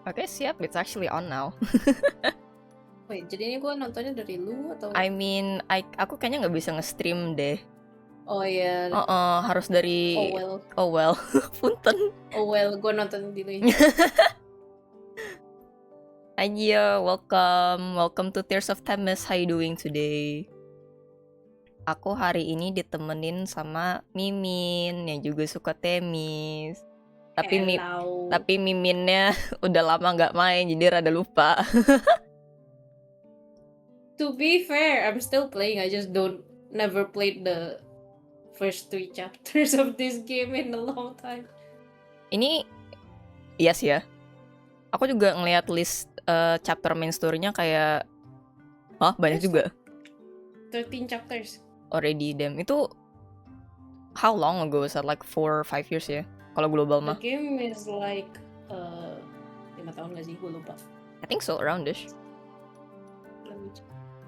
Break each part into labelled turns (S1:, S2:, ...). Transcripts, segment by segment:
S1: Oke, siap. It's actually on now.
S2: Wait, jadi ini gue nontonnya dari lu atau?
S1: I mean, aku kayaknya nggak bisa nge-stream deh.
S2: Oh ya.
S1: Harus dari...
S2: Oh well.
S1: Oh well, punten.
S2: Oh well, gue nonton dulu.
S1: Hi Gio, welcome. Welcome to Tears of Themis. How you doing today? Aku hari ini ditemenin sama Mimin yang juga suka temis. Tapi Miminnya udah lama nggak main, jadi rada lupa.
S2: To be fair, I'm still playing. I just never played the first 3 chapters of this game in a long time.
S1: Ini, iya sih ya. Aku juga ngeliat list chapter main story-nya kayak, banyak juga.
S2: 13 chapters.
S1: Already, damn. Itu how long ago? Was that like 4 or 5 years ya? Kalau global mah.
S2: The game is like 5 tahun gak sih? Gue lupa.
S1: I think so, around-ish.
S2: Let me check.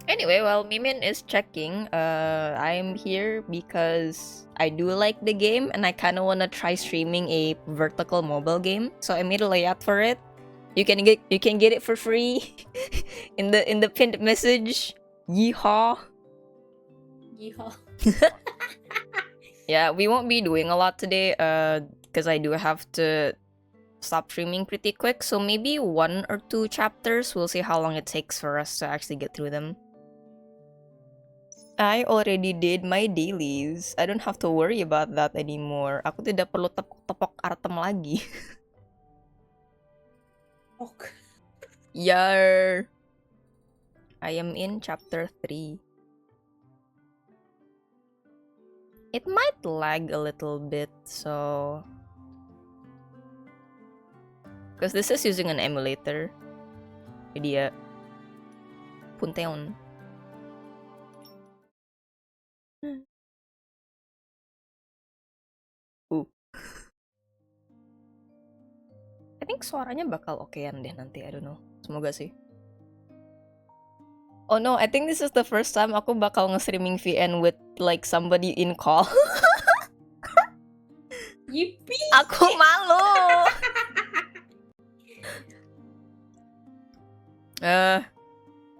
S1: Anyway, while Mimin is checking, I'm here because I do like the game and I kind of want to try streaming a vertical mobile game. So I made a layout for it. You can get it for free in the pinned message. Yeehaw.
S2: Yeehaw.
S1: Yeah, we won't be doing a lot today because I do have to stop streaming pretty quick. So maybe 1 or 2 chapters. We'll see how long it takes for us to actually get through them. I already did my dailies. I don't have to worry about that anymore. Aku tidak perlu tepok-tepok Artem lagi.
S2: Ok.
S1: Yar. I am in chapter 3. It might lag a little bit, so... Because this is using an emulator. Jadi ya... Punteon. I think suaranya bakal okean deh nanti, I don't know. Semoga sih. Oh no, I think this is the first time aku bakal nge-streaming VN with like somebody in call.
S2: Yippee!
S1: Aku malu!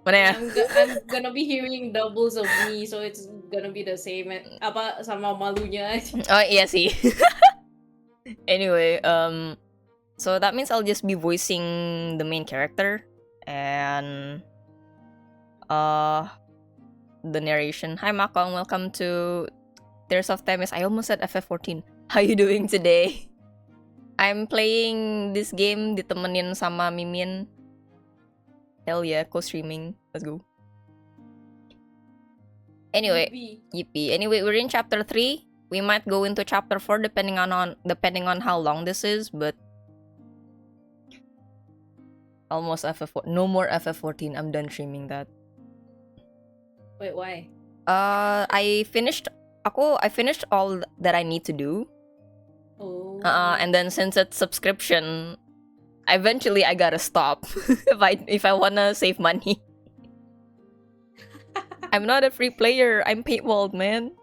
S1: Mana ya?
S2: I'm gonna be hearing doubles of me, so it's gonna be the same. Apa sama malunya aja.
S1: Oh iya sih. Anyway, so that means I'll just be voicing the main character and the narration. Hi Makong, welcome to Tears of Themis. I almost said FF14. How you doing today? I'm playing this game ditemenin sama Mimin. Hell yeah, co-streaming. Let's go. Anyway, yippee. Anyway, we're in chapter 3. We might go into chapter 4 depending on how long this is, but almost FF4. No more FF14. I'm done streaming that.
S2: Wait, why?
S1: I finished all that I need to do.
S2: Oh.
S1: And then since it's subscription, eventually I gotta stop if I wanna save money. I'm not a free player. I'm paywalled, man.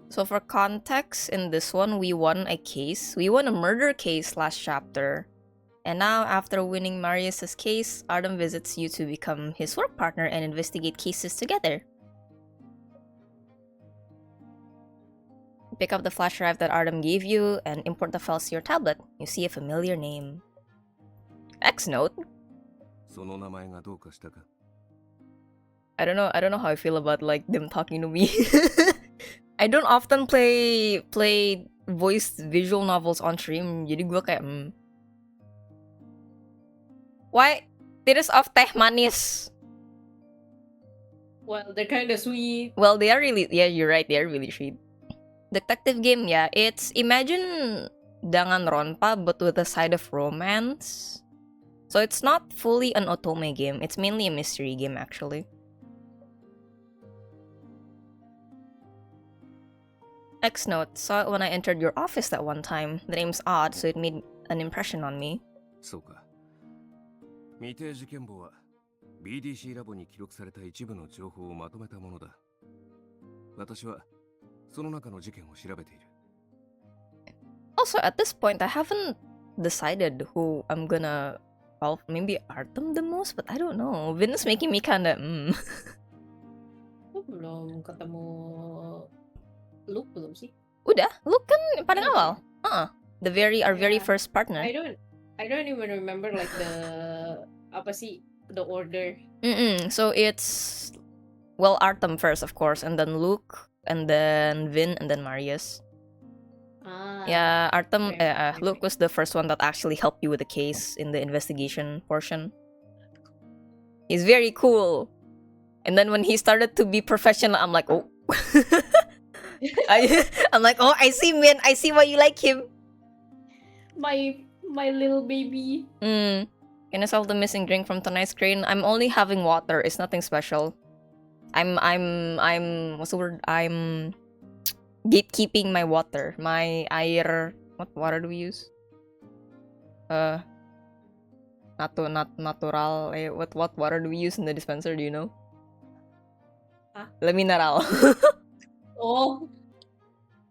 S1: So for context, in this one, we won a case. We won a murder case last chapter. And now, after winning Marius's case, Artem visits you to become his work partner and investigate cases together. Pick up the flash drive that Artem gave you and import the files to your tablet. You see a familiar name. X note. I don't know how I feel about like them talking to me. I don't often play voiced visual novels on stream. Jadi gue kayak Why? Tears of Teh Manis.
S2: Well, they're kind of sweet.
S1: Well, they are really, yeah, you're right, they are really sweet. Detective game, yeah. It's imagine Danganronpa but with a side of romance. So it's not fully an otome game. It's mainly a mystery game, actually. X note, saw it when I entered your office that one time. The name's odd, so it made an impression on me.
S3: そうか。未定事件簿は BDC ラボに記録された一部の情報をまとめたものだ。私はその中の事件を調べている。
S1: Also, at this point, I haven't decided who I'm gonna help. Maybe Artem the most, but I don't know. Vin is making me kinda
S2: Lu belum ketemu Luke belum sih?
S1: Udah, Luke kan paling
S2: Oh,
S1: awal. Our very
S2: Yeah.
S1: first partner.
S2: I don't even remember like the apa sih the order.
S1: So it's well Artem first, of course, and then Luke, and then Vin, and then Marius. Yeah, Artem,
S2: okay.
S1: Luke was the first one that actually helped you with the case in the investigation portion. He's very cool. And then when he started to be professional, I'm like, oh. I'm like, oh, I see, man. I see why you like him.
S2: My little baby.
S1: Can I solve the missing drink from tonight's crane? I'm only having water. It's nothing special. I'm what's the word? I'm gatekeeping my water. My air. What water do we use? Not natural. What water do we use in the dispenser? Do you know? Le mineral.
S2: Oh.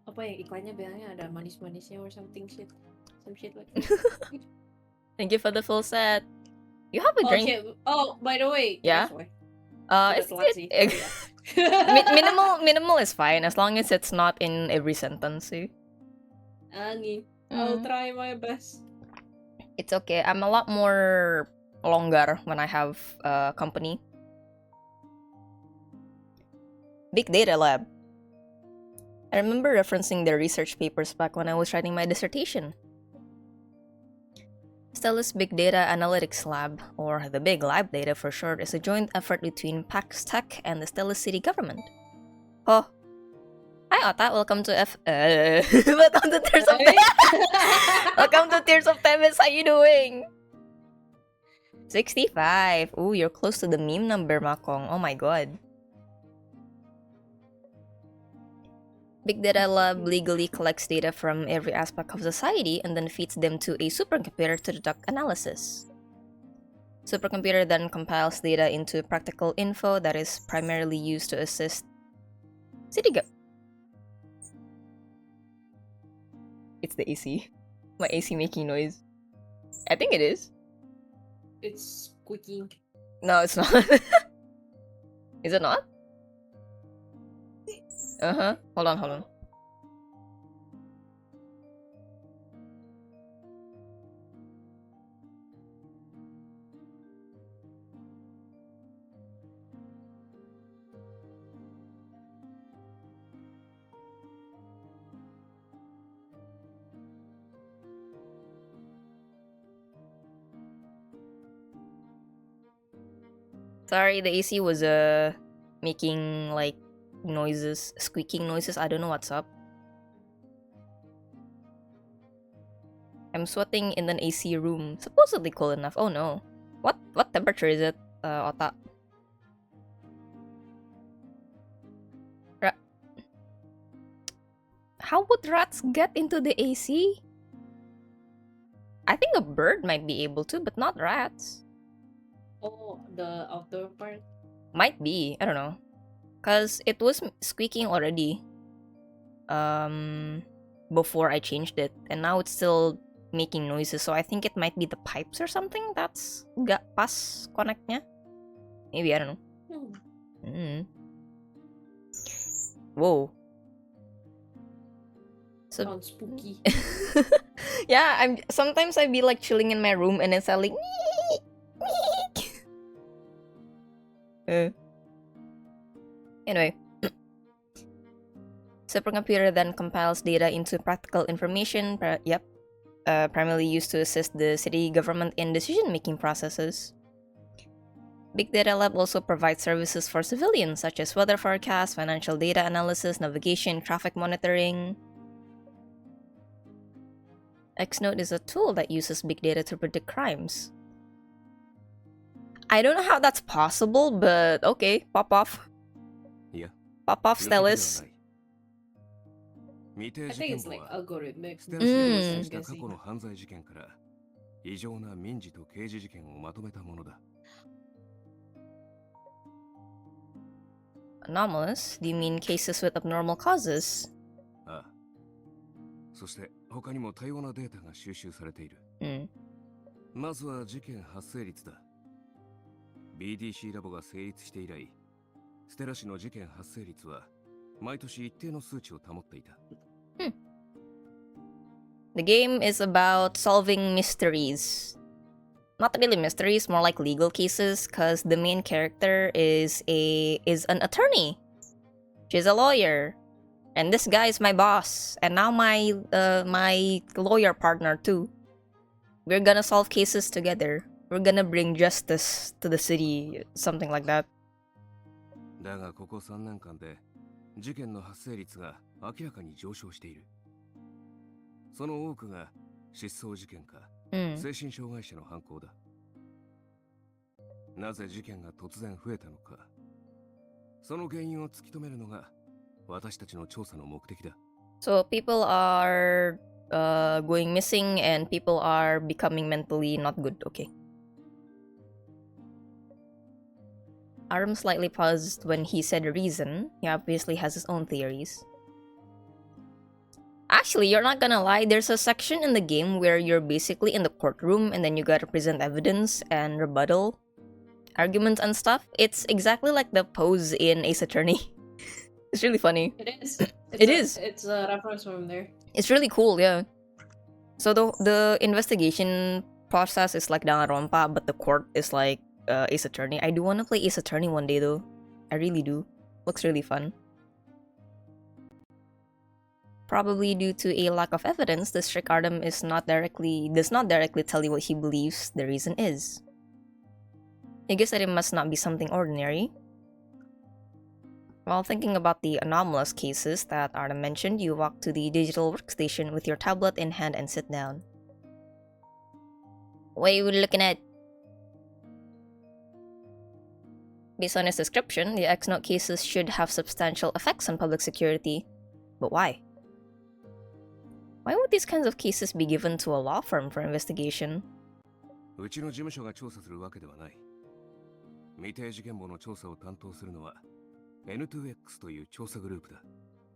S2: Apa ya iklannya bilangnya ada manis-manisnya or something shit. Some shit like that.
S1: Thank you for the full set. You have a drink.
S2: Shit. Oh, by the way.
S1: Yeah.
S2: It's
S1: minimal is fine as long as it's not in every sentence. See?
S2: I'll try my best.
S1: It's okay. I'm a lot more longer when I have company. Big Data Lab. I remember referencing their research papers back when I was writing my dissertation. Stellus Big Data Analytics Lab, or the Big Lab Data for short, is a joint effort between PAX Tech and the Stellus City government. Oh. Hi Ota, welcome to welcome to Tears of Welcome to Tears of Temis, how you doing? 65. Ooh, you're close to the meme number, Makong. Oh my god. Big Data Lab legally collects data from every aspect of society and then feeds them to a supercomputer to deduct analysis. Supercomputer then compiles data into practical info that is primarily used to assist It's the AC. My AC making noise. I think it is.
S2: It's squeaking.
S1: No, it's not. Is it not? Hold on. Sorry, the AC was making like noises, squeaking noises. I don't know what's up. I'm sweating in an AC room, supposedly cool enough. Oh no. What temperature is it, Ota? How would rats get into the AC? I think a bird might be able to, but not rats.
S2: Oh, the outdoor part?
S1: Might be, I don't know. Cause it was squeaking already. Before I changed it, and now it's still making noises, so I think it might be the pipes or something that's gak pas connectnya. Maybe, I don't know. Whoa.
S2: Sounds spooky.
S1: Yeah, sometimes I'd be like chilling in my room and it's like Anyway. Supercomputer then compiles data into practical information, primarily used to assist the city government in decision-making processes. Big Data Lab also provides services for civilians, such as weather forecasts, financial data analysis, navigation, traffic monitoring. Xnode is a tool that uses big data to predict crimes. I don't know how that's possible, but okay, pop off.
S3: Yeah.
S1: Pop off, Stellus.
S2: I think it's like algorithmic.
S3: ステルスで発生した過去の犯罪事件から異常な民事と刑事事件をまとめたものだ。
S1: Anomalous? Do you mean cases with abnormal causes?
S3: ああ。そして他にも多様なデータが収集されている。
S1: Mm.
S3: まずは事件発生率だ。BDC ラボが成立して以来、ステラ市の事件発生率は毎年一定の数値を保っていた。
S1: The game is about solving mysteries. Not really mysteries, more like legal cases, because the main character is an attorney. She's a lawyer. And this guy is my boss. And now my lawyer partner too. We're gonna solve cases together. We're gonna bring justice to the city, something like that.
S3: だがここ3年間で事件の発生率が明らかに上昇している。その多くが失踪事件か、精神障害者の犯行だ。なぜ事件が突然増えたのか、その原因を突き止めるのが私たちの調査の目的だ。
S1: So people are going missing and people are becoming mentally not good. Okay. Aram slightly paused when he said a reason. He obviously has his own theories. Actually, you're not gonna lie, there's a section in the game where you're basically in the courtroom and then you gotta present evidence and rebuttal arguments and stuff. It's exactly like the pose in Ace Attorney. It's really funny.
S2: It is. It's a reference from there.
S1: It's really cool, yeah. So the investigation process is like Danganronpa, but the court is like Ace Attorney. I do want to play Ace Attorney one day though. I really do. Looks really fun. Probably due to a lack of evidence, the strict Artem does not directly tell you what he believes the reason is. I guess that it must not be something ordinary. While thinking about the anomalous cases that Artem mentioned, you walk to the digital workstation with your tablet in hand and sit down. What are you looking at? Based on his description, the X-Note cases should have substantial effects on public security. But why? Why would these kinds of cases be given to a law firm for investigation?
S3: うちの事務所が調査するわけではない。未定事件簿の調査を担当するのは ENVTuber という調査グループだ。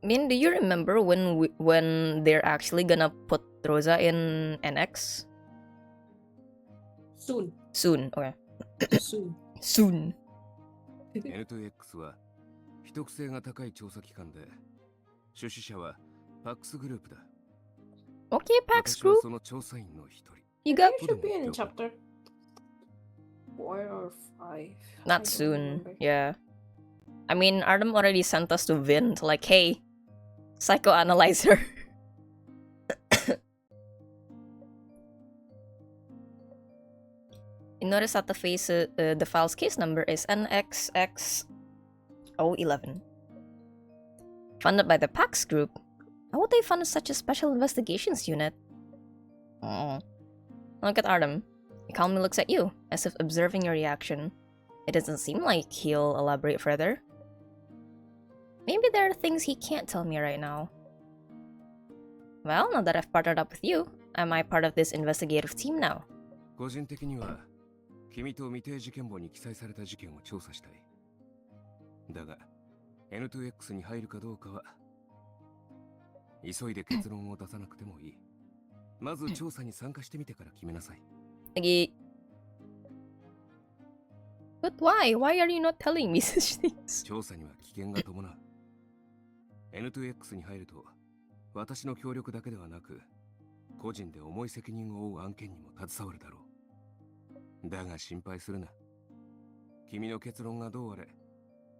S1: I mean, do you remember when they're actually gonna put Rosa in NX?
S2: Soon.
S1: Soon, okay.
S2: Soon.
S1: Soon.
S3: ENVTuber は秘匿性が高い調査機関で、出資者はパックスグループだ。
S1: Okay, Pax
S3: 私は
S1: Group.
S3: その調査員の一人。
S1: You got
S2: It should be in chapter 4 or 5.
S1: not
S2: I don't
S1: soon.
S2: remember.
S1: Yeah. I mean, Artem already sent us to Vin to like, hey, psychoanalyze her. You notice that the file's case number is NXX011. Funded by the Pax Group. How would they fund such a special investigations unit? Look at Artem. He calmly looks at you, as if observing your reaction. It doesn't seem like he'll elaborate further. Maybe there are things he can't tell me right now. Well, now that I've partnered up with you, am I part of this investigative team now?
S3: 個人的には君と未定事件簿に記載された事件を調査したい。だが N2X に入るかどうかは急いで結論を出さなくてもいい。まず調査に参加してみてから決めなさい。
S1: But why? Why are you not telling me such things?
S3: 調査には危険が伴う。N2X に入ると私の協力だけではなく個人で重い責任を負う案件にも携わるだろう。だが心配するな。君の結論がどうあれ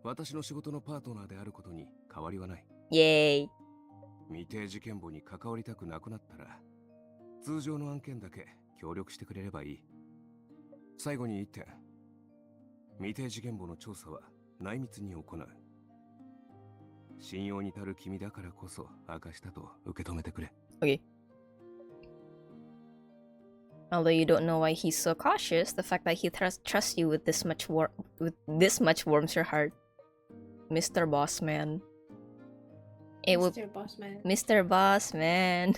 S3: 私の仕事のパートナーであることに変わりはない。
S1: Yay.
S3: 未定事件簿に関わりたくなくなったら通常の案件だけ協力してくれればいい。最後に一点、未定事件簿の調査は内密に行う。信用に足る君だからこそ明かしたと受け止めてくれ。
S1: Okay. Although you don't know why he's so cautious, the fact that he trusts you with this much warms your heart. Mr. Boss Man. It would
S2: Mr. Bossman.
S1: Mr. Boss Man.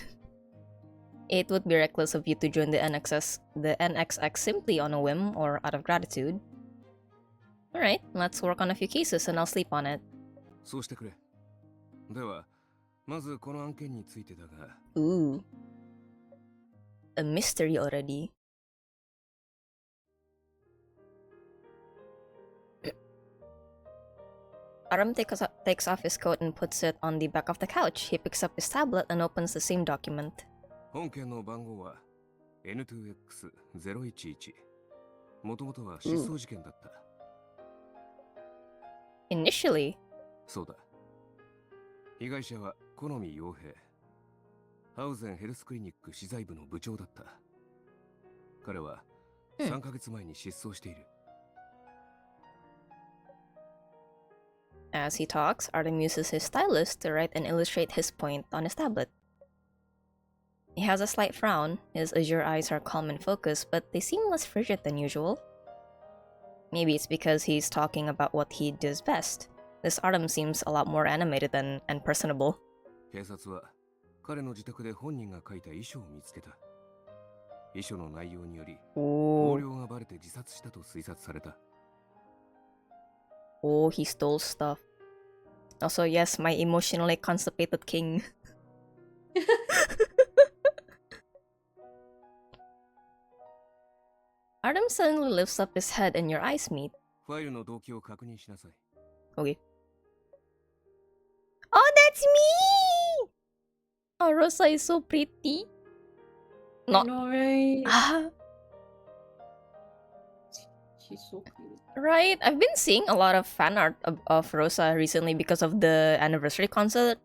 S1: It would be reckless of you to join the NXX simply on a whim or out of gratitude. Alright, let's work on a few cases and I'll sleep on it.
S3: そうしてくれ。では、まずこの案件についてだが、
S1: Ooh. A mystery already. Aram takes off his coat and puts it on the back of the couch. He picks up his tablet and opens the same document.
S3: 本件の番号は N2X011。もともとは失踪事件だった。
S1: Initially,
S3: そうだ。被害者は好み洋平。ハウゼンヘルスクリニック資材部の部長だった。彼は3ヶ月前に失踪している。
S1: as he talks, Artem uses his stylus to write and illustrate his point on his tablet. He has a slight frown. His azure eyes are calm and focused, but they seem less frigid than usual. Maybe it's because he's talking about what he does best. This Artem seems a lot more animated and personable.
S3: 警察は彼の自宅で本人が書いた遺書を見つけた。遺書の内容により、横領がバレて自殺したと推察された。
S1: Oh, he stole stuff. Also, yes, my emotionally constipated king. Artem suddenly lifts up his head and your eyes meet.
S3: ファイルの動機を確認しなさい。
S1: Okay. Oh, that's me! Oh, Rosa is so pretty.
S2: I know, right?
S1: Ah,
S2: She's so cute.
S1: right. I've been seeing a lot of fan art of Rosa recently because of the anniversary concert.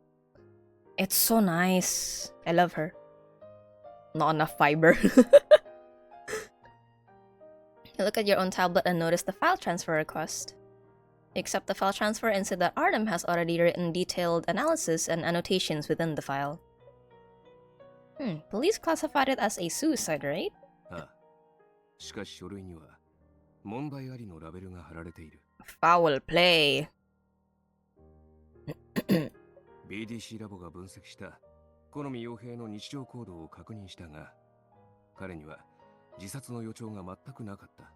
S1: It's so nice. I love her. Not enough fiber. You look at your own tablet and notice the file transfer request. You accept the file transfer and see that Artem has already written detailed analysis and annotations within the file. Police classified it as a suicide, right?
S3: ああ。しかし書類には問題ありのラベルが貼られている。
S1: Foul play.
S3: BDC ラボが分析した好み洋平の日常行動を確認したが、彼には自殺の予兆が全くなかった。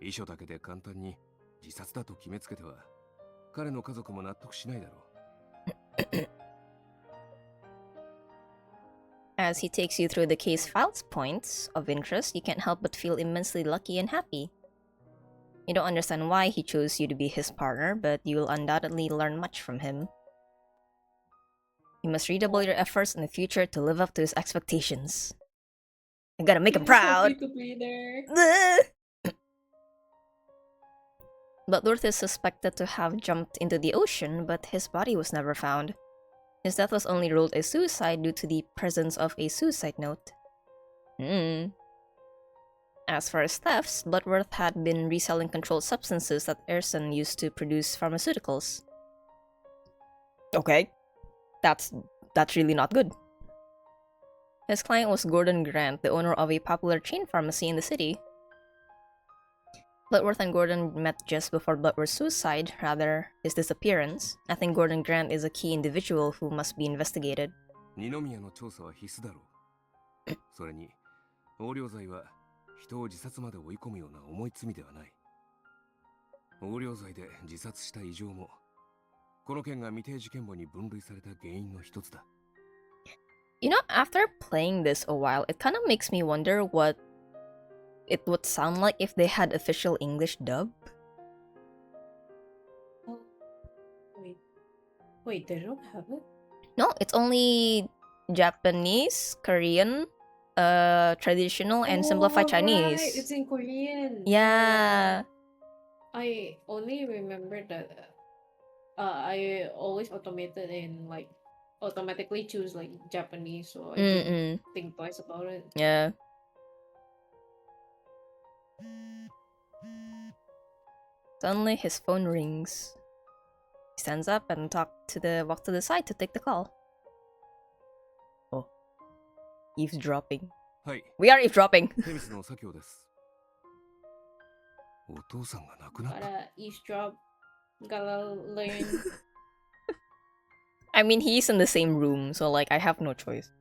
S3: 遺書だけで簡単に自殺だと決めつけては、彼の家族も納得しないだろう。
S1: As he takes you through the case file's points of interest, you can't help but feel immensely lucky and happy. You don't understand why he chose you to be his partner, but you will undoubtedly learn much from him. You must redouble your efforts in the future to live up to his expectations. I gotta make him proud!
S2: Happy to be there.
S1: Bloodworth is suspected to have jumped into the ocean, but his body was never found. His death was only ruled a suicide due to the presence of a suicide note. As for his thefts, Bloodworth had been reselling controlled substances that Erson used to produce pharmaceuticals. Okay. That's really not good. His client was Gordon Grant, the owner of a popular chain pharmacy in the city. Bloodworth and Gordon met just before Bloodworth's suicide, rather, his disappearance. I think Gordon Grant is a key individual who must be investigated.
S3: 二宮の調査は必須だろう。それに、横領罪は人を自殺まで追い込むような重い罪ではない。横領罪で自殺した異常も、この件が未定事件簿に分類された原因の一つだ。
S1: You know, after playing this a while, it kind of makes me wonder what it would sound like if they had official English dub.
S2: Oh, wait, they don't have it?
S1: No, it's only Japanese, Korean, traditional, and simplified Chinese.
S2: Right. It's in Korean.
S1: Yeah.
S2: I only remember that I always automatically choose like Japanese, so I didn't think twice about it.
S1: Yeah. Suddenly his phone rings. He stands up and walks to the side to take the call. Oh. Eavesdropping.
S3: はい。
S1: We are eavesdropping.
S3: テミスの左京です。お父さんが亡くなった。
S2: Gotta eavesdrop. Gotta learn.
S1: I mean, he's in the same room, so like, I have no choice.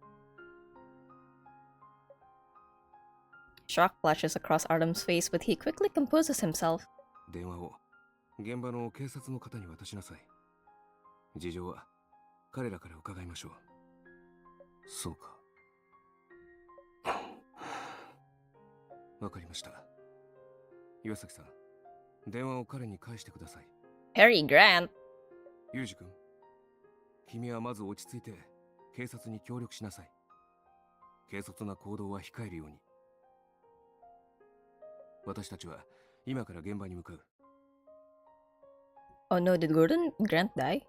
S1: Shock flashes across Artem's face, but he quickly composes himself.
S3: 電話を現場の警察の方に渡しなさい。事情は彼らから伺いましょう。そうか。わかりました。岩崎さん、電話を彼に返してください。
S1: Harry Grant.
S3: ユージ君、君はまず落ち着いて警察に協力しなさい。軽率な行動は控えるように。私たちは今から現場に向かう。
S1: Oh no, did Gordon Grant die?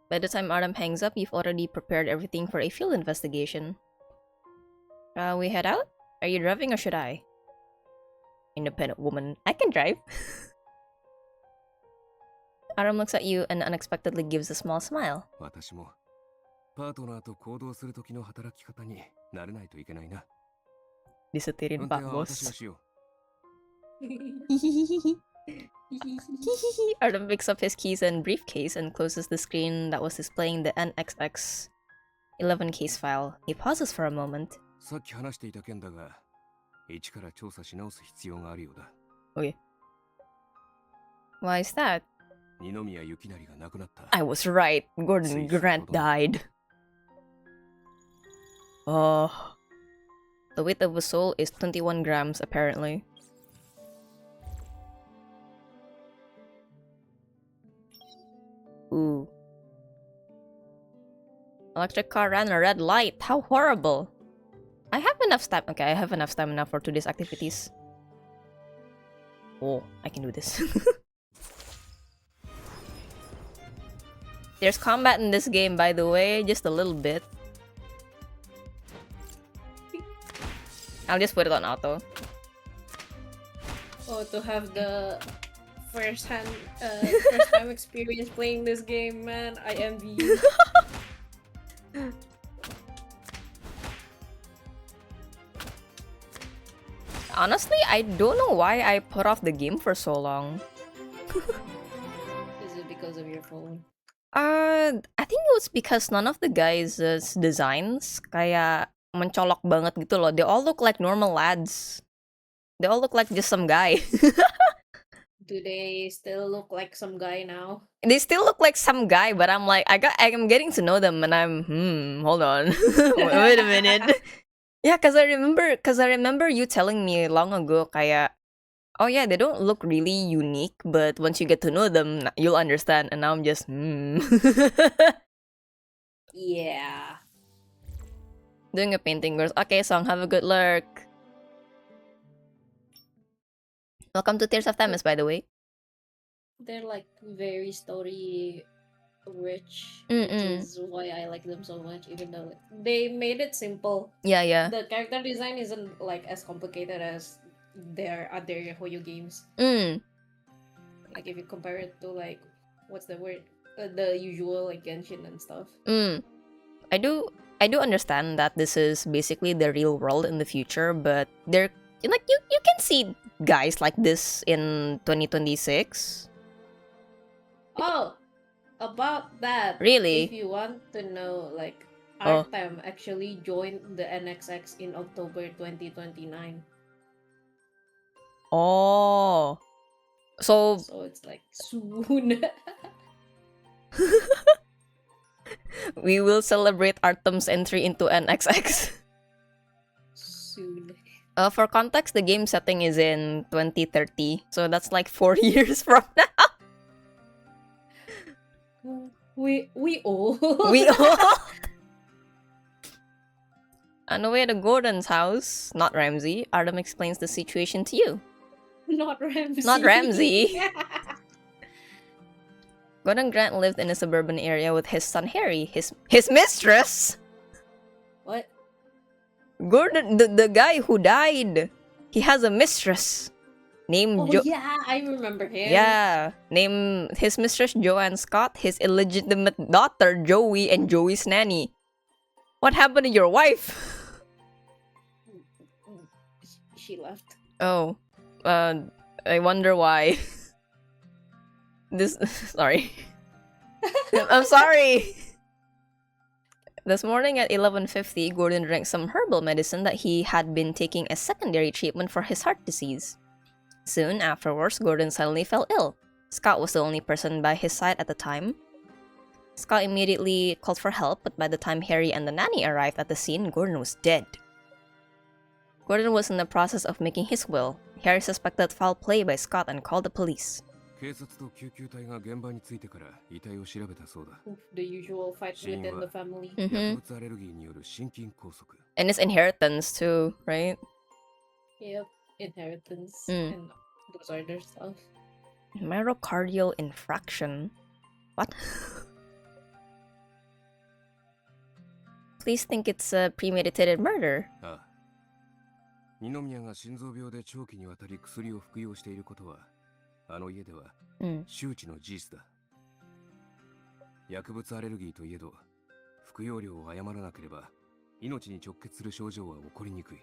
S1: By the time Adam hangs up, you've already prepared everything for a field investigation. Shall we head out? Are you driving or should I? Independent woman. I can drive. Adam looks at you and unexpectedly gives a small smile.
S3: 私もパートナーと行動する時の働き方に慣れないといけないな。
S1: Disetirin
S3: 運
S1: Pak
S3: 転は私が
S1: Bos.
S3: しよ
S1: Adam picks up his keys and briefcase and closes the screen that was displaying the NXX 11 case file. He pauses for a moment.
S3: う。さっき話していた件だが、一から調査し直す必要があるようだ。
S1: Okay. Why is that?
S3: 二宮幸成が亡くなった。
S1: I was right. Gordon Grant died. Oh. The weight of a soul is 21 grams, apparently. Ooh. Electric car ran a red light. How horrible. I have enough stamina. Okay, I have enough stamina for today's activities. Oh, I can do this. There's combat in this game, by the way, just a little bit. I'll just put it on auto.
S2: Oh, to have the first time experience playing this game, man. I envy you.
S1: Honestly, I don't know why I put off the game for so long.
S2: Is it because of your phone?
S1: I think it was because none of the guys' designs kayak mencolok banget gitu loh. They all look like normal lads. They all look like just some guy.
S2: Do they still look like some guy now?
S1: They still look like some guy, but I'm like, I'm getting to know them, and hold on, wait a minute. Yeah, cause I remember you telling me long ago, kayak, oh yeah, they don't look really unique, but once you get to know them, you'll understand. And now I'm just,
S2: Yeah.
S1: Doing a painting course. Okay, Song, have a good lurk. Welcome to Tears of Themis, by the way.
S2: They're like very story rich,
S1: Mm-mm.
S2: which is why I like them so much, even though they made it simple.
S1: Yeah.
S2: The character design isn't like as complicated as their other Hoyo games. Like if you compare it to like, what's the word? The usual like Genshin and stuff.
S1: I do understand that this is basically the real world in the future, but they're like you can see guys like this in 2026.
S2: Oh, about that.
S1: Really?
S2: If you want to know, like,
S1: Oh.
S2: Artem actually joined the NXX in October 2029.
S1: Oh. So
S2: it's like soon.
S1: we will celebrate Artem's entry into NXX.
S2: Soon.
S1: For context, the game setting is in 2030, so that's like 4 years from now.
S2: We old.
S1: We all. On the way to Gordon's house, not Ramsey, Artem explains the situation to you.
S2: Not Ramsey.
S1: Not Ramsey. Gordon Grant lived in a suburban area with his son Harry, his mistress.
S2: What?
S1: Gordon, the guy who died, he has a mistress named
S2: Oh yeah, I remember him.
S1: Yeah, name his mistress Joanne Scott, his illegitimate daughter Joey, and Joey's nanny. What happened to your wife?
S2: She left.
S1: Oh, I wonder why. Sorry. I'm sorry. This morning at 11:50, Gordon drank some herbal medicine that he had been taking as secondary treatment for his heart disease. Soon afterwards, Gordon suddenly fell ill. Scott was the only person by his side at the time. Scott immediately called for help, but by the time Harry and the nanny arrived at the scene, Gordon was dead. Gordon was in the process of making his will. Harry suspected foul play by Scott and called the police.
S3: 警察と救急隊が現場に着いてから遺体を調べたそうだ。
S2: The usual fight within the family.
S3: 薬物アレルギーによる心筋梗塞。
S1: And it's inheritance too, right?
S2: Yep, inheritance and those other stuff.
S1: Myocardial infraction. What? Please think it's a premeditated murder.
S3: ああ。二宮が心臓病で長期にわたり薬を服用していることは、あの家では周知の事実だ。薬物アレルギーといえど、服用量を誤らなければ命に直結する症状は起こりにくい。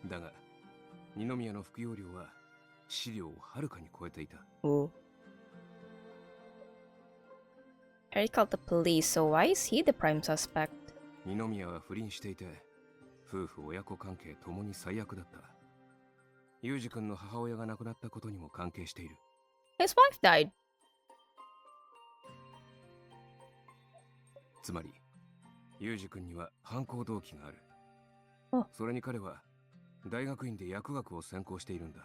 S3: だが、二宮の服用量は致死量をはるかに超えていた。
S1: Harry called the police, so why is he the prime suspect?
S3: 二宮は不倫していて、夫婦親子関係ともに最悪だった。ユージ君の母親が亡くなったことにも関係している。
S1: His wife died.
S3: つまり、ユージ君には犯行動機がある。それに彼は大学院で薬学を専攻しているんだ。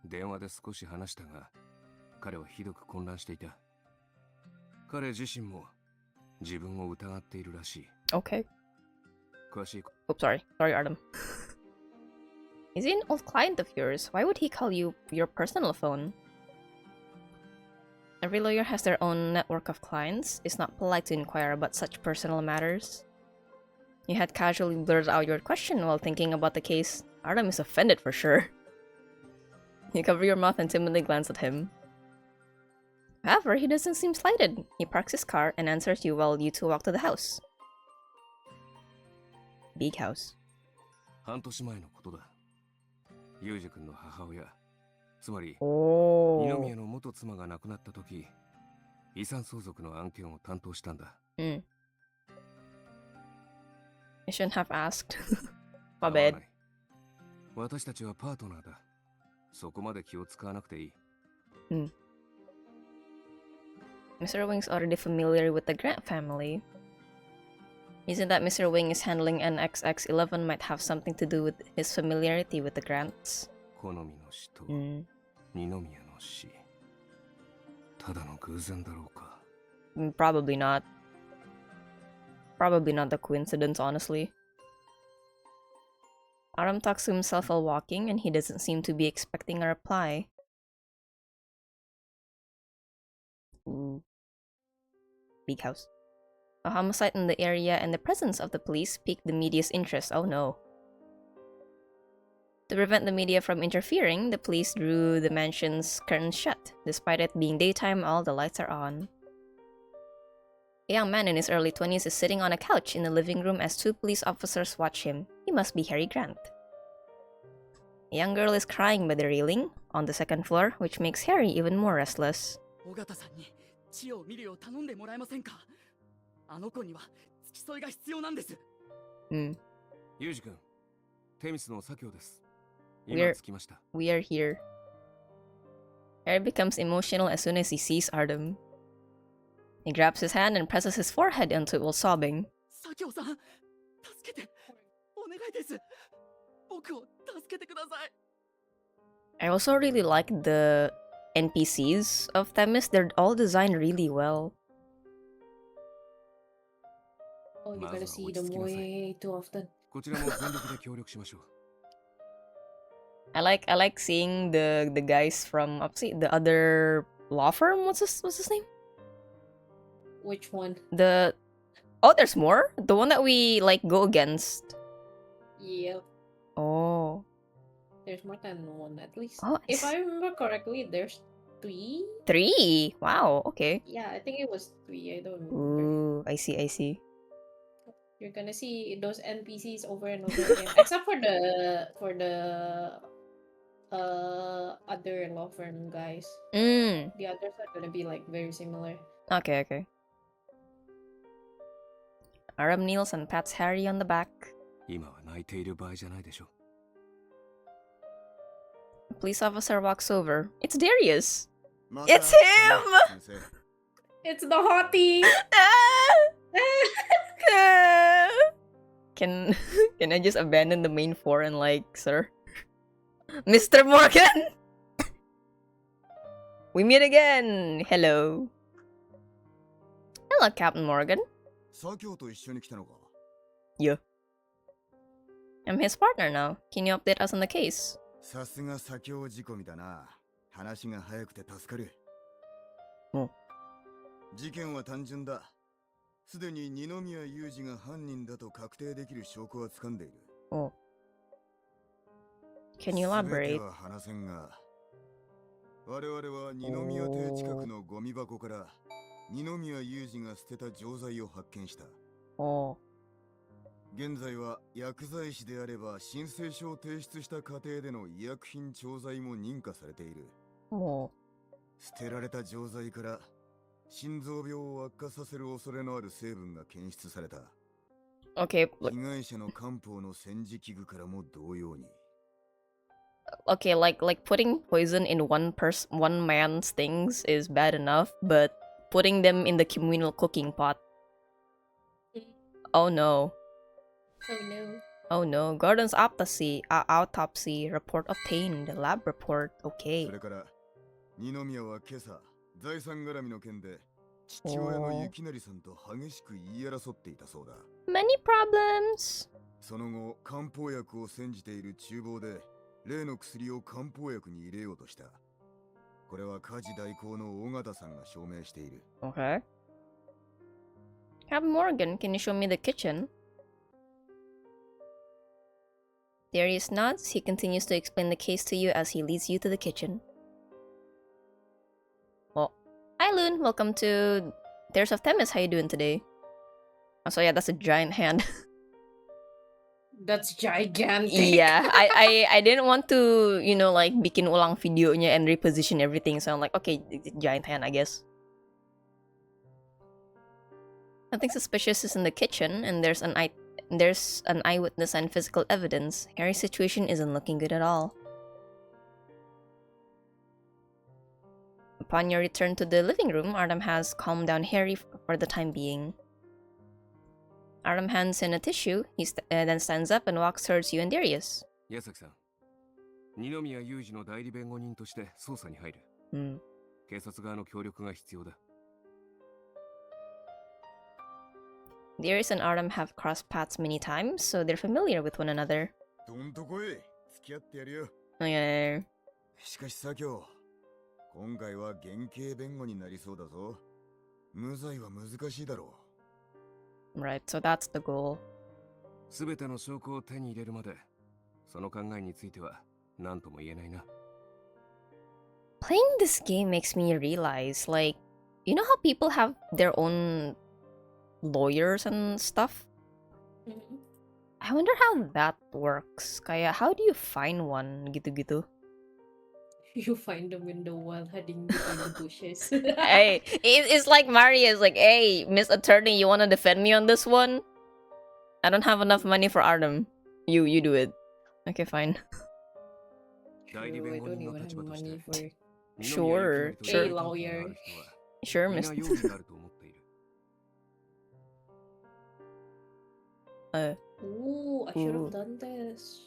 S3: 電話で少し話したが、彼はひどく混乱していた。彼自身も自分を疑っているらしい。
S1: Okay.
S3: 詳しい。
S1: Oops, sorry. Sorry, Artem. Is he an old client of yours? Why would he call you your personal phone? Every lawyer has their own network of clients. It's not polite to inquire about such personal matters. You had casually blurted out your question while thinking about the case. Artem is offended for sure. You cover your mouth and timidly glance at him. However, he doesn't seem slighted. He parks his car and answers you while you two walk to the house. Big house.
S3: 半年前のことだ。ユージ君の母親、つまり二宮の元妻が亡くなった時、遺産相続の案件を担当したんだ。
S1: I shouldn't have asked. My bad.
S3: 私たちはパートナーだ。そこまで気を使わなくていい。
S1: Mr. Wing's already familiar with the Grant family. Isn't that Mr. Wing is handling NXX11 might have something to do with his familiarity with the Grants?
S3: 好みの死と二宮の死。ただの偶然だろうか。
S1: Probably not. Probably not the coincidence, honestly. Aram talks to himself while walking, and he doesn't seem to be expecting a reply. Big house. A homicide in the area and the presence of the police piqued the media's interest. Oh no. To prevent the media from interfering, the police drew the mansion's curtains shut. Despite it being daytime, all the lights are on. A young man in his early 20s is sitting on a couch in the living room as two police officers watch him. He must be Harry Grant. A young girl is crying by the railing on the second floor, which makes Harry even more restless.
S4: あの子には付き添いが必要なんです。
S3: ユージ君、テミスの左京です。
S1: We are here. Harry becomes emotional as soon as he sees Artem. He grabs his hand and presses his forehead into it while sobbing.
S4: 左京さん、助けて、お願いです。僕を助けてください。
S1: I also really like the NPCs of Themis. They're all designed really well.
S2: Oh, you gotta see them way too often.
S3: こちらも全力で協力しましょう。
S1: I like seeing the guys from the other law firm. What's his name?
S2: Which one?
S1: There's more? The one that we like go against.
S2: Yep.
S1: Oh.
S2: There's more than one at least.
S1: Oh,
S2: if I remember correctly, there's 3.
S1: 3? Wow, okay.
S2: Yeah, I think it was 3. I don't remember.
S1: Ooh, I see.
S2: You're gonna see those NPCs over and over again, except for the other law firm guys. The others are gonna be like very similar.
S1: Okay. Aram kneels and pats Harry on the back.
S3: 今は泣いている場合じゃないでしょ。
S1: A police officer walks over. It's Darius! It's him!
S2: It's the hottie!
S1: Can can I just abandon the main four and like, sir? Mr. Morgan! We meet again! Hello. Hello, Captain Morgan. Yeah. I'm his partner now. Can you update us on the case?
S5: さすが左京仕込みだな。話が早くて助かる。事件は単純だ。すでに二宮裕二が犯人だと確定できる証拠は掴んでいる。
S1: Can you elaborate?
S5: 全ては話せんが、我々は二宮邸近くのゴミ箱から二宮裕二が捨てた錠剤を発見した。現在は薬剤師であれば申請書を提出した過程での医薬品調剤も認可されている。捨てられた錠剤から心臓病を悪化させる恐れのある成分が検出された。
S1: Okay.
S5: 被害者の漢方の煎じ器具からも同様に。
S1: Okay, like putting poison in one man's things is bad enough, but putting them in the communal cooking pot. Oh no.
S2: Oh no.
S1: Oh no. Gordon's autopsy report obtained. Lab report. Okay.
S5: それから二宮は今朝財産絡みの件で父親の雪成さんと激しく言い争っていたそうだ。
S1: Many problems.
S5: その後漢方薬を煎じている厨房で例の薬を漢方薬に入れようとした。これは家事代行の尾形さんが証明している。
S1: Okay. Captain Morgan, can you show me the kitchen? Darius nods. He continues to explain the case to you as he leads you to the kitchen. Well, hi Loon, welcome to Tears of Themis. How you doing today? Oh, so yeah, that's a giant hand.
S2: That's gigantic.
S1: Yeah, I didn't want to, you know, like bikin ulang videonya and reposition everything. So I'm like, okay, giant hand, I guess. Nothing suspicious is in the kitchen, and there's an eyewitness and physical evidence. Harry's situation isn't looking good at all. Upon your return to the living room, Artem has calmed down Harry for the time being. Artem hands in a tissue. He then stands up and walks towards you and Darius.
S3: 矢崎さん、二宮裕二の代理弁護人として捜査に入る。警察側の協力が必要だ。
S1: Darius and Artem have crossed paths many times, so they're familiar with one another.
S5: どんとこい、付き合ってやるよ。
S1: Yeah.
S5: しかし左京、今回は減刑弁護になりそうだぞ。無罪は難しいだろう。
S1: Right, so that's the goal.
S3: すべての証拠を手に入れるまで、その考えについては何とも言えないな。
S1: Playing this game makes me realize, like, you know how people have their own lawyers and stuff? I wonder how that works. Kaya, how do you find one gitu-gitu?
S2: You find them in the wild hiding between the bushes.
S1: Hey, it's like Maria's like, hey, Miss Attorney, you wanna defend me on this one? I don't have enough money for Artem. You do it. Okay, fine.
S2: True, I don't even have money for
S1: Sure,
S2: a lawyer.
S1: Sure, Miss.
S2: Ooh, I should have done this.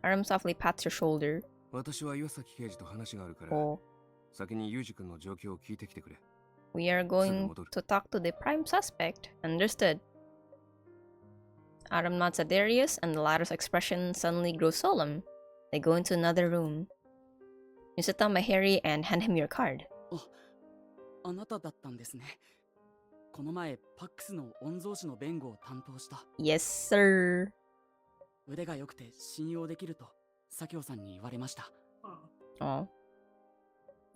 S1: Artem softly pats your shoulder.
S3: 私は岩崎刑事と話があるから、先にユージ君の状況を聞いてきてくれ。
S1: We are going to talk to the prime suspect. Understood. Artem nods at Darius, and the latter's expression suddenly grows solemn. They go into another room. You sit down by Harry and hand him your card.
S4: あなただったんですね。この前、パックスの御曹司の弁護を担当した。
S1: Yes, sir.
S4: 腕が良くて信用できると左京さんに言われました。
S1: Oh.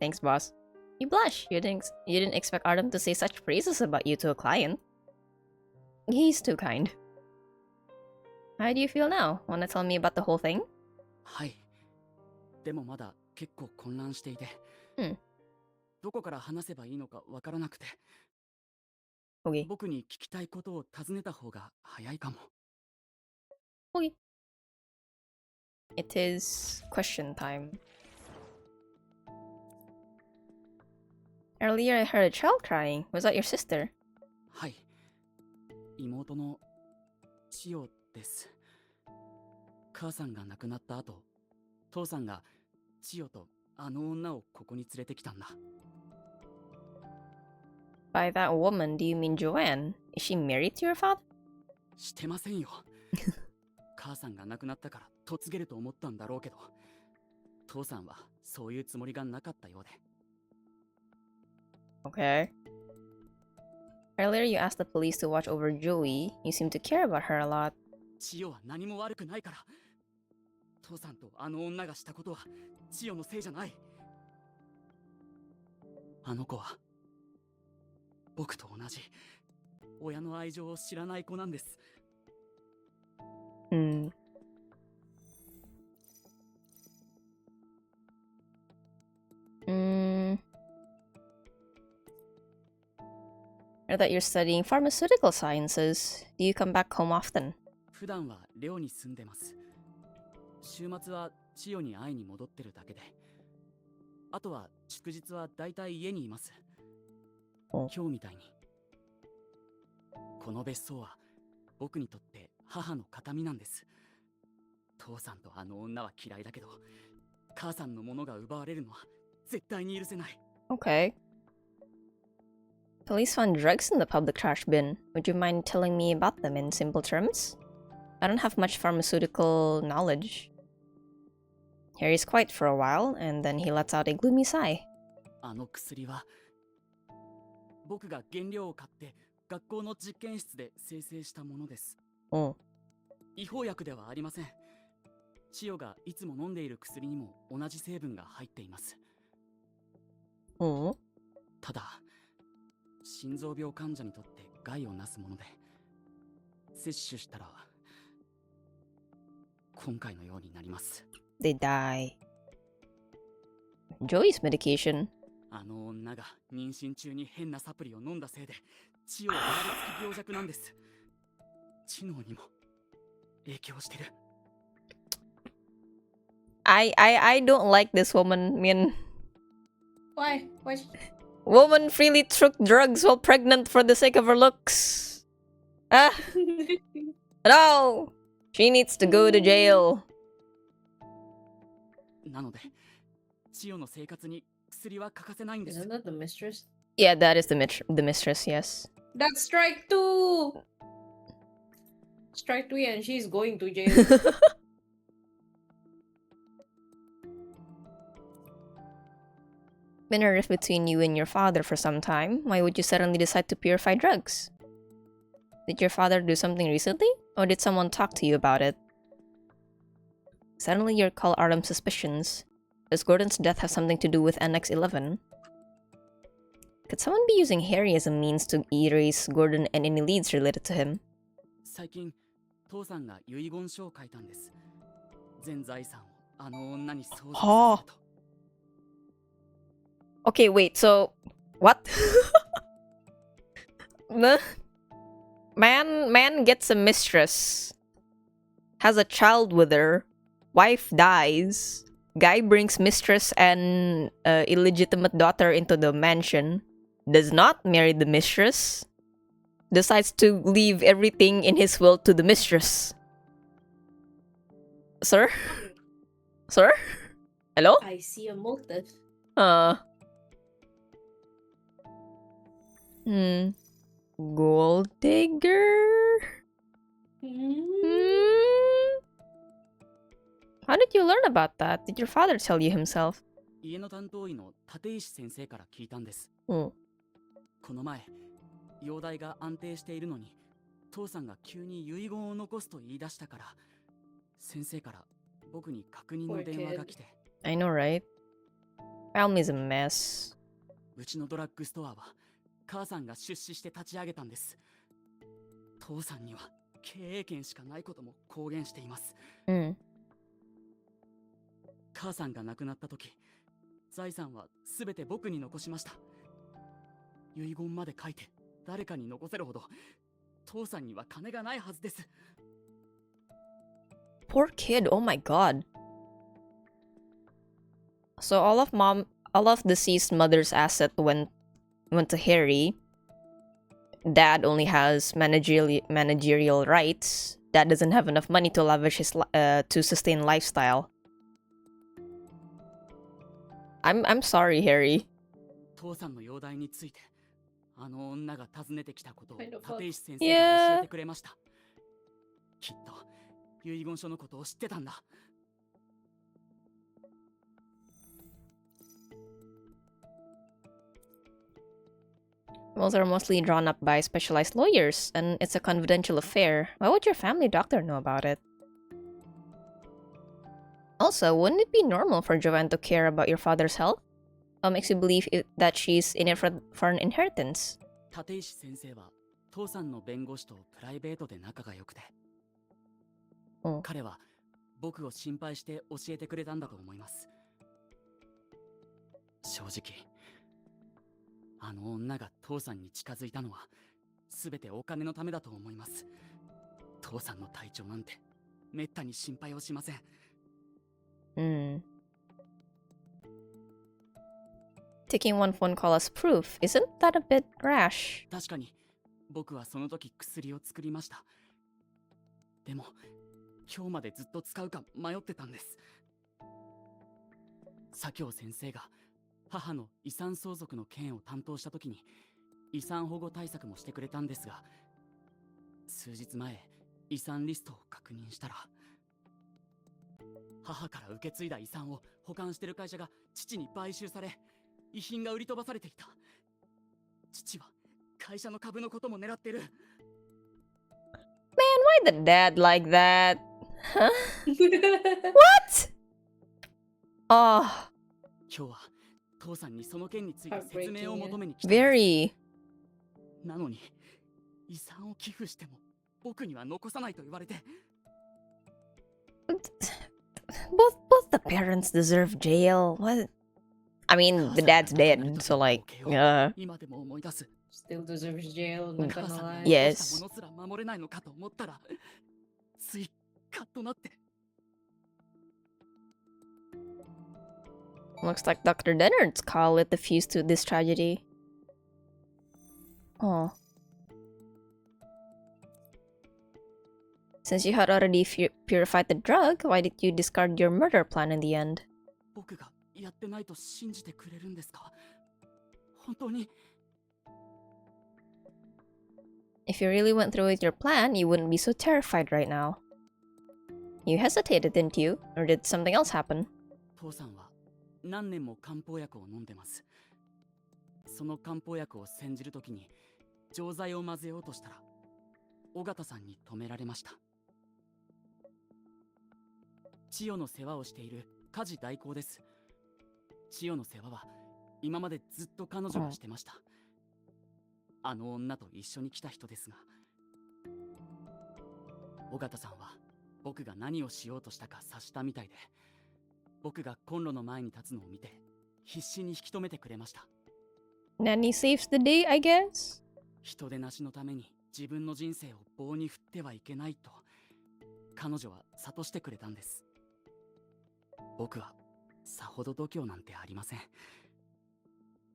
S1: Thanks, boss. You blush. You didn't expect Artem to say such praises about you to a client. He's too kind. How do you feel now? Wanna tell me about the whole thing?
S4: はい。でもまだ結構混乱していて。どこから話せばいいのかわからなくて。
S1: Okay.
S4: 僕に聞きたいことを尋ねた方が早いかも。
S1: Okay. It is question time. Earlier I heard a child crying. Was that your sister?
S4: はい。妹の千代です。母さんが亡くなった後、父さんが千代とあの女をここに連れてきたんだ。
S1: By that woman, do you mean Joanne? Is she married to your father?
S4: してませんよ。母さんが亡くなったから嫁げると思ったんだろうけど、父さんはそういうつもりがなかったようで。
S1: Okay. Earlier you asked the police to watch over Joey. You seem to care about her a lot.
S4: 千代は何も悪くないから。父さんとあの女がしたことは千代のせいじゃない。あの子は僕と同じ親の愛情を知らない子なんです。
S1: Or that you're studying pharmaceutical sciences. Do you come back home often?
S4: 普段は寮に住んでます。週末は千代に会いに戻ってるだけで。あとは祝日はだいたい家にいます。今日みたいに。この別荘は僕にとって母の形見なんです。父さんとあの女は嫌いだけど、母さんのものが奪われるのは絶対に許せない。
S1: Okay. Police found drugs in the public trash bin. Would you mind telling me about them in simple terms? I don't have much pharmaceutical knowledge. Here he's quiet for a while, and then he lets out a gloomy sigh.
S4: あの薬は僕が原料を買って学校の実験室で生成したものです。違法薬ではありません。千代がいつも飲んでいる薬にも同じ成分が入っています。ただ、心臓病患者にとって害をなすもので、摂取したら今回のようになります。
S1: They die. Joey's medication.
S4: あの女が妊娠中に変なサプリを飲んだせいで、血を生まれつき病弱なんです。知能にも影響してる。
S1: I don't like this woman, Min.
S2: Why? Why?
S1: Woman freely took drugs while pregnant for the sake of her looks. Ah, no! She needs to go to jail.
S4: なので、千代の生活に薬は欠かせないんです。
S2: Isn't that the mistress?
S1: Yeah, that is the mistress, yes.
S2: That's strike 2! Strike 3 and she's going to jail.
S1: Been a rift between you and your father for some time. Why would you suddenly decide to purify drugs? Did your father do something recently? Or did someone talk to you about it? Suddenly you recall Artem's suspicions. Does Gordon's death have something to do with NX-11? Could someone be using Harry as a means to erase Gordon and any leads related to him?
S4: 最近、父さんが遺言書を書いたんです。全財産をあの女に相続させると。
S1: Okay, wait, so... What? Man gets a mistress. Has a child with her. Wife dies. Guy brings mistress and illegitimate daughter into the mansion. Does not marry the mistress. Decides to leave everything in his will to the mistress. Sir? Sir? Hello?
S2: I see a motive.
S1: Gold digger? How did you learn about that? Did your father tell you himself?
S4: 家の担当医の立石先生から聞いたんです。
S1: こ
S4: の前、容体が安定しているのに、父さんが急に遺言を残すと言い出したから、先生から僕に確認の電話が来て。
S1: I know, right? Family's a mess.
S4: うちのドラッグストアは母さんが出資して立ち上げたんです。父さんには経営権しかないことも公言しています。母さんが亡くなった時、財産はすべて僕に残しました。遺言まで書いて誰かに残せるほど父さんには金がないはずです。
S1: Poor kid, oh my god. So all of deceased mother's asset went went to Harry. Dad only has managerial rights. Dad doesn't have enough money to lavish his to sustain lifestyle. I'm sorry, Harry.
S4: 父さんの容体についてあの女が訪ねてきたことを
S2: Kind of
S4: 立石先生が教えてくれました。きっと遺言書のことを知ってたんだ。
S1: Wills are mostly drawn up by specialized lawyers, and it's a confidential affair. Why would your family doctor know about it? Also, wouldn't it be normal for Joanne to care about your father's health? What makes you believe that she's in it for an inheritance?
S4: 立石先生は父さんの弁護士とプライベートで仲が良くて、彼は僕を心配して教えてくれたんだと思います。正直、あの女が父さんに近づいたのは全てお金のためだと思います。父さんの体調なんてめったに心配をしません。
S1: Taking one phone call as proof, isn't that a bit rash?
S4: 確かに僕はその時薬を作りました。でも今日までずっと使うか迷ってたんです。左京先生が母の遺産相続の件を担当した時に遺産保護対策もしてくれたんですが、数日前遺産リストを確認したら、母から受け継いだ遺産を保管してる会社が父に買収され、遺品が売り飛ばされていた。父は会社の株のことも狙ってる。
S1: Man, why the dad like that? Huh? What? Oh.
S4: 今日は父さんにその件について説明を求めに来た。
S1: Very.
S4: なのに遺産を寄付しても僕には残さないと言われて。
S1: Both the parents deserve jail. What? I mean, the dad's dead, so like,
S2: Still deserves jail, not gonna lie.
S1: Yes. Looks like Dr. Dennard's call lit the fuse to this tragedy. Oh. Since you had already purified the drug, why did you discard your murder plan in the end?
S4: 僕がやってないと信じてくれるんですか？本当に？
S1: If you really went through with your plan, you wouldn't be so terrified right now. You hesitated, didn't you? Or did something else happen?
S4: 父さんは何年も漢方薬を飲んでます。その漢方薬を煎じるときに錠剤を混ぜようとしたら、尾形さんに止められました。千代の世話をしている家事代行です。千代の世話は今までずっと彼女がしてました。あの女と一緒に来た人ですが、尾形さんは僕が何をしようとしたか察したみたいで、僕がコンロの前に立つのを見て必死に引き止めてくれました。
S1: Nanny saves the day, I guess?
S4: 人手なしのために自分の人生を棒に振ってはいけないと彼女は諭してくれたんです。僕はさほど度胸なんてありません。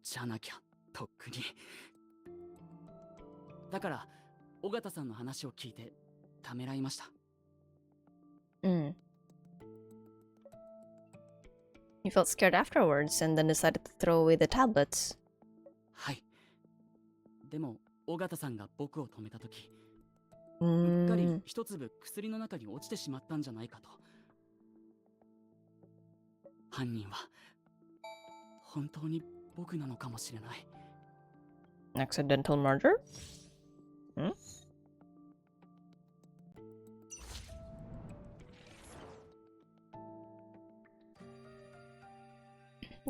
S4: じゃなきゃとっくに。だから尾形さんの話を聞いてためらいました。
S1: You felt scared afterwards and then decided to throw away the tablets.
S4: はい。でも尾形さんが僕を止めたとき、うっかり一粒薬の中に落ちてしまったんじゃないかと。犯人は本当に僕なのかもしれない。
S1: Accidental murder?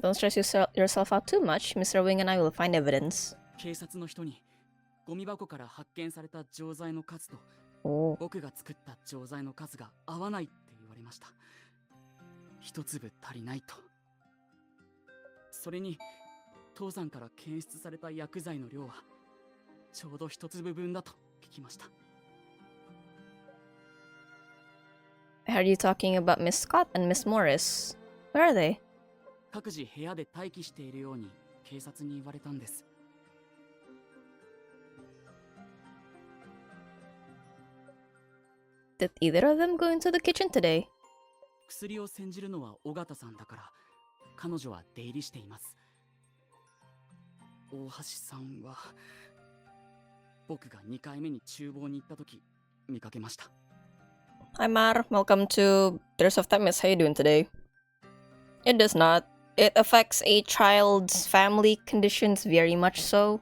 S1: Don't stress yourself out too much. Mr. Wing and I will find evidence.
S4: 警察の人にゴミ箱から発見された錠剤の数と僕が作った錠剤の数が合わないって言われました。一粒足りないと。それに父さんから検出された薬剤の量はちょうど一粒分だと聞きました。
S1: Are you talking about Miss Scott and Miss Morris? Where are they?
S4: 各自部屋で待機しているように警察に言われたんです。
S1: Did either of them go into the kitchen today?
S4: 薬を煎じるのは尾形さんだから、彼女は出入りしています。大橋さんは、僕が2回目に厨房に行った時見かけました。
S1: Hi Mar, welcome to There's of Time. How you doing today? It does not. It affects a child's family conditions very much so.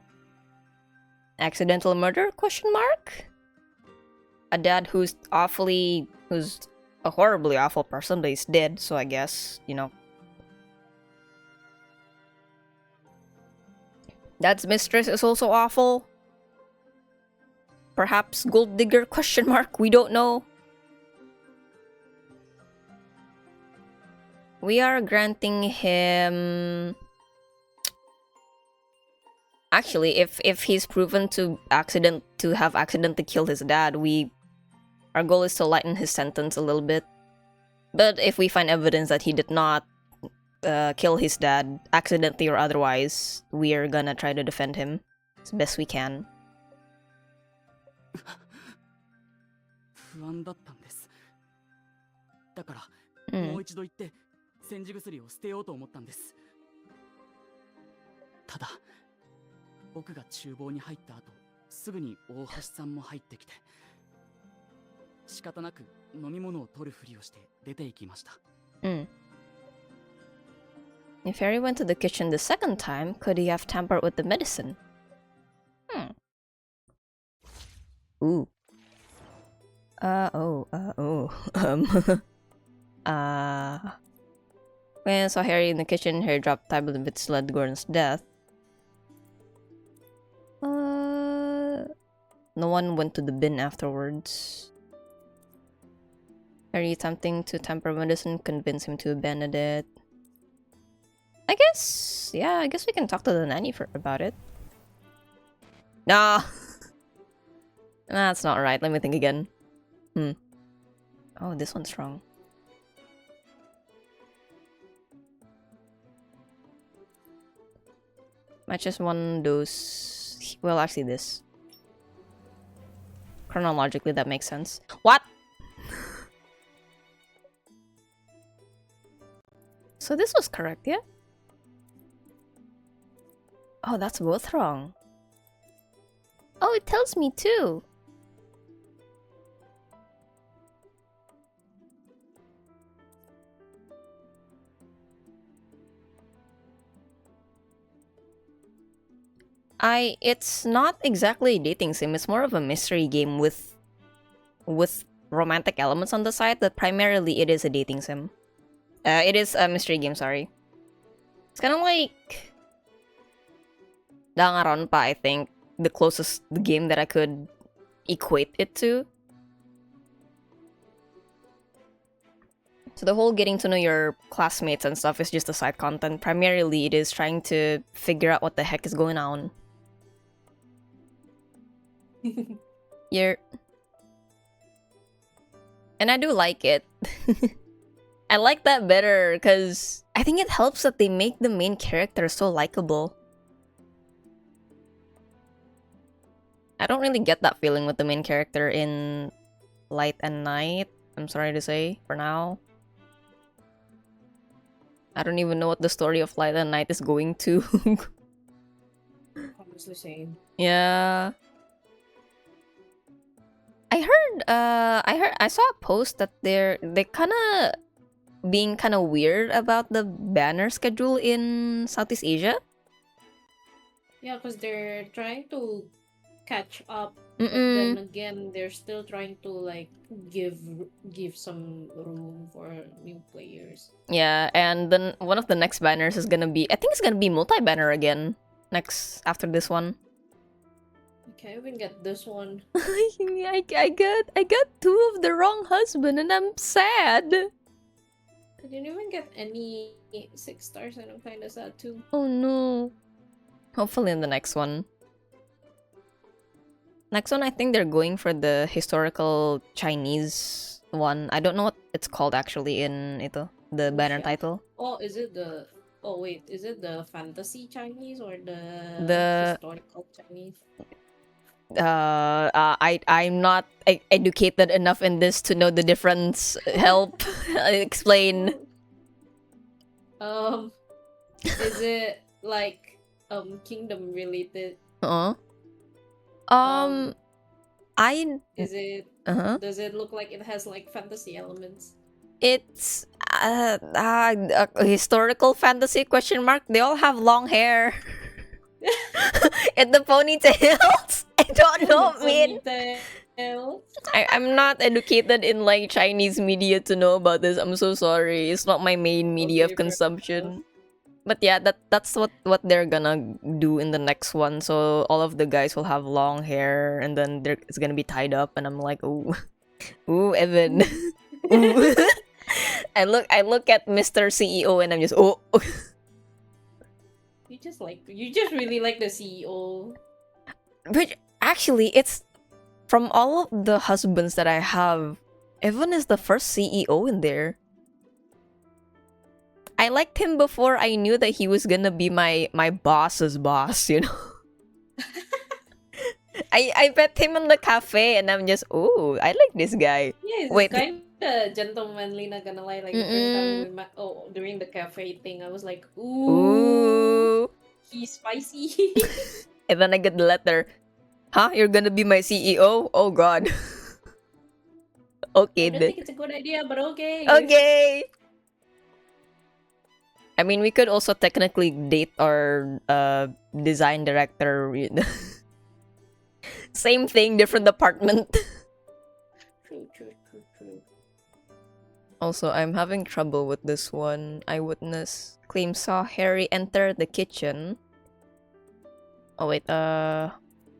S1: Accidental murder? Question mark? A dad who's a horribly awful person, but he's dead, so I guess, you know. Dad's mistress is also awful. Perhaps gold digger? Question mark? We don't know. We are granting him... Actually, if he's proven to have accidentally killed his dad, our goal is to lighten his sentence a little bit. But if we find evidence that he did not kill his dad, accidentally or otherwise, we are gonna try to defend him as best we can.
S4: 不安だったんです。だから、もう一度言って煎じ薬を捨てようと思ったんです。ただ、僕が厨房に入った後、すぐに大橋さんも入ってきて、仕方なく飲み物を取るふりをして出て行きました。
S1: If Harry went to the kitchen the second time, could he have tampered with the medicine? Ooh. When I saw Harry in the kitchen, Harry dropped the tablet amidst led Gordon's death. No one went to the bin afterwards. Harry attempting to tamper medicine, convince him to abandon it. I guess we can talk to the nanny about it. Nah. That's not right. Let me think again. Oh, this one's wrong. Matches one dose. Well, actually this. Chronologically, that makes sense. What? So this was correct, yeah? Oh, that's both wrong. Oh, it tells me too. It's not exactly a dating sim, it's more of a mystery game with romantic elements on the side, but primarily it is a dating sim. It is a mystery game, sorry. It's kind of like Danganronpa, I think, the closest game that I could equate it to. So the whole getting to know your classmates and stuff is just the side content. Primarily, it is trying to figure out what the heck is going on. And I do like it. I like that better because I think it helps that they make the main character so likable. I don't really get that feeling with the main character in Light and Night, I'm sorry to say, for now. I don't even know what the story of Light and Night is going to.
S2: Honestly, same.
S1: Yeah. I saw a post that they're kinda being kinda weird about the banner schedule in Southeast Asia.
S2: Yeah, because they're trying to catch up, but then again, they're still trying to like give some room for new players.
S1: Yeah, and then one of the next banners is gonna be, I think it's gonna be multi-banner again next after this one.
S2: I can't even get this one.
S1: I got two of the wrong husband and I'm sad.
S2: I didn't even get any 6 stars and I'm kinda sad too.
S1: Oh no. Hopefully in the next one. Next one, I think they're going for the historical Chinese one. I don't know what it's called actually in the banner title.
S2: Oh, is it the... Oh wait, is it the fantasy Chinese or the historical Chinese?
S1: I'm not educated enough in this to know the difference. Help. Explain.
S2: Is it like kingdom related?
S1: I
S2: Is it does it look like it has like fantasy elements?
S1: It's historical fantasy question mark. They all have long hair. And the ponytails. I don't know, man. I'm not educated in like Chinese media to know about this. I'm so sorry. It's not my main media of consumption. But yeah, that's what they're gonna do in the next one. So all of the guys will have long hair, and then it's gonna be tied up, and I'm like, ooh, ooh, Evan. Ooh. I look at Mr. CEO, and I'm just oh.
S2: You just really like the CEO.
S1: But actually, it's from all of the husbands that I have, Evan is the first CEO in there. I liked him before I knew that he was gonna be my boss's boss, you know. I met him in the cafe, and I'm just, oh, I like this guy.
S2: Yeah,
S1: Wait,
S2: kind of gentlemanly, not gonna lie. Like the first time we met, during the cafe thing, I was like, ooh. He's spicy.
S1: And then I get the letter. Huh? You're gonna be my CEO? Oh god. Okay,
S2: I don't think it's a good idea, but okay.
S1: Okay. I mean, we could also technically date our design director. Same thing, different department.
S2: True.
S1: Also, I'm having trouble with this one. Eyewitness claims saw Harry enter the kitchen. Oh wait,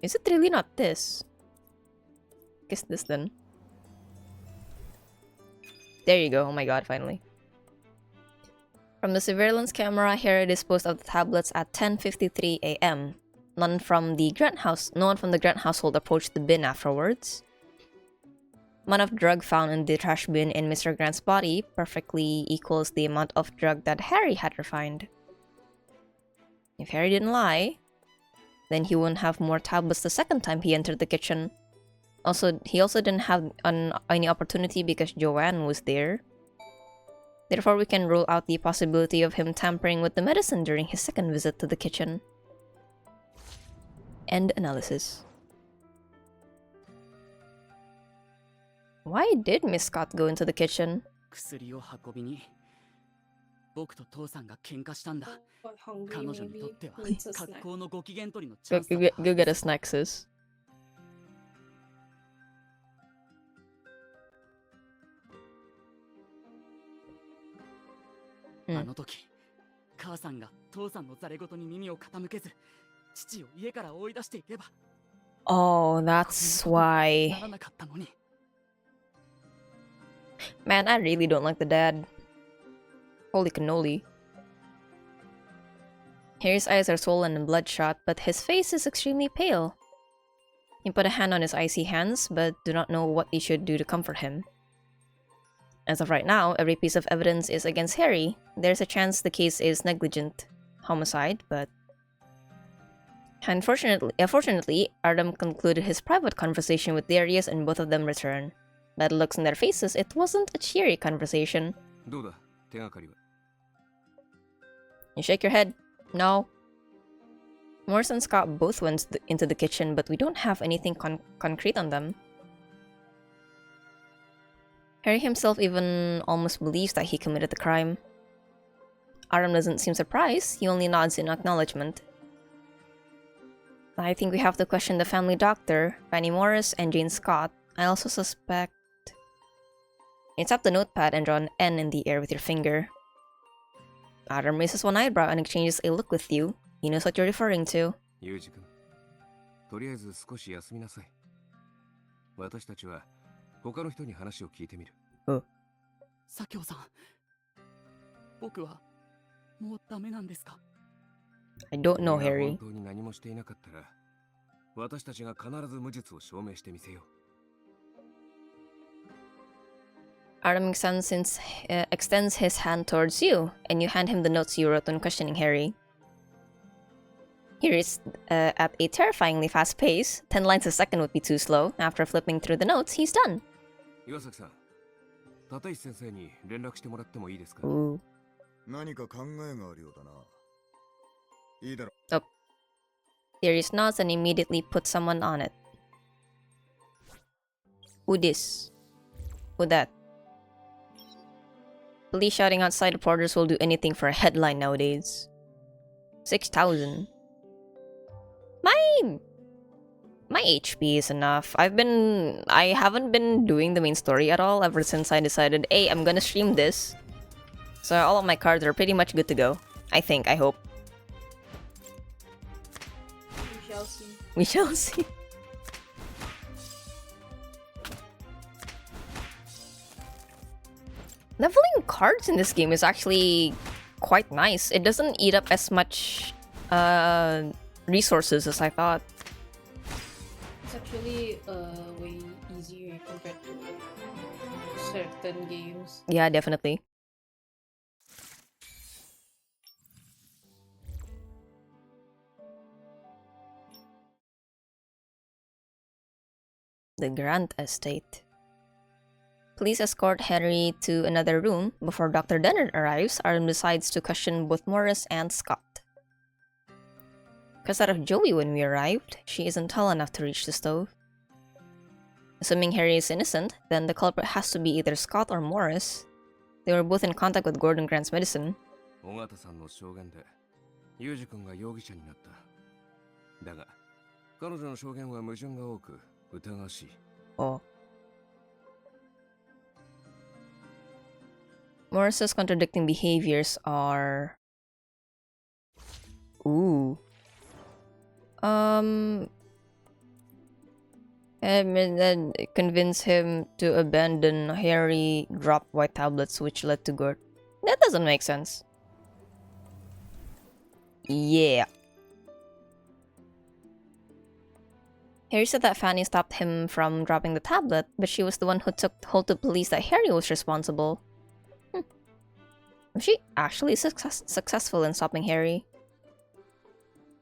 S1: is it really not this? Guess this then. There you go. Oh my god, finally. From the surveillance camera, Harry disposed of the tablets at 10:53 a.m. No one from the Grant household approached the bin afterwards. Amount of drug found in the trash bin in Mr. Grant's body perfectly equals the amount of drug that Harry had refined. If Harry didn't lie, then he wouldn't have more tablets the second time he entered the kitchen. He also didn't have any opportunity because Joanne was there. Therefore, we can rule out the possibility of him tampering with the medicine during his second visit to the kitchen. End analysis. Why did Miss Scott go into the kitchen? Go get a snack, sis. Oh, that's why. Man, I really don't like the dad. Holy cannoli. Harry's eyes are swollen and bloodshot, but his face is extremely pale. You put a hand on his icy hands, but do not know what you should do to comfort him. As of right now, every piece of evidence is against Harry. There's a chance the case is negligent homicide, but... Unfortunately, Adam concluded his private conversation with Darius and both of them returned. By the looks on their faces, it wasn't a cheery conversation. You shake your head. No. Morris and Scott both went into the kitchen, but we don't have anything concrete on them. Harry himself even almost believes that he committed the crime. Adam doesn't seem surprised, he only nods in acknowledgement. I think we have to question the family doctor, Fanny Morris, and Jane Scott. I also suspect... You tap the notepad and draw an N in the air with your finger. Adam raises one eyebrow and exchanges a look with you. He knows what you're referring to. I don't know, Harry. Adam extends his hand towards you, and you hand him the notes you wrote when questioning Harry. Here is at a terrifyingly fast pace. 10 lines a second would be too slow. After flipping through the notes, he's done. Ooh. Oh. Theories nods and immediately puts someone on it. Who this? Who that? Police shouting outside reporters will do anything for a headline nowadays. 6,000. My HP is enough. I haven't been doing the main story at all ever since I decided, hey, I'm gonna stream this. So all of my cards are pretty much good to go. I think, I hope.
S2: We shall see.
S1: We shall see. Leveling cards in this game is actually quite nice. It doesn't eat up as much resources as I thought.
S2: It's actually way easier compared to certain games.
S1: Yeah, definitely. The Grant Estate. Police escort Henry to another room. Before Dr. Dennard arrives, Arlen decides to question both Morris and Scott. Because out of Joey when we arrived, she isn't tall enough to reach the stove. Assuming Harry is innocent, then the culprit has to be either Scott or Morris. They were both in contact with Gordon Grant's medicine. Oh. Morris's contradicting behaviors are... Ooh. And then convince him to abandon Harry, drop white tablets which led to Gort. That doesn't make sense. Yeah. Harry said that Fanny stopped him from dropping the tablet, but she was the one who told the police that Harry was responsible. Was she actually successful in stopping Harry?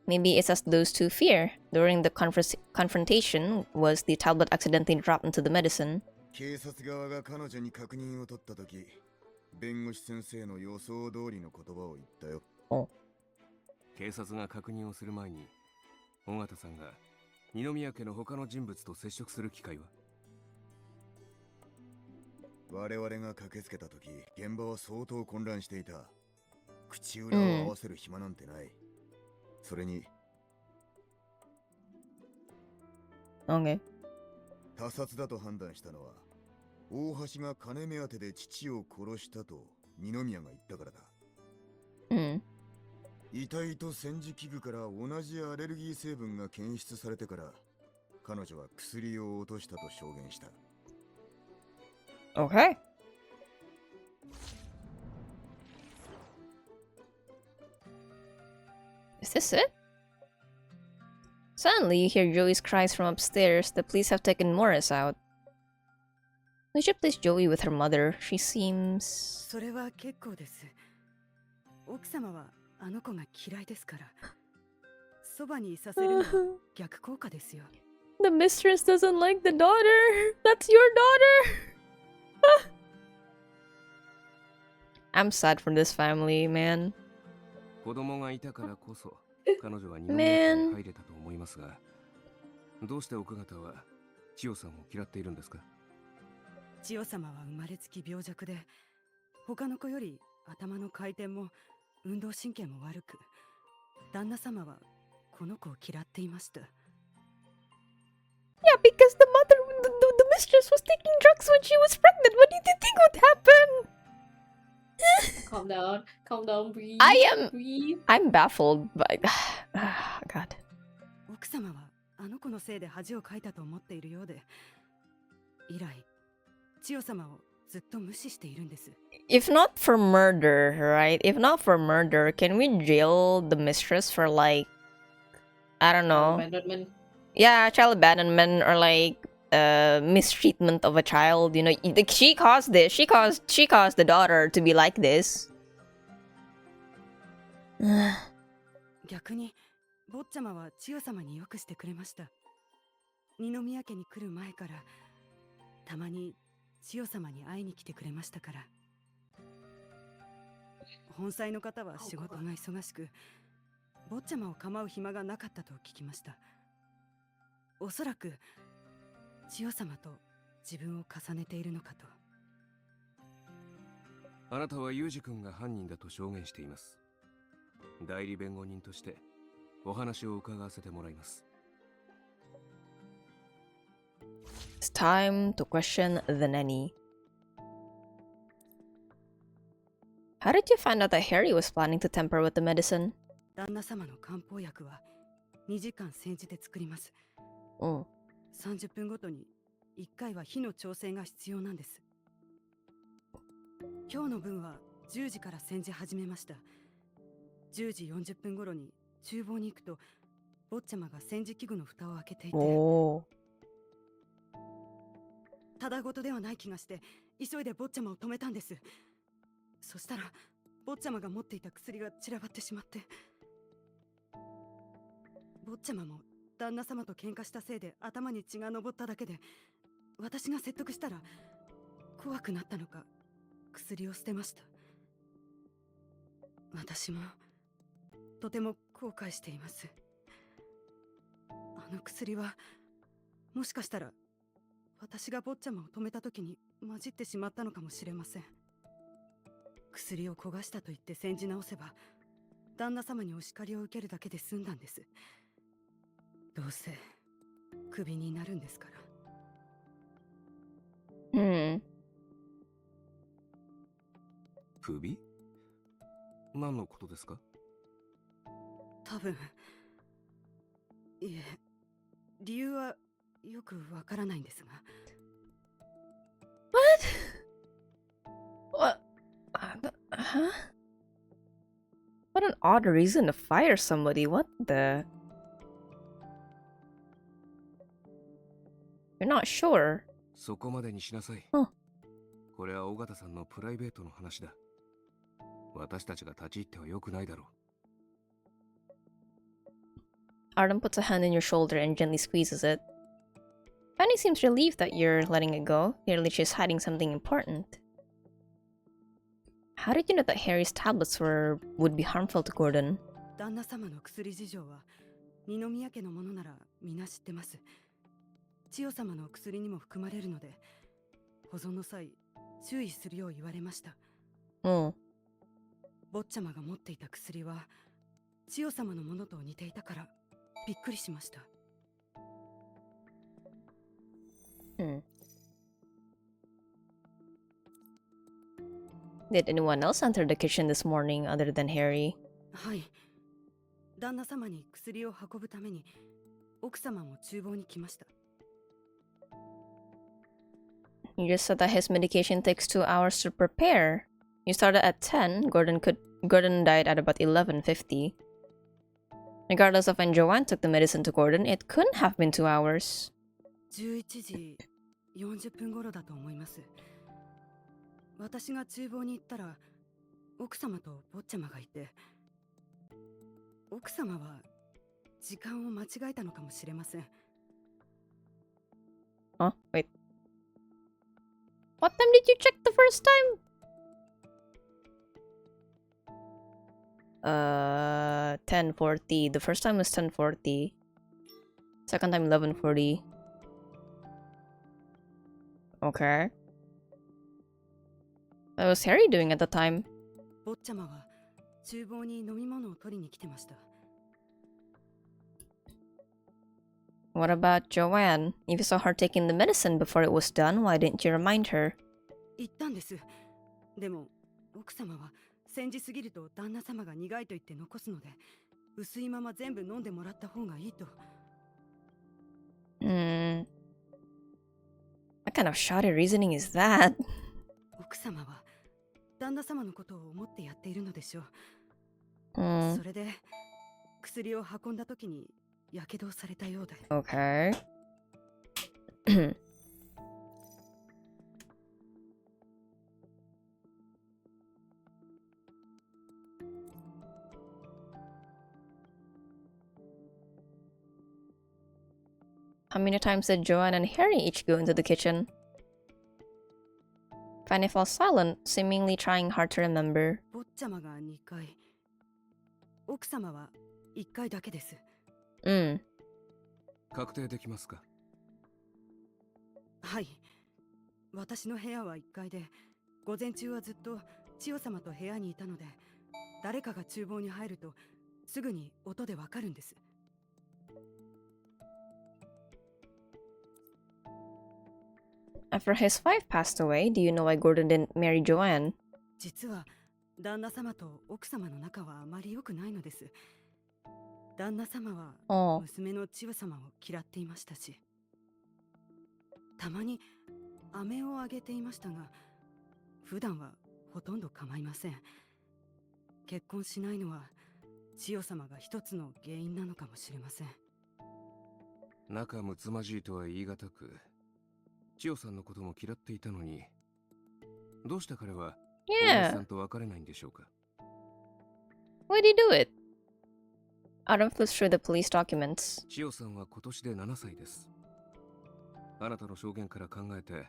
S1: Maybe it's as those two fear. During the confrontation, was the tablet accidentally dropped into the medicine? Oh.
S3: 警察が確認をする前に、尾形さんが二宮家の他の人物と接触する機会は？
S5: 我々が駆けつけた時、現場は相当混乱していた。口裏を合わせる暇なんてない。それに。
S1: Okay.
S5: 他殺だと判断したのは、大橋が金目当てで父を殺したと二宮が言ったからだ。遺体と煎じ器具から同じアレルギー成分が検出されてから、彼女は薬を落としたと証言した。
S1: Okay. Is this it? Suddenly, you hear Joey's cries from upstairs. The police have taken Morris out. We should place Joey with her mother. She seems...
S6: それは結構です。奥様はあの子が嫌いですから。そばにいさせるのは逆効果ですよ。
S1: The mistress doesn't like the daughter. That's your daughter. I'm sad for this family, man.
S3: 子供がいたからこそ彼女は二宮家に入れたと思いますが、どうして奥方は千代さんを嫌っているんですか？
S6: 千代様は生まれつき病弱で、他の子より頭の回転も運動神経も悪く、旦那様はこの子を嫌っていました。
S1: Yeah, because the mistress was taking drugs when she was pregnant. What did you think would happen?
S2: Calm down, breathe. Breathe.
S1: I'm baffled by... God.
S6: 奥様はあの子のせいで恥をかいたと思っているようで、以来、千代様をずっと無視しているんです。
S1: If not for murder, right? If not for murder, can we jail the mistress for like... I don't know.
S2: Abandonment.
S1: Yeah, child abandonment or like mistreatment of a child. You know, she caused this. She caused the daughter to be like this.
S6: 逆に坊ちゃまは千代様によくしてくれました。二宮家に来る前からたまに千代様に会いに来てくれましたから。本妻の方は仕事が忙しく、坊ちゃまを構う暇がなかったと聞きました。おそらく千代様と自分を重ねているのかと。
S3: あなたはユージ君が犯人だと証言しています。代理弁護人としてお話を伺わせてもらいます。
S1: It's time to question the nanny. How did you find out that Harry was planning to tamper with the medicine?
S6: 旦那様の漢方薬は2時間煎じて作ります。
S1: Oh.
S6: 30分ごとに1回は火の調整が必要なんです。今日の分は10時から煎じ始めました。10時40分頃に厨房に行くと、坊ちゃまが煎じ器具の蓋を開けていて、ただごとではない気がして急いで坊ちゃまを止めたんです。そしたら坊ちゃまが持っていた薬が散らばってしまって、坊ちゃまも旦那様と喧嘩したせいで頭に血が上っただけで、私が説得したら怖くなったのか薬を捨てました。私もとても後悔しています。あの薬はもしかしたら私が坊ちゃまを止めた時に混じってしまったのかもしれません。薬を焦がしたと言って煎じ直せば旦那様にお叱りを受けるだけで済んだんです。どうせクビになるんですから。
S3: クビ？何のことですか？
S6: 多分。いえ、理由はよくわからないんですが。
S1: What? Huh? What an odd reason to fire somebody. What the? You're not sure?
S3: そこまでにしなさい。これは尾形さんのプライベートの話だ。私たちが立ち入っては良くないだろう。
S1: Arden puts a hand in your shoulder and gently squeezes it. Fanny seems relieved that you're letting it go. Clearly she's hiding something important. How did you know that Harry's tablets would be harmful to Gordon?
S6: 旦那様の薬事情は二宮家のものなら皆知ってます。千代様の薬にも含まれるので、保存の際注意するよう言われました。坊ちゃまが持っていた薬は千代様のものと似ていたからびっくりしました。
S1: Did anyone else enter the kitchen this morning other than Harry?
S6: はい。旦那様に薬を運ぶために奥様も厨房に来ました。
S1: You just said that his medication takes 2 hours to prepare. You started at 10. Gordon died at about 11:50. Regardless of when Joanne took the medicine to Gordon, it couldn't have been 2 hours.
S6: 11時40分頃だと思います。私が厨房に行ったら奥様と坊ちゃまがいて、奥様は時間を間違えたのかもしれません。
S1: Huh? Wait. What time did you check the first time? 10:40. The first time was 10:40. Second time 11:40. Okay. What was Harry doing at the time?
S6: 坊ちゃまは厨房に飲み物を取りに来てました。
S1: What about Joanne? If you saw her taking the medicine before it was done, why didn't you remind her?
S6: 言ったんです。でも奥様は煎じすぎると旦那様が苦いと言って残すので、薄いまま全部飲んでもらった方がいいと。
S1: What kind of shoddy reasoning is that?
S6: 奥様は旦那様のことを思ってやっているのでしょう。それで薬を運んだ時にやけどをされたようで。
S1: Okay. How many times did Joanne and Harry each go into the kitchen? Fanny falls silent, seemingly trying hard to remember.
S6: 坊ちゃまが2回、奥様は1回だけです。
S3: 確定できますか？
S6: はい。私の部屋は1階で、午前中はずっと千代様と部屋にいたので、誰かが厨房に入るとすぐに音でわかるんです。
S1: After his wife passed away, do you know why Gordon didn't marry Joanne?
S6: 実は旦那様と奥様の仲はあまり良くないのです。旦那様は娘の千代様を嫌っていましたし、たまに飴をあげていましたが、普段はほとんど構いません。結婚しないのは千代様が一つの原因なのかもしれません。
S3: 仲睦まじいとは言い難く、千代さんのことも嫌っていたのに、どうして彼はお姉さんと別れないんでしょうか？
S1: Why'd he do it? Adam flips through the police documents.
S3: 千代さんは今年で7歳です。あなたの証言から考えて、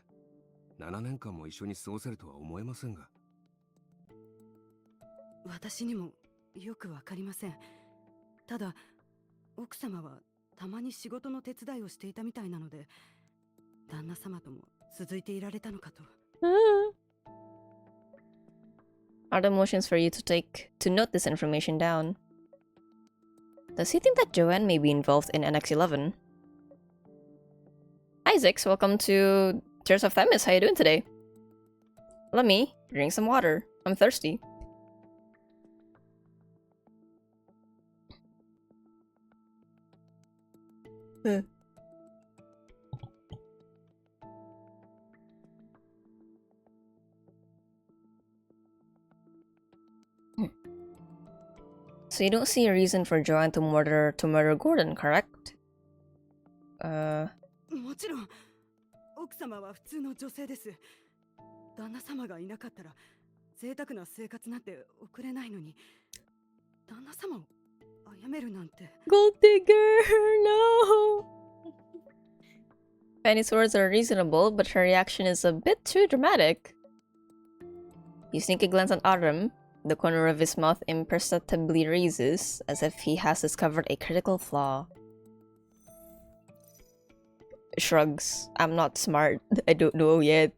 S3: 7年間も一緒に過ごせるとは思えませんが。
S6: 私にもよくわかりません。ただ、奥様はたまに仕事の手伝いをしていたみたいなので、旦那様とも続いていられたのかと。
S1: Adam motions for you to note this information down. Does he think that Joanne may be involved in NX-11? Isaacs, welcome to Tears of Themis. How you doing today? Let me drink some water. I'm thirsty. So you don't see a reason for Joanne to murder Gordon, correct?
S6: もちろん、奥様は普通の女性です。旦那様がいなかったら贅沢な生活なんて送れないのに、旦那様を殺めるなんて。
S1: Gold digger, no! Fanny's words are reasonable, but her reaction is a bit too dramatic. You sneak a glance at Adam. The corner of his mouth imperceptibly raises, as if he has discovered a critical flaw. Shrugs. I'm not smart. I don't know yet.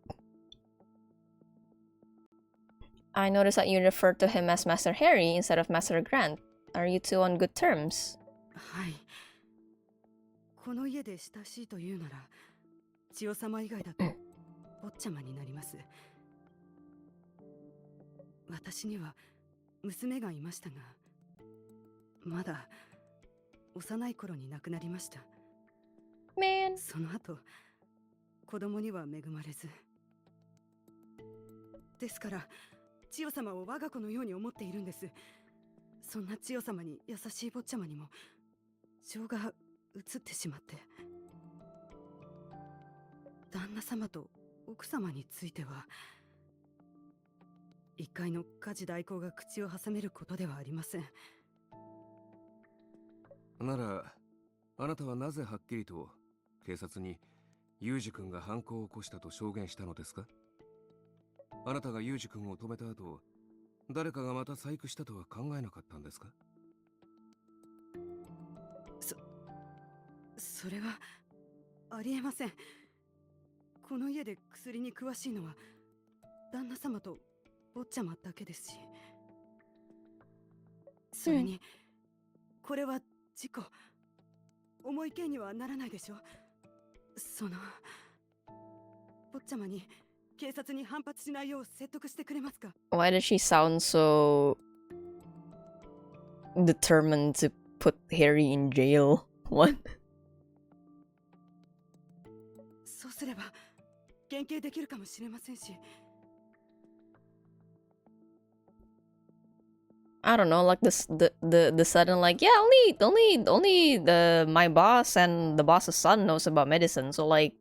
S1: I notice that you refer to him as Master Harry instead of Master Grant. Are you two on good terms?
S6: はい。この家で親しいというなら、千代様以外だと坊ちゃまになります。私には娘がいましたが、まだ幼い頃に亡くなりました。
S1: Man.
S6: その後、子供には恵まれず。ですから、千代様を我が子のように思っているんです。そんな千代様に優しい坊ちゃまにも情が移ってしまって。旦那様と奥様については、一階の家事代行が口を挟めることではありません。
S3: なら、あなたはなぜはっきりと警察にユージ君が犯行を起こしたと証言したのですか？あなたがユージ君を止めた後、誰かがまた細工したとは考えなかったんですか？
S6: それはありえません。この家で薬に詳しいのは旦那様と坊ちゃまだけですし、それに、これは事故、重い刑にはならないでしょ。その坊ちゃまに警察に反発しないよう説得してくれますか？
S1: Why does she sound so determined to put Harry in jail? What?
S6: そうすれば減刑できるかもしれませんし。
S1: I don't know, like the sudden like, yeah, only the my boss and the boss's son knows about medicine, so like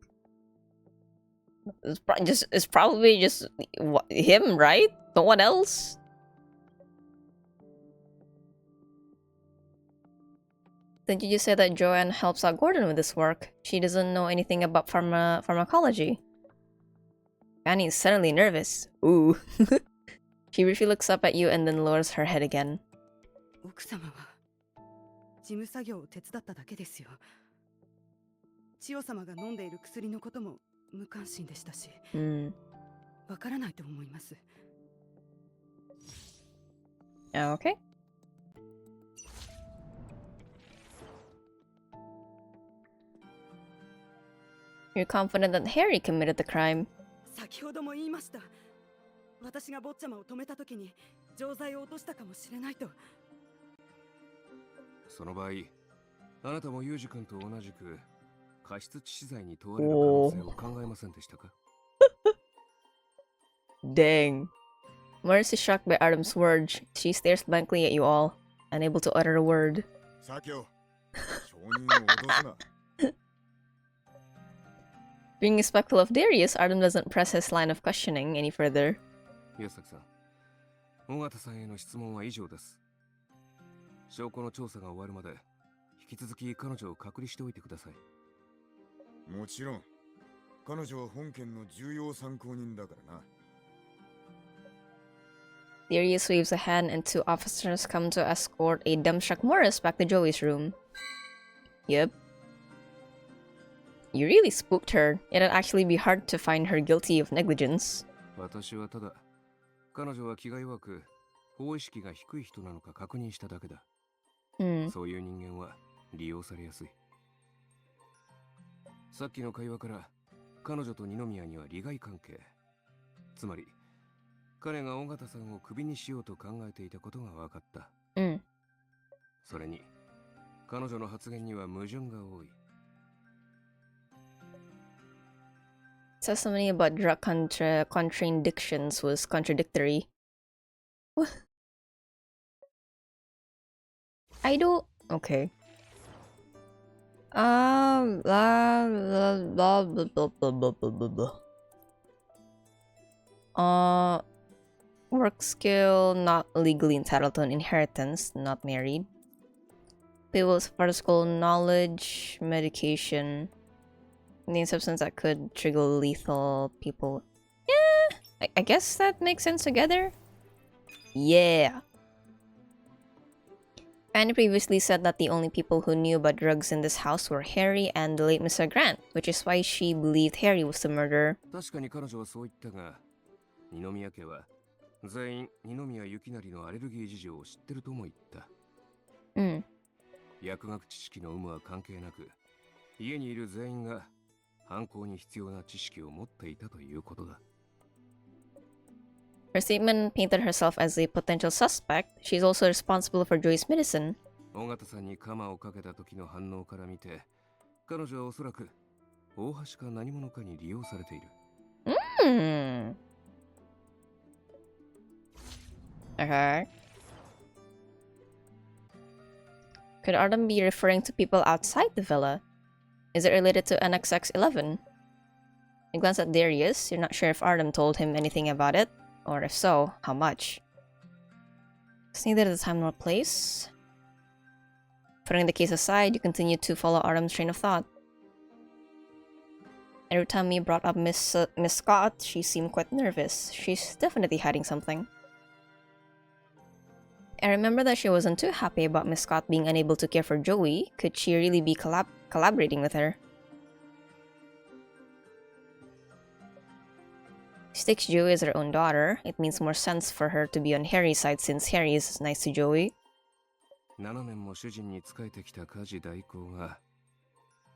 S1: it's probably just him, right? No one else. Didn't you just say that Joanne helps out Gordon with this work? She doesn't know anything about pharmacology. Fanny is suddenly nervous. Ooh. She briefly looks up at you and then lowers her head again.
S6: 奥様は事務作業を手伝っただけですよ。千代様が飲んでいる薬のことも無関心でしたし、わからないと思います。
S1: Okay. You're confident that Harry committed the crime.
S6: 先ほども言いました。私が坊ちゃまを止めたときに錠剤を落としたかもしれないと。
S3: その場合、あなたもユージ君と同じく過失致死罪に問われる可能性を考えませんでしたか?
S1: Dang. Morris is shocked by Adam's words. She stares blankly at you all, unable to utter a word. Being respectful of Darius, Adam doesn't press his line of questioning any further.
S3: 岩崎さん、尾形さんへの質問は以上です。証拠の調査が終わるまで、引き続き彼女を隔離しておいてください。
S5: もちろん、彼女は本件の重要参考人だからな。
S1: Darius waves a hand and two officers come to escort a dumbstruck Morris back to Joey's room. Yep. You really spooked her. It'd actually be hard to find her guilty of negligence.
S3: 私はただ、彼女は気が弱く、法意識が低い人なのか確認しただけだ。そういう人間は利用されやすい。さっきの会話から、彼女と二宮には利害関係。つまり、彼が尾形さんをクビにしようと考えていたことが分かった。それに、彼女の発言には矛盾が多い。
S1: Testimony about drug contraindictions was contradictory. What? I don't. Okay. Blah blah blah blah blah blah blah blah. Work skill, not legally entitled to an inheritance, not married. People's particle knowledge, medication. Any substance that could trigger lethal people. Yeah, I guess that makes sense together. Yeah. Fanny previously said that the only people who knew about drugs in this house were Harry and the late Mr. Grant, which is why she believed Harry was the murderer.
S3: 確かに彼女はそう言ったが、二宮家は全員二宮幸成のアレルギー事情を知ってるとも言った。薬学知識の有無は関係なく、家にいる全員が犯行に必要な知識を持っていたということだ。
S1: Her statement painted herself as a potential suspect. She's also responsible for Joey's medicine.
S3: 尾形さんに鎌をかけた時の反応から見て、彼女はおそらく大橋か何者かに利用されている。
S1: Okay. Could Artem be referring to people outside the villa? Is it related to NXX-11? You glance at Darius. You're not sure if Artem told him anything about it, or if so, how much. It's neither the time nor place. Putting the case aside, you continue to follow Artem's train of thought. Every time you brought up Miss Scott, she seemed quite nervous. She's definitely hiding something. I remember that she wasn't too happy about Miss Scott being unable to care for Joey. Could she really be collaborating with her? She takes Joey as her own daughter. It makes more sense for her to be on Harry's side since Harry is nice to Joey.
S3: 7年も主人に仕えてきた家事代行が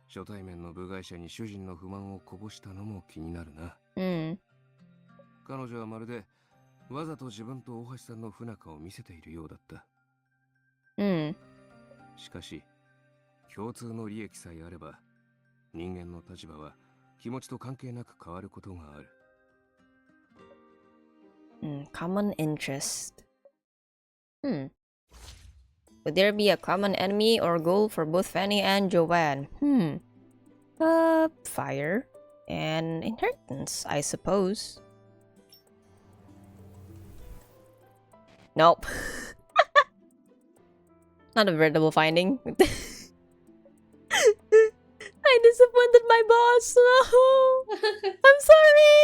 S3: 初対面の部外者に主人の不満をこぼしたのも気になるな。彼女はまるでわざと自分と大橋さんの不仲を見せているようだった。しかし、共通の利益さえあれば、人間の立場は気持ちと関係なく変わることがある。
S1: Common interest. Would there be a common enemy or goal for both Fanny and Joanne? Fire and inheritance, I suppose. Nope. Not a veritable finding. I disappointed my boss. No. I'm sorry.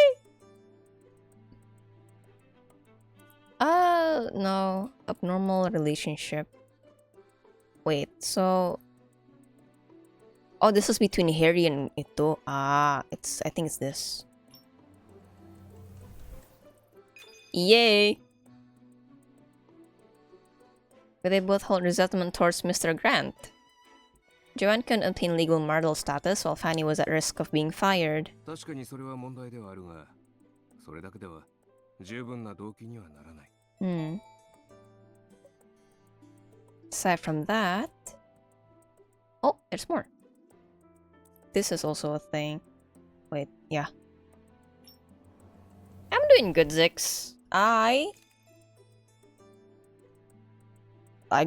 S1: No. Abnormal relationship. Wait, so... Oh, this is between Harry and Ito. I think it's this. Yay! But they both hold resentment towards Mr. Grant. Joanne couldn't obtain legal marital status while Fanny was at risk of being fired.
S3: 確かにそれは問題ではあるが、それだけでは十分な動機にはならない。
S1: Aside from that... Oh, there's more. This is also a thing. Wait, yeah. I'm doing good, Zix. I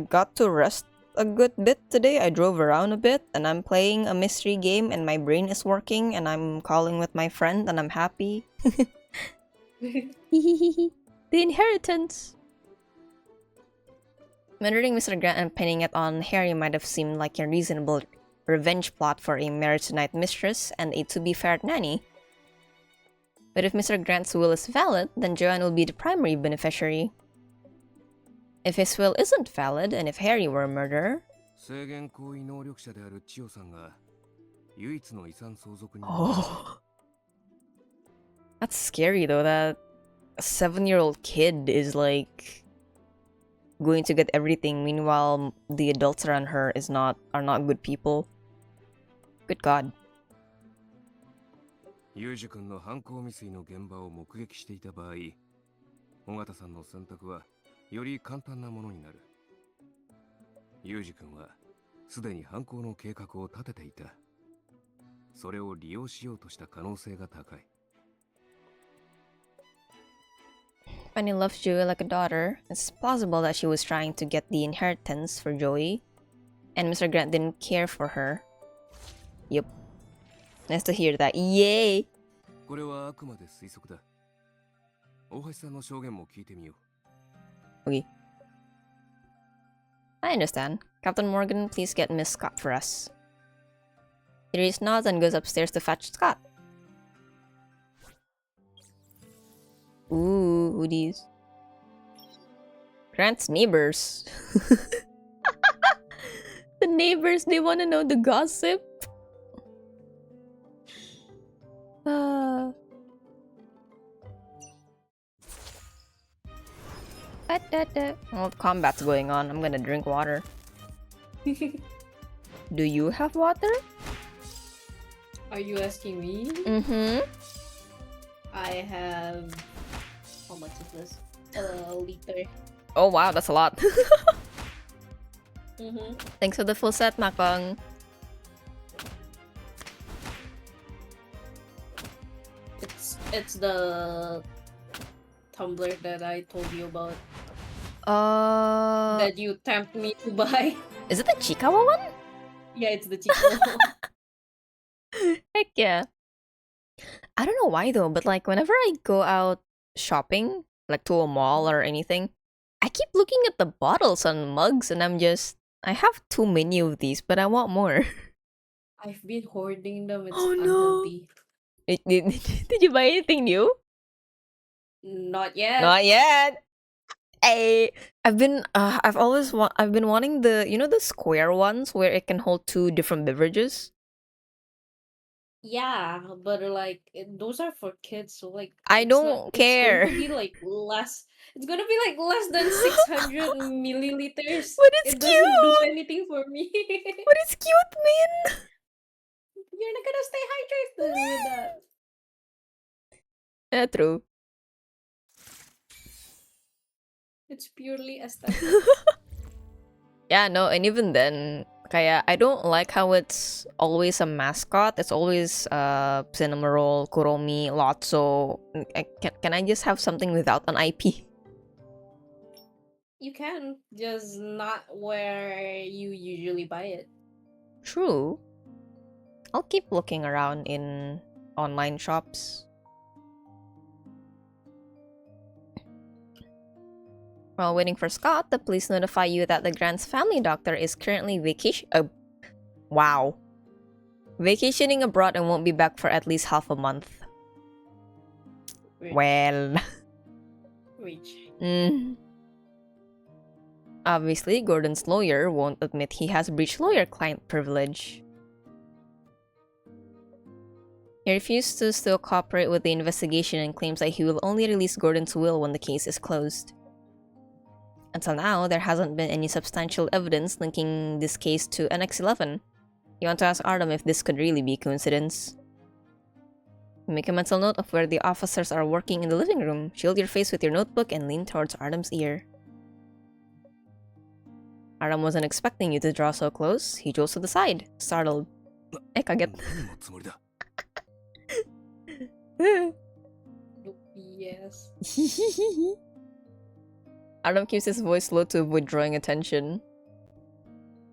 S1: got to rest a good bit today. I drove around a bit and I'm playing a mystery game and my brain is working and I'm calling with my friend and I'm happy. The inheritance. Murdering Mr. Grant and pinning it on Harry might have seemed like a reasonable revenge plot for a marriage night mistress and a to-be-fair nanny. But if Mr. Grant's will is valid, then Joanne will be the primary beneficiary. If his will isn't valid, and if Harry were a murderer... Oh. That's scary though, that a 7-year-old kid is like... going to get everything, meanwhile the adults around her are not good people. Good God.
S3: ユージ君の犯行未遂の現場を目撃していた場合、尾形さんの選択はより簡単なものになる。ユージ君はすでに犯行の計画を立てていた。それを利用しようとした可能性が高い。
S1: Fanny loves Joey like a daughter. It's plausible that she was trying to get the inheritance for Joey, and Mr. Grant didn't care for her. Yup. Nice to hear that. Yay!
S3: これはあくまで推測だ。大橋さんの証言も聞いてみよ
S1: う。Okay. I understand. Captain Morgan, please get Miss Scott for us. Sirius nods and goes upstairs to fetch Scott. Ooh, who these? Grant's neighbors. The neighbors, they want to know the gossip. Well, combat's going on. I'm gonna drink water. Do you have water?
S2: Are you asking me? I have... How much is this? A liter.
S1: Oh wow, that's a lot. Thanks for the full set, Makbang.
S2: It's the tumbler that I told you about. That you tempt me to buy.
S1: Is it the Chikawa one?
S2: Yeah, it's the Chikawa one.
S1: Heck yeah. I don't know why though, but like whenever I go out shopping, like to a mall or anything, I keep looking at the bottles and mugs and I have too many of these, but I want more.
S2: I've been hoarding them. It's
S1: unhealthy. Did you buy anything new?
S2: Not yet.
S1: Not yet. Hey, I've been wanting the, you know, the square ones where it can hold 2 different beverages.
S2: Yeah, but like those are for kids, so like
S1: I don't care.
S2: It's going to be like less. It's gonna be like less than 600 milliliters.
S1: But it's
S2: it
S1: cute.
S2: Doesn't do anything for me.
S1: But it's cute, man.
S2: You're not gonna stay hydrated with that.
S1: Yeah, true.
S2: It's purely aesthetic.
S1: Yeah, no, and even then, kaya I don't like how it's always a mascot. It's always Cinnamoroll, Kuromi, Lotso. Can I just have something without an IP?
S2: You can, just not where you usually buy it.
S1: True. I'll keep looking around in online shops. While waiting for Scott, the police notify you that the Grant's family doctor is currently vacation. Wow. Vacationing abroad and won't be back for at least half a month.
S2: Rich.
S1: Well.
S2: Rich.
S1: Obviously, Gordon's lawyer won't admit he has breached lawyer-client privilege. He refused to still cooperate with the investigation and claims that he will only release Gordon's will when the case is closed. Until now, there hasn't been any substantial evidence linking this case to NX-11. You want to ask Artem if this could really be coincidence. Make a mental note of where the officers are working in the living room. Shield your face with your notebook and lean towards Artem's ear. Artem wasn't expecting you to draw so close. He jolts to the side, startled. Kaget.
S2: Yes.
S1: Artem keeps his voice low to avoid drawing attention.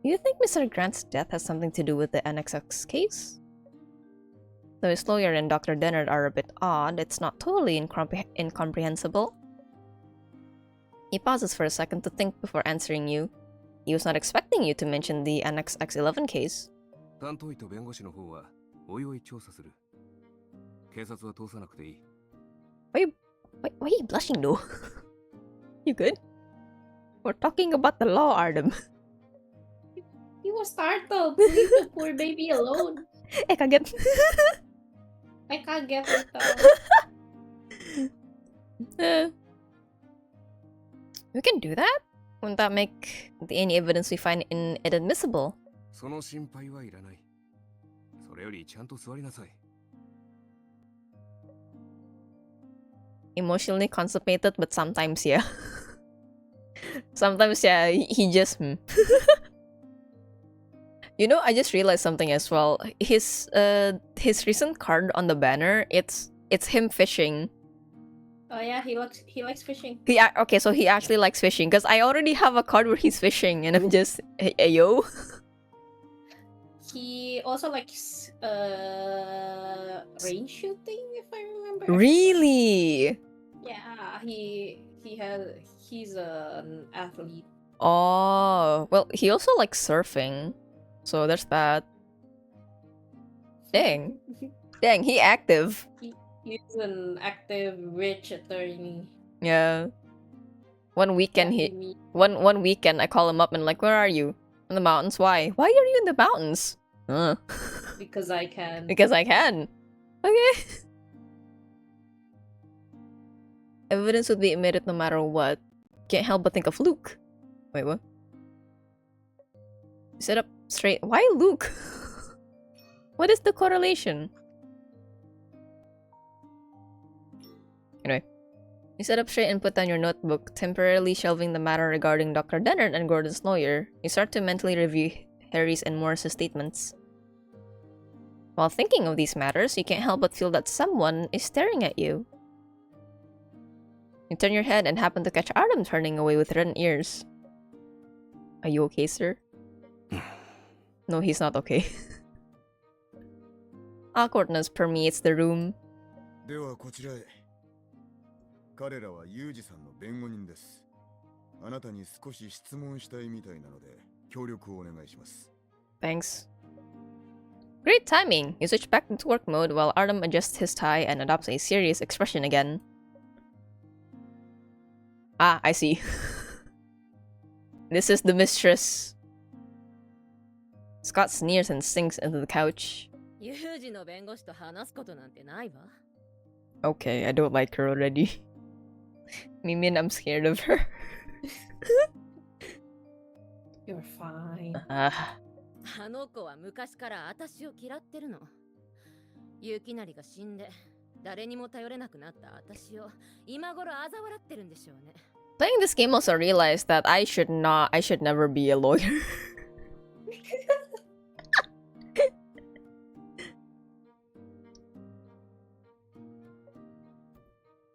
S1: Do you think Mr. Grant's death has something to do with the NXX case? Though his lawyer and Dr. Dennard are a bit odd, it's not totally incomprehensible. He pauses for a second to think before answering you. He was not expecting you to mention the NXX-11 case. Why are you blushing though? You good? We're talking about the law, Artem.
S2: He was startled. Leave the poor baby alone.
S1: Kaget.
S2: I can't get it
S1: We can do that? Wouldn't that make any evidence we find inadmissible? Emotionally constipated, but sometimes yeah. Sometimes yeah, he just You know, I just realized something as well. His recent card on the banner, it's him fishing.
S2: Oh yeah, he likes fishing.
S1: Okay, so he actually likes fishing because I already have a card where he's fishing, and I'm just hey, yo.
S2: He also likes range shooting, if I remember.
S1: Really?
S2: Yeah, he's an athlete.
S1: Oh, well, he also likes surfing. So there's that. Dang. Dang, he active.
S2: He's an active, rich attorney.
S1: Yeah. One weekend one weekend I call him up and like, where are you? In the mountains. Why? Why are you in the mountains?
S2: Because I can.
S1: Because I can. Okay. Evidence would be omitted no matter what. Can't help but think of Luke. Wait, what? Sit up straight. Why Luke? What is the correlation? Anyway. You sit up straight and put down your notebook, temporarily shelving the matter regarding Dr. Dennard and Gordon's lawyer. You start to mentally review Harry's and Morris's statements. While thinking of these matters, you can't help but feel that someone is staring at you. You turn your head and happen to catch Artem turning away with red ears. Are you okay, sir? No, he's not okay. Awkwardness permeates the room.
S5: ではこちらへ。彼らはユージさんの弁護人です。あなたに少し質問したいみたいなので、協力をお願いします。
S1: Thanks. Great timing! You switch back into work mode while Artem adjusts his tie and adopts a serious expression again. Ah, I see. This is the mistress. Scott sneers and sinks into the couch. Okay, I don't like her already. Mimin, I'm scared of her.
S2: You're fine.
S7: あの子は昔から私を嫌ってるの。ユキナリが死んで誰にも頼れなくなった私を今頃嘲笑ってるんでしょうね。
S1: Playing this game also realized that I should never be a lawyer.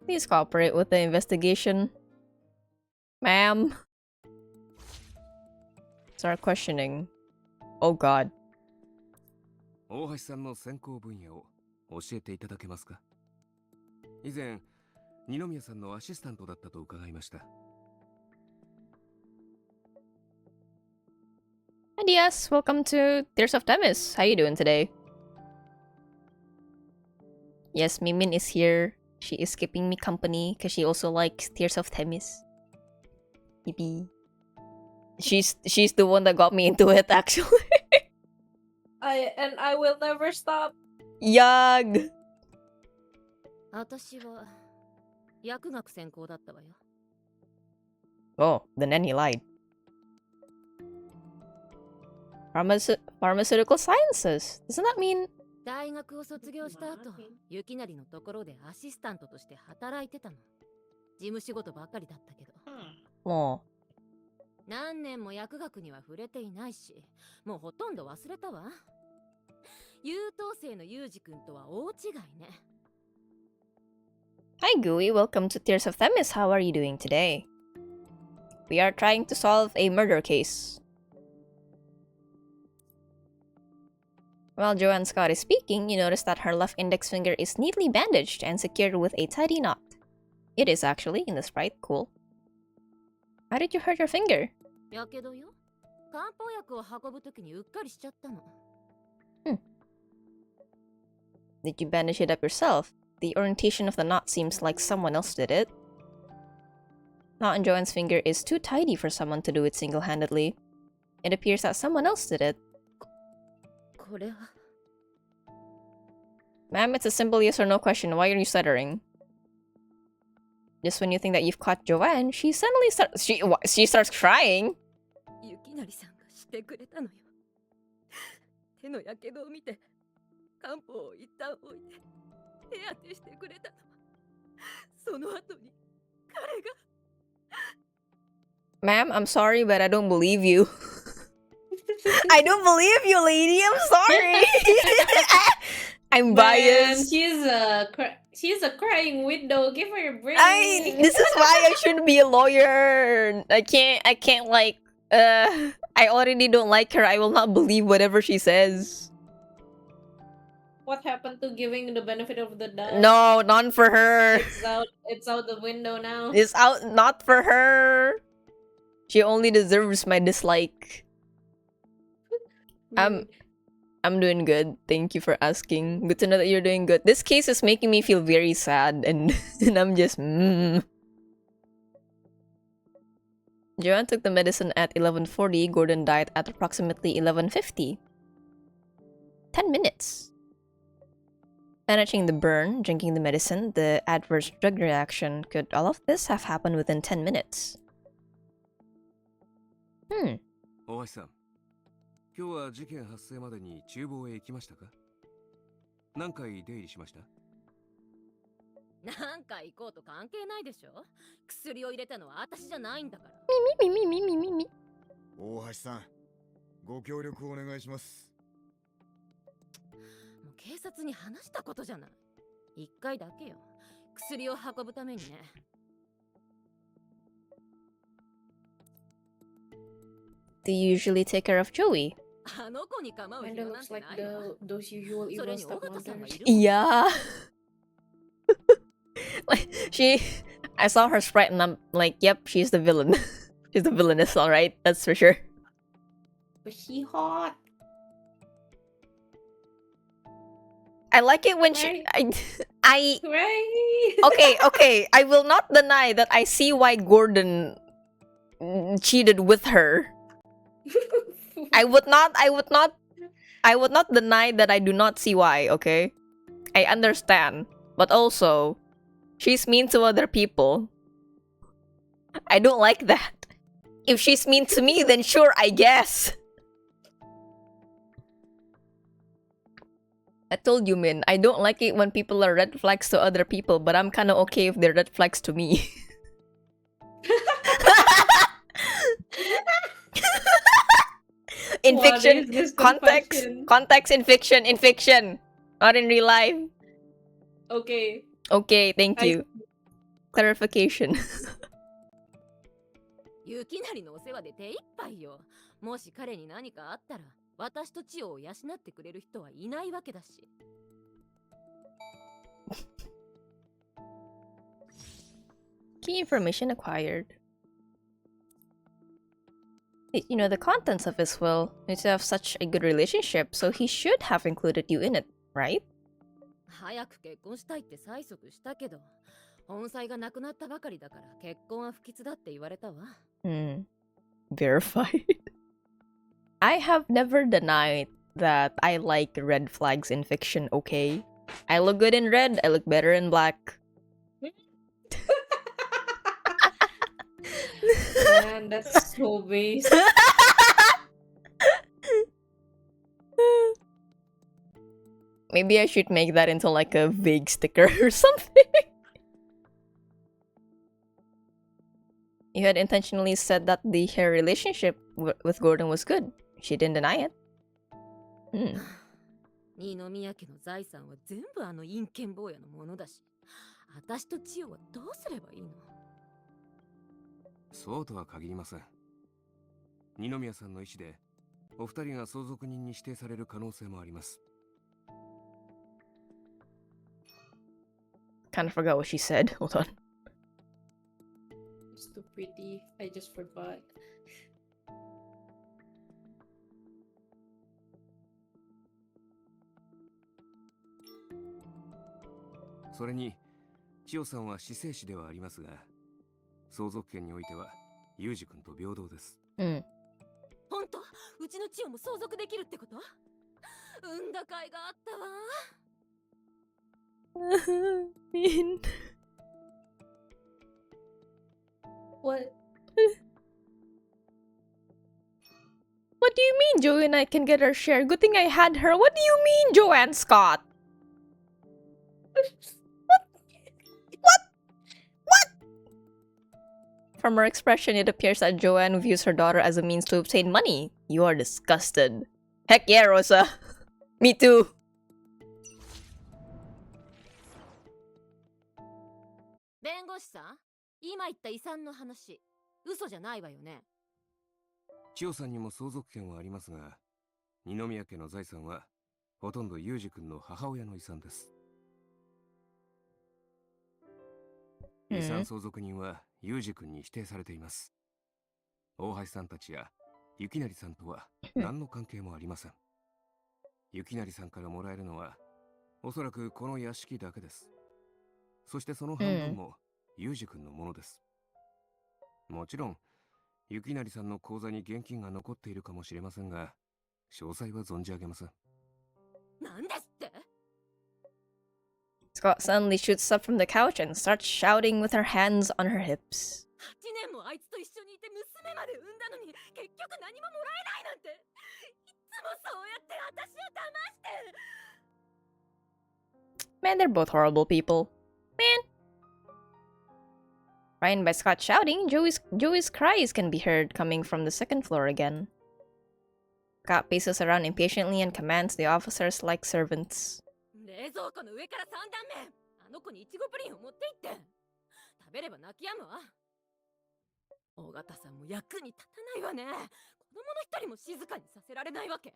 S1: Please cooperate with the investigation. Ma'am. Start questioning. Oh god.
S3: 大橋さんの専攻分野を教えていただけますか？以前、二宮さんのアシスタントだったと伺いました。
S1: And yes, welcome to Tears of Themis. How you doing today? Yes, Mimin is here. She is keeping me company because she also likes Tears of Themis. Yippee. She's the one that got me into it, actually.
S2: I will never stop.
S1: Yag!
S7: 私は薬学専攻だったわよ。
S1: Oh, then he lied. Pharmaceutical sciences. Doesn't that mean...
S7: 大学を卒業した後、ゆきなりのところでアシスタントとして働いてたの。事務仕事ばっかりだったけど。
S1: Oh.
S7: 何年も薬学には触れていないし、もうほとんど忘れたわ。優等生のユージ君とは大違いね。
S1: Hi Gooey, welcome to Tears of Themis. How are you doing today? We are trying to solve a murder case. While Joanne Scott is speaking, you notice that her left index finger is neatly bandaged and secured with a tidy knot. It is actually, in the sprite. Cool. How did you hurt your finger?
S7: やけどよ。漢方薬を運ぶときにうっかりしちゃったの。
S1: Did you bandage it up yourself? The orientation of the knot seems like someone else did it. Knot in Joanne's finger is too tidy for someone to do it single-handedly. It appears that someone else did it.
S7: これは。
S1: Ma'am, it's a simple yes or no question. Why are you stuttering? Just when you think that you've caught Joanne, she suddenly she starts crying.
S7: ゆきなりさんがしてくれたのよ。手のやけどを見て、漢方を一旦置いて、手当てしてくれたの。その後に彼が。
S1: Ma'am, I'm sorry, but I don't believe you. I don't believe you, lady. I'm sorry. I'm biased.
S2: Man, she's a crying widow. Give her a break.
S1: This is why I shouldn't be a lawyer. I can't like I already don't like her. I will not believe whatever she says.
S2: What happened to giving the benefit of the doubt?
S1: No, none for her.
S2: It's out the window now.
S1: It's out not for her. She only deserves my dislike. I'm doing good. Thank you for asking. Good to know that you're doing good. This case is making me feel very sad and, and I'm just Joanne took the medicine at 11:40. Gordon died at approximately 11:50. 10 minutes. Managing the burn, drinking the medicine, the adverse drug reaction. Could all of this have happened within 10 minutes?
S3: 大橋さん、今日は事件発生までに厨房へ行きましたか？何回出入りしました？
S7: なんか行こうと関係ないでしょ。薬を入れたのは私じゃないんだから。
S5: 大橋さん、ご協力お願いします。
S7: もう警察に話したことじゃない。一回だけよ。薬を運ぶためにね。
S1: Do you usually take care of Joey?
S7: あの子に構う必
S2: Kinda
S7: 要なん
S2: looks
S7: て
S2: like
S7: ないわ。
S2: those usual
S7: それ
S2: evil
S7: に尾形さんがい
S2: stepmothers.
S7: る。
S1: Yeah. Like, I saw her sprite and I'm like, yep, she's the villain. She's the villainess, alright, that's for sure.
S2: But she hot.
S1: I like it when she... I
S2: Right?
S1: okay, I will not deny that I see why Gordon cheated with her. I would not deny that I do not see why, okay? I understand. But also, she's mean to other people. I don't like that. If she's mean to me, then sure, I guess. I told you, Min, I don't like it when people are red flags to other people, but I'm kinda okay if they're red flags to me. In
S2: What
S1: fiction,
S2: is this
S1: context in fiction, not in real life.
S2: Okay.
S1: Okay, thank you. Clarification.
S7: ゆきなりのお世話で手一杯よ。もし彼に何かあったら、私と千代を養ってくれる人はいないわけだし。
S1: Key information acquired. You know the contents of his will. You two have such a good relationship, so he should have included you in it, right?
S7: 早く結婚したいって催促したけど、本妻が亡くなったばかりだから結婚は不吉だって言われたわ。
S1: Verified. I have never denied that I like red flags in fiction, okay? I look good in red, I look better in black.
S2: Man, that's so base.
S1: Maybe I should make that into like a vague sticker or something. You had intentionally said that her relationship with Gordon was good. She didn't deny it.
S7: 二宮家の財産は全部あの陰険坊やのものだし、私と千代はどうすればいいの？
S3: そうとは限りません。二宮さんの意思でお二人が相続人に指定される可能性もあります。
S1: Kind of forgot what she said. Hold on.
S2: It's too pretty. I just forgot.
S3: それに千代さんは死生死ではありますが、相続権においては裕二君と平等です。
S7: 本当？うちの千代も相続できるってこと？産んだ甲斐があったわ。
S1: Mean.
S2: What?
S1: What do you mean Joey and I can get our share? Good thing I had her. What do you mean, Joanne Scott? From her expression, it appears that Joanne views her daughter as a means to obtain money. You are disgusted. Heck yeah, Rosa. Me too.
S7: 弁護士さん、今言った遺産の話、嘘じゃないわよね。
S3: 千代さんにも相続権はありますが、二宮家の財産はほとんど裕二君の母親の遺産です。遺産相続人は裕二君に指定されています。大橋さんたちや雪成さんとは何の関係もありません。雪成さんからもらえるのはおそらくこの屋敷だけです。そしてその半分も裕二君のものです。もちろん雪成さんの口座に現金が残っているかもしれませんが、詳細は存じ上げません。
S7: なんですって？
S1: Scott suddenly shoots up from the couch and starts shouting with her hands on her hips.
S7: 8年もあいつと一緒にいて娘まで産んだのに結局何ももらえないなんて、いつもそうやって私を騙して。
S1: Man, they're both horrible people. Man. Frightened by Scott shouting, Joey's cries can be heard coming from the second floor again. Scott paces around impatiently and commands the officers like servants.
S7: 冷蔵庫の上から3段目、あの子にイチゴプリンを持って行って。食べれば泣き止むわ。尾形さんも役に立たないわね。子供の一人も静かにさせられないわけ？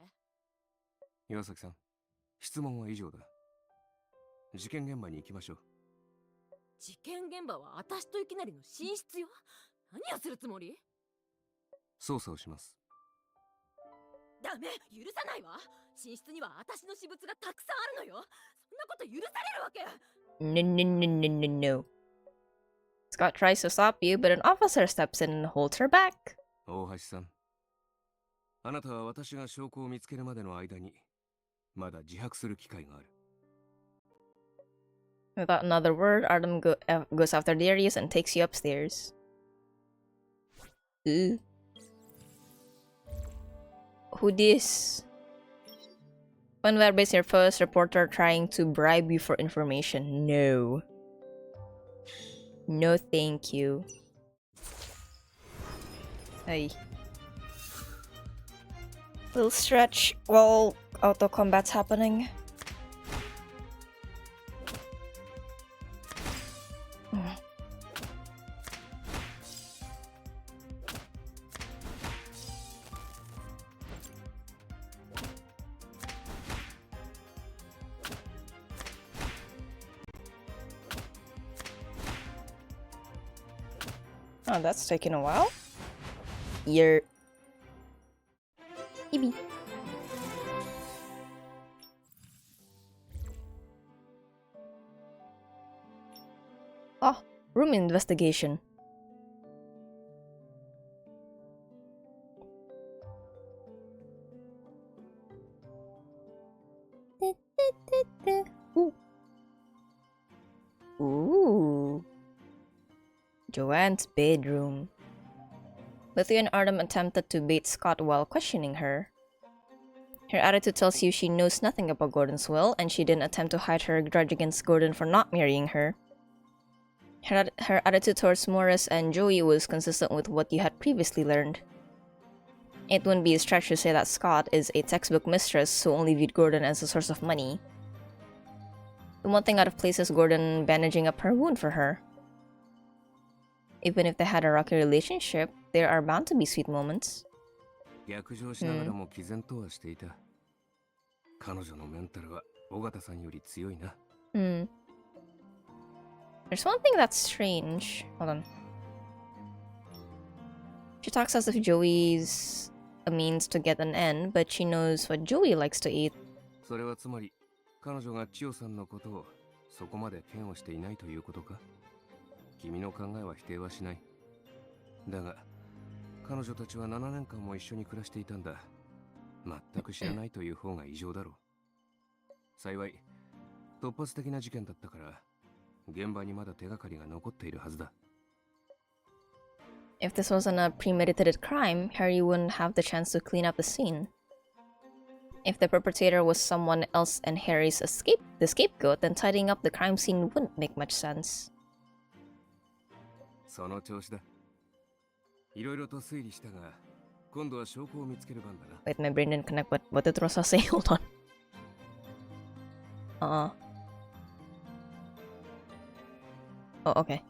S3: 岩崎さん、質問は以上だ。事件現場に行きましょう。
S7: 事件現場は私といきなりの寝室よ。何をするつもり？
S3: 捜査をします。
S7: ダメ、許さないわ。寝室には私の私物がたくさんあるのよ。そんなこと許されるわけ？
S1: No, no, no, no, no, no. Scott tries to stop you, but an officer steps in and holds her back.
S3: 大橋さん、あなたは私が証拠を見つけるまでの間にまだ自白する機会がある。
S1: Without another word, Artem goes after Darius and takes you upstairs. Who this? When Verbe is your first reporter trying to bribe you for information. No. No thank you. Hey. Little stretch while auto combat's happening. Oh, that's taking a while. Ibi. Oh, room investigation. Ooh. Ooh. Joanne's bedroom. Lithia and Artem attempted to bait Scott while questioning her. Her attitude tells you she knows nothing about Gordon's will, and she didn't attempt to hide her grudge against Gordon for not marrying her. Her attitude towards Morris and Joey was consistent with what you had previously learned. It wouldn't be a stretch to say that Scott is a textbook mistress who only viewed Gordon as a source of money. The one thing out of place is Gordon bandaging up her wound for her. Even if they had a rocky relationship, there are bound to be sweet moments.
S3: 逆上しながらも毅然とはしていた。彼女のメンタルは尾形さんより強いな。
S1: There's one thing that's strange. Hold on. She talks as if Joey's a means to get an end, but she knows what Joey likes to eat.
S3: それはつまり彼女が千代さんのことをそこまで嫌悪していないということか。君の考えは否定はしない。だが彼女たちは7年間も一緒に暮らしていたんだ。全く知らないという方が異常だろう。幸い突発的な事件だったから現場にまだ手がかりが残っているはずだ。
S1: If this wasn't a premeditated crime, Harry wouldn't have the chance to clean up the scene. If the perpetrator was someone else and Harry's the scapegoat, then tidying up the crime scene wouldn't make much sense.
S3: その調子だ。いろいろと推理したが、今度は証拠を見つける番だな。
S1: Wait, my brain didn't connect. What did Rosa say? Hold on. Oh, okay.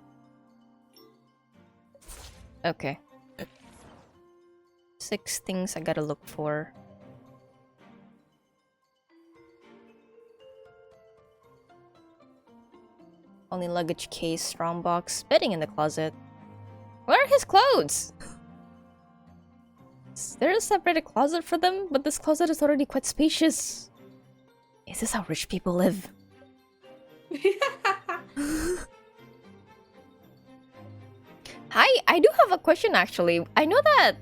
S1: Okay. 6 things I gotta look for. Only luggage case, strong box, bedding in the closet. Where are his clothes? Is there a separated closet for them? But this closet is already quite spacious. Is this how rich people live? Hi, I do have a question actually. I know that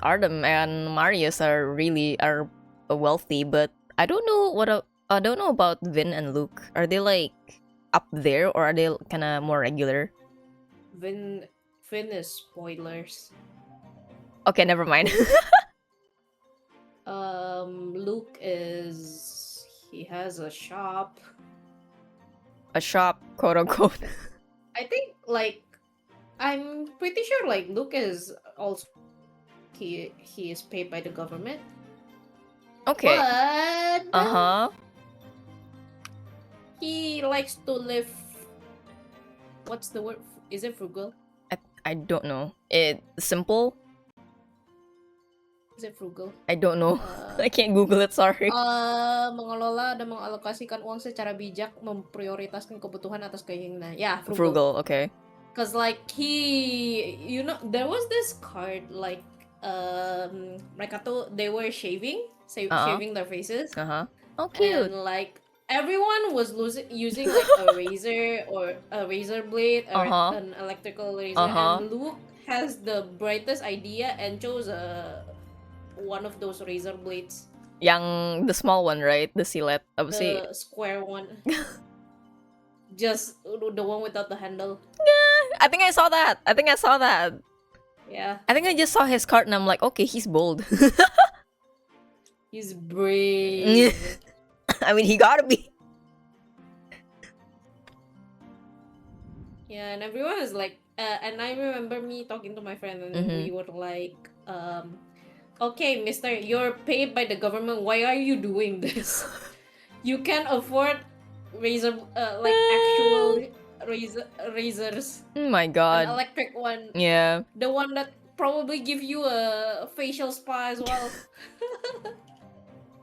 S1: Artem and Marius are wealthy, but I don't know I don't know about Vin and Luke. Are they like up there or are they kind of more regular?
S2: Vin is spoilers.
S1: Okay, never mind.
S2: Luke he has a shop.
S1: A shop, quote unquote.
S2: I think like I'm pretty sure like Luke is also he is paid by the government.
S1: Okay.
S2: But he likes to live. What's the word? Is it frugal?
S1: I don't know. It simple?
S2: Is it frugal?
S1: I don't know. I can't Google it, sorry.
S2: Mengelola dan mengalokasikan uang secara bijak, memprioritaskan kebutuhan atas keinginan. Yeah,
S1: Frugal, okay.
S2: Cause like there was this card like mereka tuh they were shaving their faces.
S1: Oh, cute.
S2: And like everyone was using like a razor or a razor blade or an electrical razor, and Luke has the brightest idea and chose one of those razor blades.
S1: The small one, right? The silet.
S2: The square one. Just the one without the handle.
S1: I think I saw that.
S2: Yeah.
S1: I think I just saw his card and I'm like, okay, he's bold.
S2: He's brave.
S1: I mean, he gotta be.
S2: Yeah, and everyone is like, and I remember me talking to my friend and we were like, okay, mister, you're paid by the government. Why are you doing this? You can't afford actual razors.
S1: Oh my god.
S2: An electric one.
S1: Yeah.
S2: The one that probably give you a facial spa as well.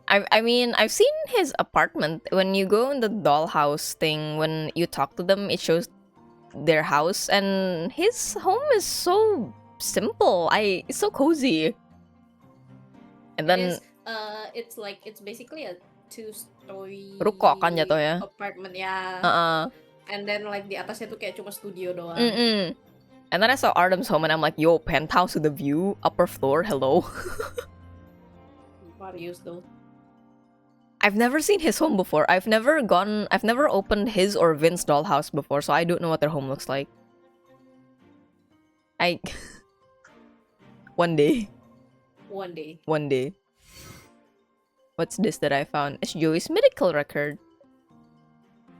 S1: I mean, I've seen his apartment. When you go in the dollhouse thing, when you talk to them, it shows their house, and his home is so simple. It's so cozy. And then
S2: it's basically a 2-story
S1: ruko kan jatuh ya.
S2: apartment, yeah. And then like di atasnya tuh kayak cuma studio doang.
S1: And then I saw Artem's home and I'm like, yo, penthouse with a view, upper floor, hello.
S2: Marius though.
S1: I've never seen his home before. I've never opened his or Vince's dollhouse before, so I don't know what their home looks like. One day. What's this that I found? It's Joey's medical record.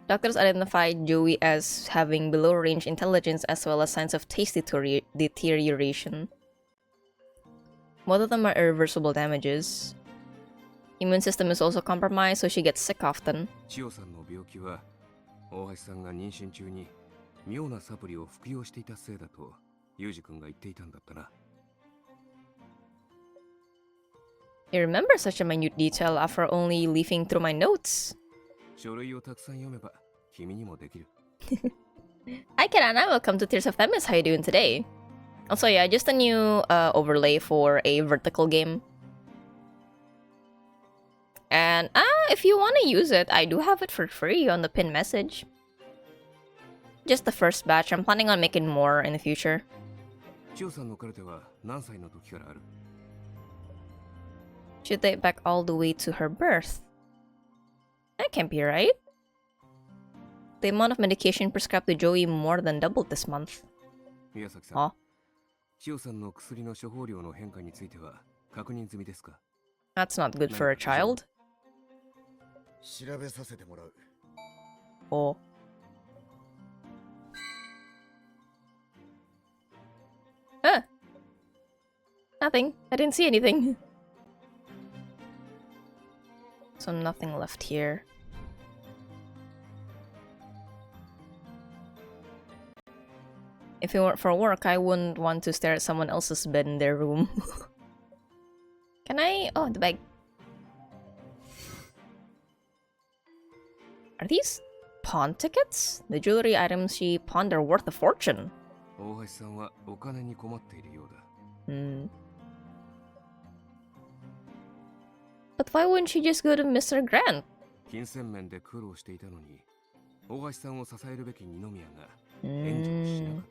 S1: Doctors identified Joey as having below-range intelligence as well as signs of taste deterioration. Both of them are irreversible damages. Immune system is also compromised, so she gets sick often.
S3: 千代さんの病気は大橋さんが妊娠中に妙なサプリを服用していたせいだとユージ君が言っていたんだったな。
S1: I remember such a minute detail after only leafing through my notes.
S3: 書類をたくさん読めば君にもできる。
S1: Hi Kirana, welcome to Tears of Themis. How you doing today? Also, yeah, just a new overlay for a vertical game. And if you want to use it, I do have it for free on the pin message. Just the first batch. I'm planning on making more in the future.
S3: 千代さんのカルテは何歳の時からある？
S1: Should date back all the way to her birth. That can't be right. The amount of medication prescribed to Joey more than doubled this month.
S3: 宮崎さん、千代さんの薬の処方量の変化については確認済みですか？
S1: That's not good for a child.
S5: 調べさせてもらう。
S1: Oh. Nothing. I didn't see anything. So nothing left here. If it weren't for work, I wouldn't want to stare at someone else's bed in their room. Can I? Oh, the bag. Are these pawn tickets? The jewelry items she pawned are worth a fortune.
S3: 大橋さんはお金に困っているようだ。
S1: But why wouldn't she just go to Mr. Grant?
S3: 金銭面で苦労していたのに、大橋さんを支えるべき二宮が援助をしなかっ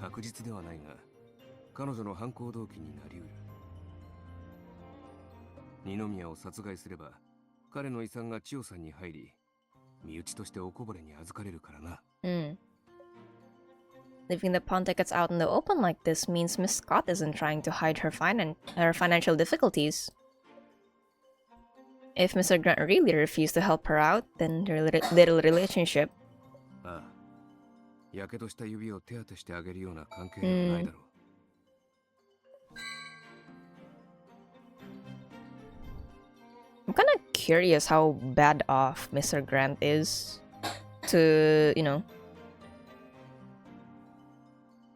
S3: た。確実ではないが、彼女の犯行動機になりうる。二宮を殺害すれば、彼の遺産が千代さんに入り、身内としておこぼれに預かれるからな。
S1: Leaving the pawn tickets out in the open like this means Miss Scott isn't trying to hide her financial difficulties. If Mr. Grant really refused to help her out, then their little relationship.
S3: ああ、やけどした指を手当てしてあげるような関係ではないだろう。
S1: I'm kind of curious how bad off Mr. Grant is to, you know.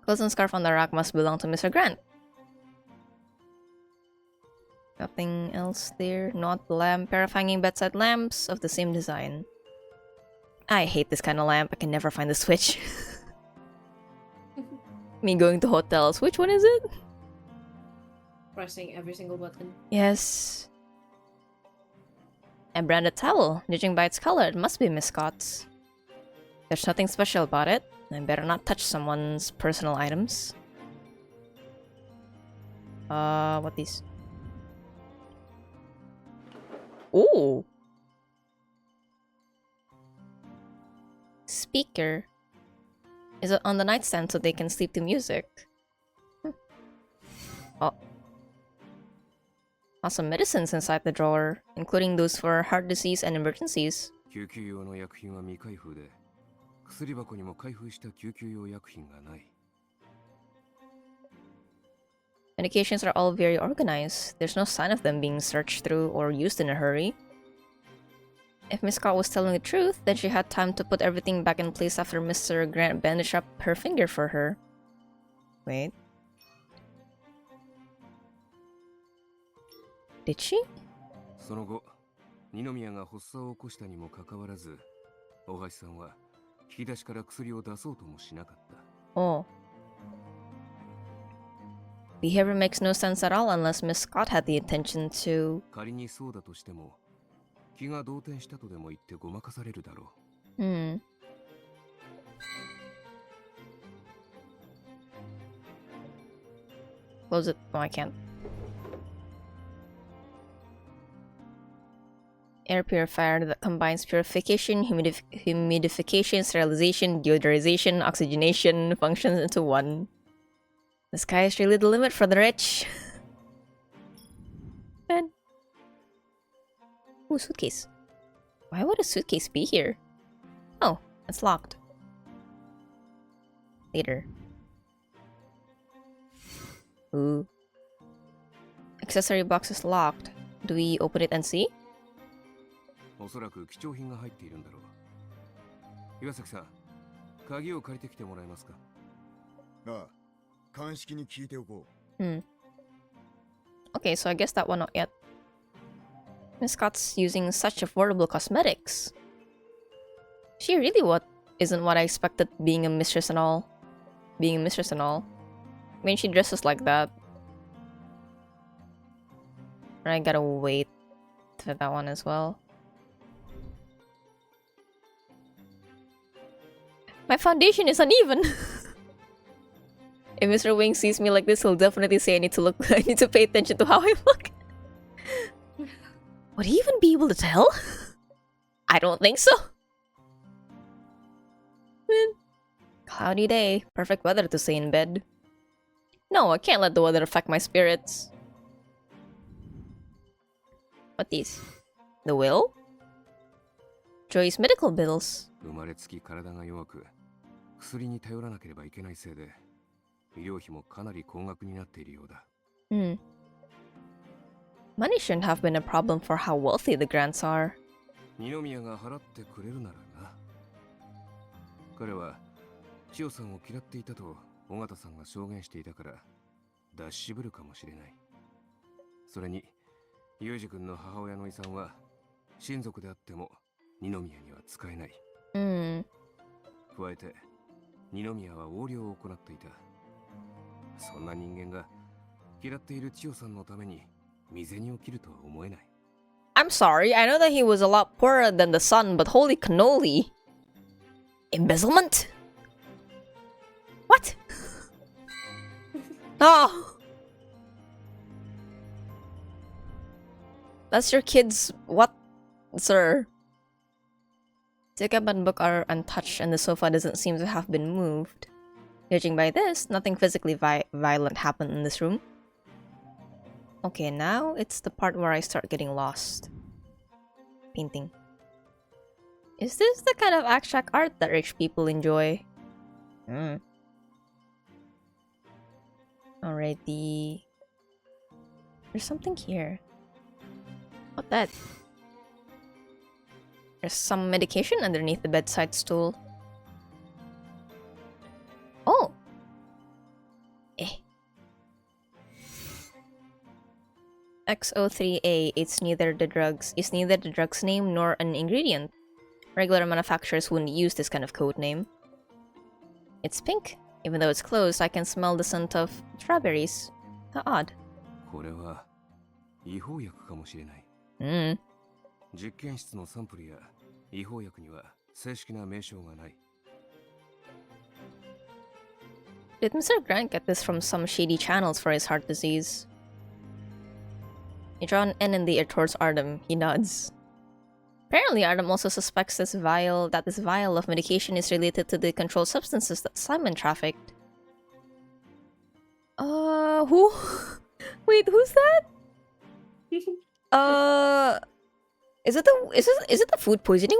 S1: Clothes and scarf on the rack must belong to Mr. Grant. Nothing else there. Not the lamp. Pair of hanging bedside lamps of the same design. I hate this kind of lamp. I can never find the switch. Me going to hotels. Which one is it?
S2: Pressing every single button.
S1: Yes. A branded towel. Judging by its color, it must be Miss Scott's. There's nothing special about it. I better not touch someone's personal items. What these? Ooh! Speaker. Is it on the nightstand so they can sleep to music? Oh. Awesome medicines inside the drawer, including those for heart disease and emergencies.
S3: 救急用の薬品は未開封で、薬箱にも開封した救急用薬品がない。
S1: Medications are all very organized. There's no sign of them being searched through or used in a hurry. If Miss Scott was telling the truth, then she had time to put everything back in place after Mr. Grant bandaged up her finger for her. Wait. Did she?
S3: その後、二宮が発作を起こしたにもかかわらず、大橋さんは引き出しから薬を出そうともしなかった。
S1: Oh. Behavior makes no sense at all unless Miss Scott had the intention to...
S3: 仮にそうだとしても、気が動転したとでも言ってごまかされるだろう。
S1: close it? No, I can't. Air purifier that combines purification, humidification, sterilization, deodorization, oxygenation functions into one. The sky is really the limit for the rich. Man. Ooh, suitcase. Why would a suitcase be here? Oh, it's locked. Later. Ooh. Accessory box is locked. Do we open it and see?
S3: おそらく貴重品が入っているんだろう。岩崎さん、鍵を借りてきてもらえますか？
S5: ああ、鑑識に聞いておこ
S1: う。Okay, so I guess that one not yet. Miss Scott's using such affordable cosmetics. She really isn't what I expected being a mistress and all. I mean, she dresses like that. I gotta wait for that one as well. My foundation is uneven. If Mr. Wing sees me like this, he'll definitely say I need to pay attention to how I look. Would he even be able to tell? I don't think so. Man. Cloudy day. Perfect weather to stay in bed. No, I can't let the weather affect my spirits. What these? The will? Joy's medical bills.
S3: 生まれつき体が弱く、薬に頼らなければいけないせいで、医療費もかなり高額になっているようだ。
S1: Money shouldn't have been a problem for how wealthy the grants are.
S3: 二宮が払ってくれるならな。彼は千代さんを嫌っていたと尾形さんが証言していたから脱渋るかもしれない。それに裕二君の母親の遺産は親族であっても二宮には使えない。加えて二宮は横領を行っていた。そんな人間が嫌っている千代さんのために身銭を切るとは思えない。
S1: I'm sorry, I know that he was a lot poorer than the son, but holy cannoli. Embezzlement? What? Oh. That's your kid's what, sir? Jacob and book are untouched and the sofa doesn't seem to have been moved. Judging by this, nothing physically violent happened in this room. Okay, now it's the part where I start getting lost. Painting. Is this the kind of abstract art that rich people enjoy? Alrighty. There's something here. What that? There's some medication underneath the bedside stool. Oh! XO3A is neither the drug's name nor an ingredient. Regular manufacturers wouldn't use this kind of code name. It's pink. Even though it's closed, I can smell the scent of strawberries. How odd.
S3: これは違法薬かもしれない。実験室のサンプルや違法薬には正式な名称がない。
S1: Did Mr. Grant get this from some shady channels for his heart disease? You draw an N in the air towards Artem. He nods. Apparently, Artem also suspects this vial of medication is related to the controlled substances that Simon trafficked. Who? Wait, who's that? Is it the food poisoning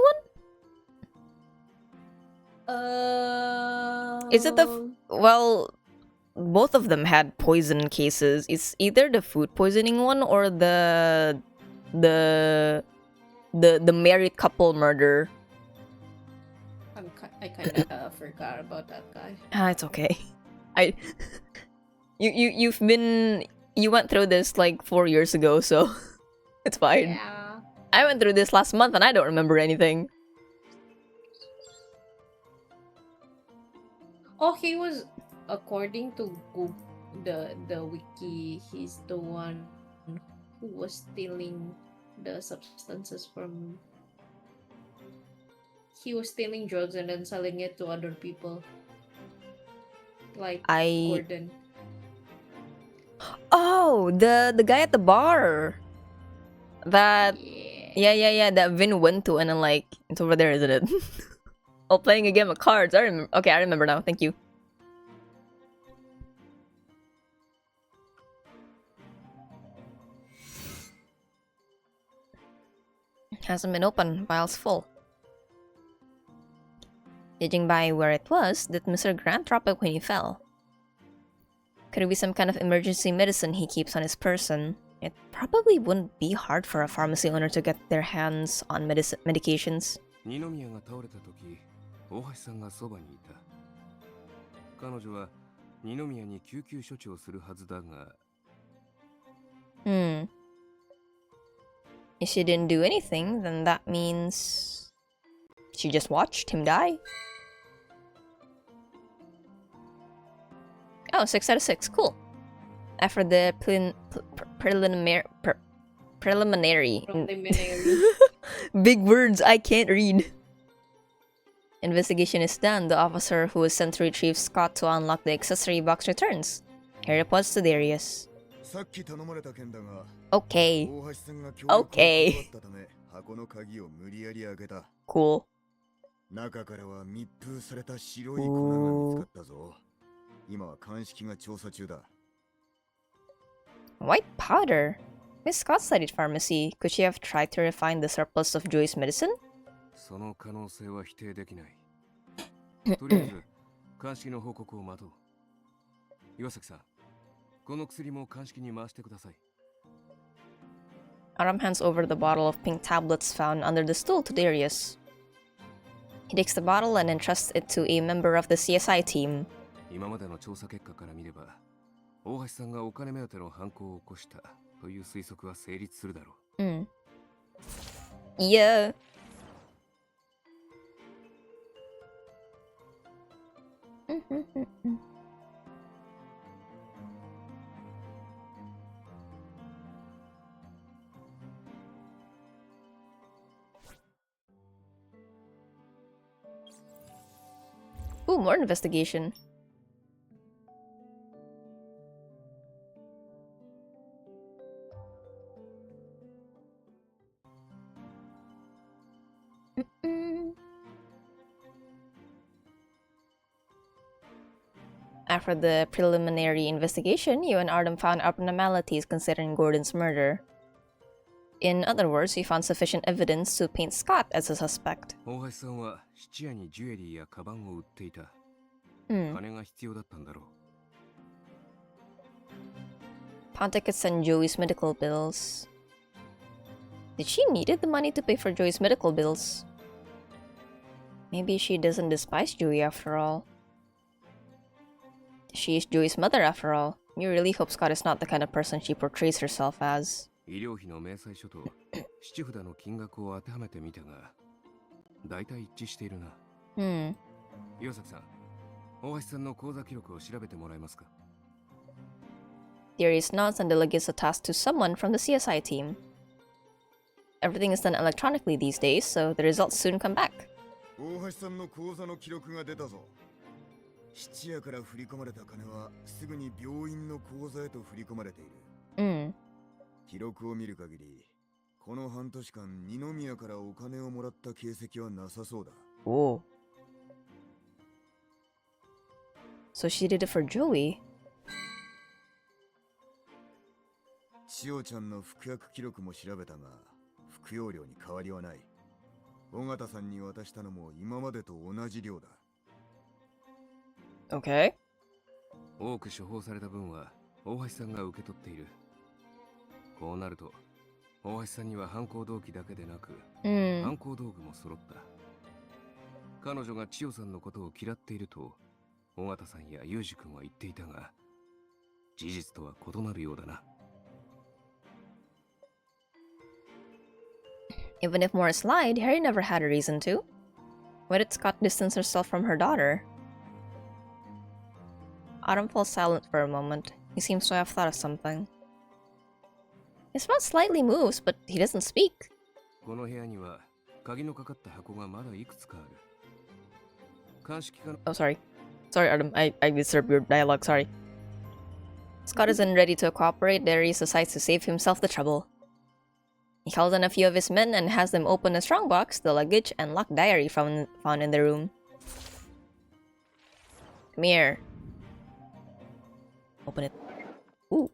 S1: one? Is it well, both of them had poison cases. It's either the food poisoning one or the married couple murder.
S2: I kinda forgot about that guy.
S1: It's okay. You went through this like 4 years ago, so it's fine.
S2: Yeah.
S1: I went through this last month and I don't remember anything.
S2: Oh, he was, according to the wiki, he's the one who was stealing the substances from. He was stealing drugs and then selling it to other people. Like Gordon.
S1: Oh, the guy at the bar. That yeah. That Vin went to, and then like it's over there, isn't it? Oh, playing a game of cards. I remember. Okay, I remember now. Thank you. Hasn't been open. Vial's full. Judging by where it was, did Mr. Grant drop it when he fell? Could it be some kind of emergency medicine he keeps on his person? It probably wouldn't be hard for a pharmacy owner to get their hands on medications.
S3: 二宮が倒れた時、大橋さんがそばにいた。彼女は二宮に救急処置をするはずだが。
S1: If she didn't do anything, then that means she just watched him die. Oh, 6 out of 6. Cool. After the preliminary. Big words I can't read. Investigation is done. The officer who was sent to retrieve Scott to unlock the accessory box returns. He reports to Darius. Okay. Okay. Cool. White powder? Miss Scott studied pharmacy. Could she have tried to refine the surplus of Joey's medicine?
S3: その可能性は否定できない。とりあえず、鑑識の報告を待とう。岩崎さん、この薬も鑑識に回してください。
S1: Adam hands over the bottle of pink tablets found under the stool to Darius. He takes the bottle and entrusts it to a member of the CSI team.
S3: 今までの調査結果から見れば、大橋さんがお金目当ての犯行を起こしたという推測は成立するだろう。
S1: Yeah. Ooh, more investigation. After the preliminary investigation, you and Artem found abnormalities concerning Gordon's murder. In other words, you found sufficient evidence to paint Scott as a suspect.
S3: 大橋さんは質屋にジュエリーやカバンを売っていた。金が必要だったんだろう。
S1: Ponte could send Joey's medical bills. Did she needed the money to pay for Joey's medical bills? Maybe she doesn't despise Joey after all. She is Joey's mother after all. You really hope Scott is not the kind of person she portrays herself as.
S3: 医療費の明細書と七札の金額を当てはめてみたが、大体一致しているな。岩崎さん、大橋さんの口座記録を調べてもらえますか？
S1: Darius nods and delegates a task to someone from the CSI team. Everything is done electronically these days, so the results soon come back.
S5: 大橋さんの口座の記録が出たぞ。質屋から振り込まれた金はすぐに病院の口座へと振り込まれている。記録を見る限り、この半年間二宮からお金をもらった形跡はなさそうだ。
S1: Oh. So she did it for Joey.
S5: 千代ちゃんの服薬記録も調べたが、服用量に変わりはない。尾形さんに渡したのも今までと同じ量だ。
S1: Okay.
S3: 多く処方された分は大橋さんが受け取っている。こうなると、大橋さんには犯行動機だけでなく、犯行道具も揃った。彼女が千代さんのことを嫌っていると、尾形さんや裕二君は言っていたが、事実とは異なるようだな。
S1: Even if Morris lied, Harry never had a reason to. Why did Scott distance herself from her daughter? Autumn falls silent for a moment. He seems to have thought of something. His mouth slightly moves, but he doesn't speak.
S3: この部屋には鍵のかかった箱がまだいくつかある。監視機関
S1: Oh, sorry. Sorry, Autumn. I disturbed your dialogue, sorry. Scott isn't ready to cooperate. Darius decides to save himself the trouble. He calls on a few of his men and has them open a strongbox, the luggage, and locked diary found in the room. Come here. Open it. Ooh.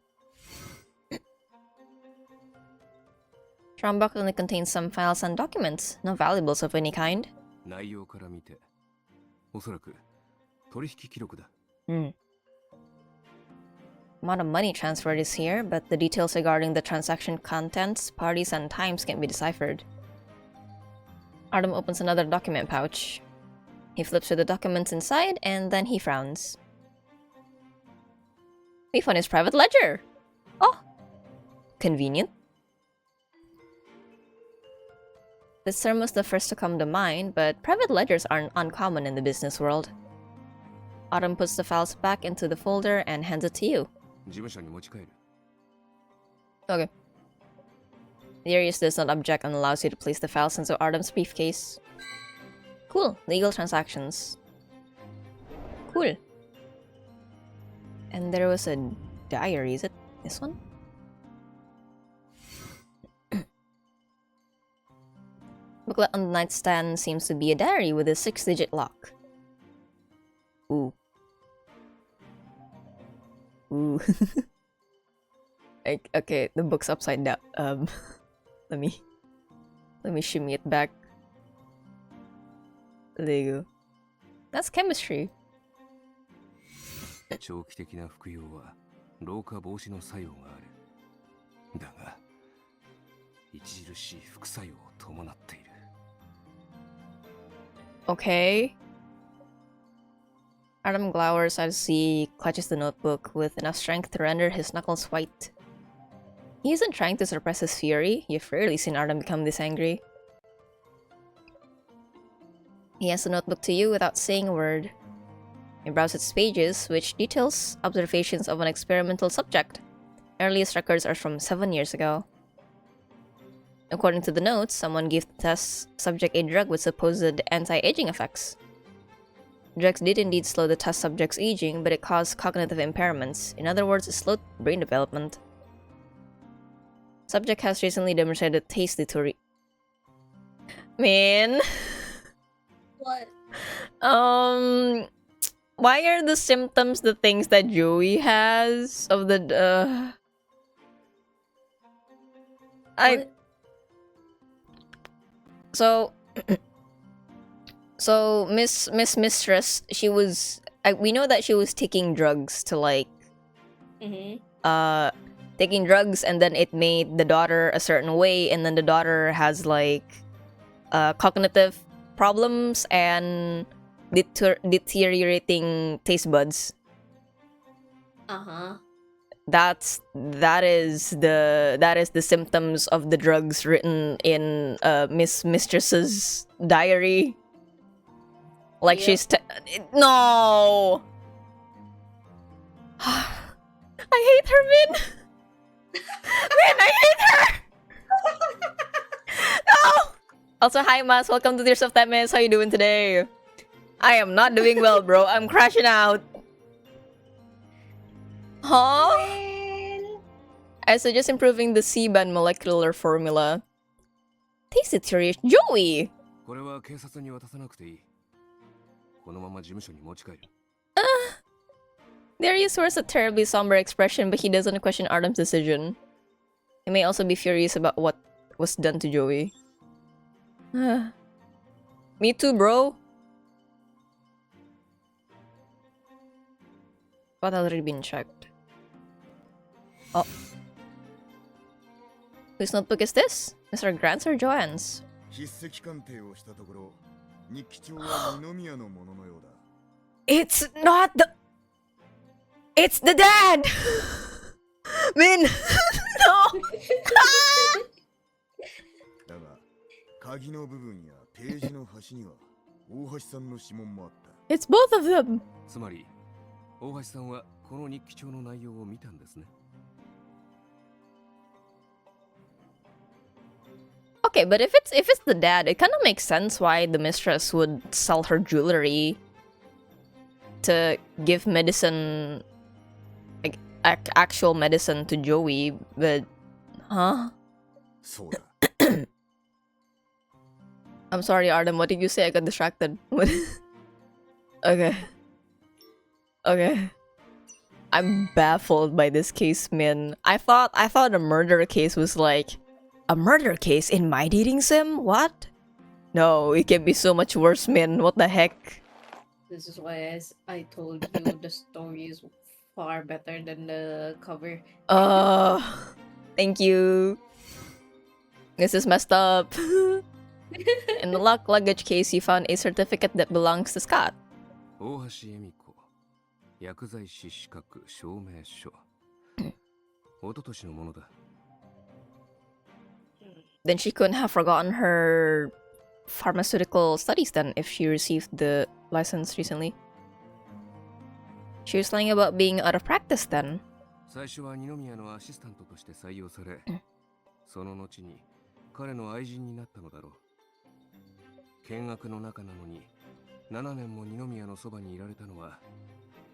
S1: Strongbox only contains some files and documents, no valuables of any kind.
S3: 内容から見て、おそらく取引記録だ。
S1: Amount of money transferred is here, but the details regarding the transaction contents, parties, and times can't be deciphered. Artem opens another document pouch. He flips through the documents inside, and then he frowns. We found his private ledger! Oh! Convenient. This term was the first to come to mind, but private ledgers aren't uncommon in the business world. Autumn puts the files back into the folder and hands it to you. Okay. Darius does not object and allows you to place the files into Autumn's briefcase. Cool. Legal transactions. Cool. And there was a diary. Is it this one? Booklet on the nightstand seems to be a diary with a 6-digit lock. Ooh. Ooh. Okay, the book's upside down. Let me shimmy it back. There you go. That's chemistry.
S3: 長期的な服用は老化防止の作用がある。だが、著しい副作用を伴っている。
S1: Okay. Adam glowers as he clutches the notebook with enough strength to render his knuckles white. He isn't trying to suppress his fury. You've rarely seen Adam become this angry. He hands the notebook to you without saying a word. You browse its pages, which details observations of an experimental subject. Earliest records are from 7 years ago. According to the notes, someone gave the test subject a drug with supposed anti-aging effects. Drugs did indeed slow the test subject's aging, but it caused cognitive impairments. In other words, it slowed brain development. Subject has recently demonstrated taste deterioration. Man.
S2: What?
S1: Why are the symptoms the things that Joey has of the So Mistress, she was we know that she was taking drugs to like taking drugs, and then it made the daughter a certain way, and then the daughter has like cognitive problems and deteriorating taste buds. That is the symptoms of the drugs written in Mistress's diary. Like, yep. She's no. I hate her, Min. Min, I hate her. No. Also, hi Mas, welcome to Tears of Temis. How you doing today? I am not doing well, bro. I'm crashing out. Huh? Well, I suggest improving the C-band molecular formula. Taste deterioration. Joey! Darius wears a terribly somber expression, but he doesn't question Artem's decision. He may also be furious about what was done to Joey. Me too, bro. But already been checked. Oh. Whose notebook is this? Mr. Grant's or Joanne's? It's not the... It's the dad! Min! No! It's both of them! Okay, but if it's the dad, it kind of makes sense why the mistress would sell her jewelry to give medicine. Like, actual medicine to Joey, but huh?
S5: そうだ。
S1: I'm sorry, Artem. What did you say? I got distracted. Okay. Okay. I'm baffled by this case, Min. I thought a murder case was like a murder case in my dating sim. What? No, it can be so much worse, Min. What the heck?
S2: This is why, as I told you, the story is far better than the cover.
S1: Thank you. This is messed up. In the luggage case, you found a certificate that belongs to Scott.
S3: 大橋恵美子薬剤師資格証明書一昨年のものだ
S1: Then she couldn't have forgotten her pharmaceutical studies then if she received the license recently. She was lying about being out of practice then.
S3: 最初は二宮のアシスタントとして採用されその後に彼の愛人になったのだろう見学の中なのに7年も二宮のそばにいられたのは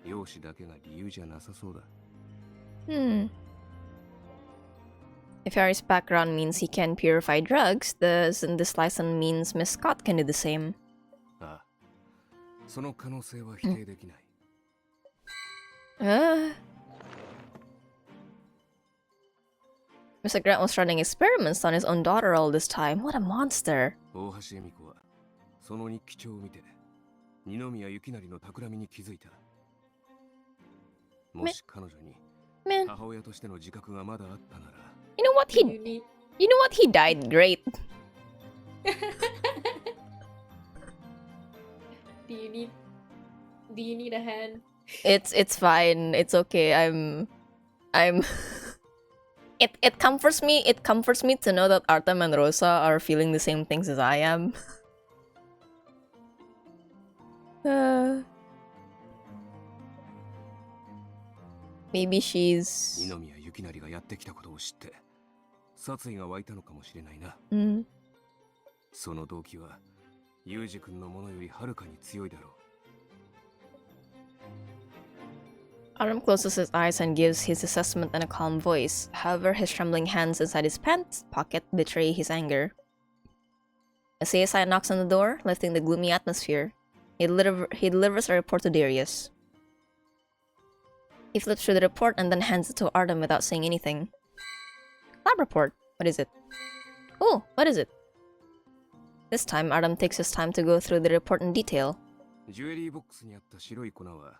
S3: 容姿だけが理由じゃなさそうだ
S1: If Harry's background means he can purify drugs, doesn't this license means Miss Scott can do the same?
S3: ああその可能性は否定できない
S1: Mr. Grant was running experiments on his own daughter all this time. What a monster.
S3: 大橋恵美子はその日記帳を見て二宮幸成の企みに気づいたもし彼女に
S1: Man,
S3: 母親としての自覚がまだあったなら
S1: you know what
S2: You
S1: he
S2: need
S1: you know what he died great.
S2: do you need a hand?
S1: It's fine. It's okay. I'm it comforts me to know that Artem and Rosa are feeling the same things as I am. Maybe she's
S3: 二宮幸成がやってきたことを知って殺意が湧いたのかもしれないな その動機はユージ君のものよりはるかに強いだろう
S1: Artem closes his eyes and gives his assessment in a calm voice. However, his trembling hands inside his pants pocket betray his anger. A CSI knocks on the door, lifting the gloomy atmosphere. He delivers a report to Darius. He flips through the report and then hands it to Artem without saying anything. Lab report. What is it? Oh, what is it? This time, Artem takes his time to go through the report in detail.
S3: ジュエリーボックスにあった白い粉は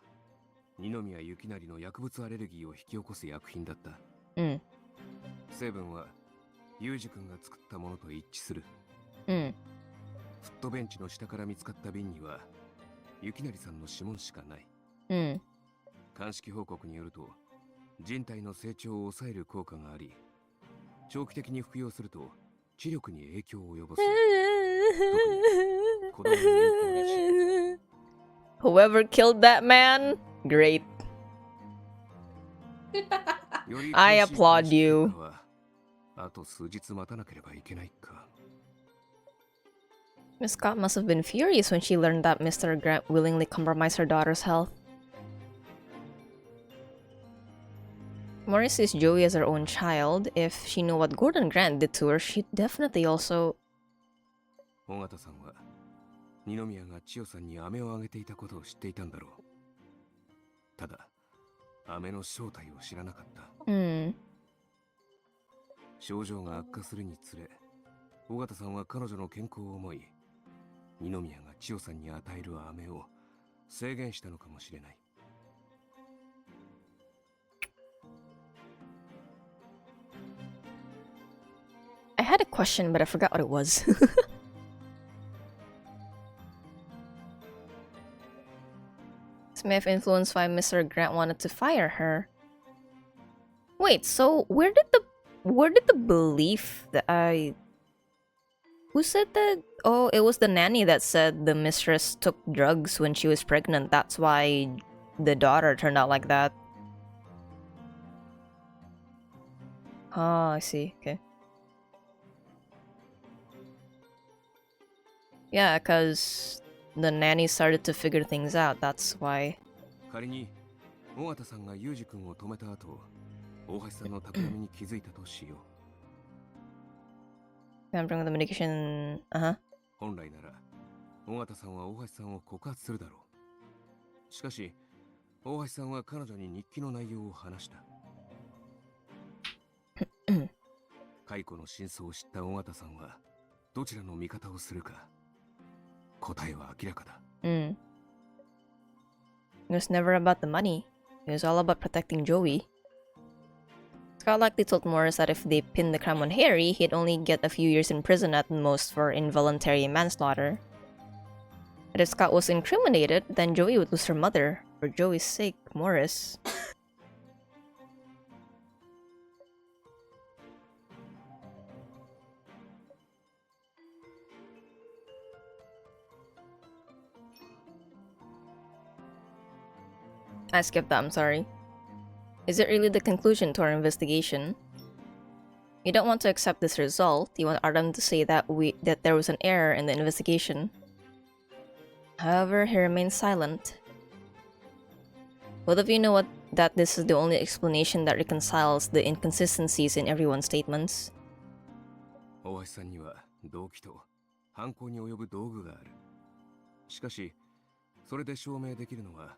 S3: 二宮幸成の薬物アレルギーを引き起こす薬品だった、成分はユージ君が作ったものと一致する、フットベンチの下から見つかった瓶には幸成さんの指紋しかない、鑑識報告によると人体の成長を抑える効果があり長期的に服用すると知力に影響を及ぼす特に子供に有効らしい
S1: Whoever killed that man, great. I applaud you.
S3: あと数日待たなければいけないか
S1: Miss Scott must have been furious when she learned that Mr. Grant willingly compromised her daughter's health. Morris sees Joey as her own child. If she knew what Gordon Grant did to her, she'd definitely also...
S3: 尾形さんは二宮が千代さんに飴をあげていたことを知っていたんだろうただ飴の正体を知らなかった、症状が悪化するにつれ尾形さんは彼女の健康を思い二宮が千代さんに与える飴を制限したのかもしれない
S1: I had a question, but I forgot what it was. This may have influenced why Mr. Grant wanted to fire her. Wait, so where did the belief that who said that? Oh, it was the nanny that said the mistress took drugs when she was pregnant. That's why the daughter turned out like that. Oh, I see. Okay. Yeah, because the nanny started to figure things out. That's why.
S3: 仮に尾形さんがユージ君を止めた後、大橋さんの企みに気づいたとしよう。
S1: Remembering the medication.
S3: 本来なら、尾形さんは大橋さんを告発するだろう。しかし、大橋さんは彼女に日記の内容を話した。解雇の真相を知った尾形さんは、どちらの味方をするか。答えは明らかだ。
S1: It was never about the money. It was all about protecting Joey. Scott likely told Morris that if they pinned the crime on Harry, he'd only get a few years in prison at most for involuntary manslaughter. But if Scott was incriminated, then Joey would lose her mother. For Joey's sake, Morris. I skipped that, I'm sorry. Is it really the conclusion to our investigation? You don't want to accept this result. You want Artem to say that there was an error in the investigation. However, he remains silent. Both of you know that this is the only explanation that reconciles the inconsistencies in everyone's statements.
S3: 大橋さんには動機と犯行に及ぶ道具がある。しかし、それで証明できるのは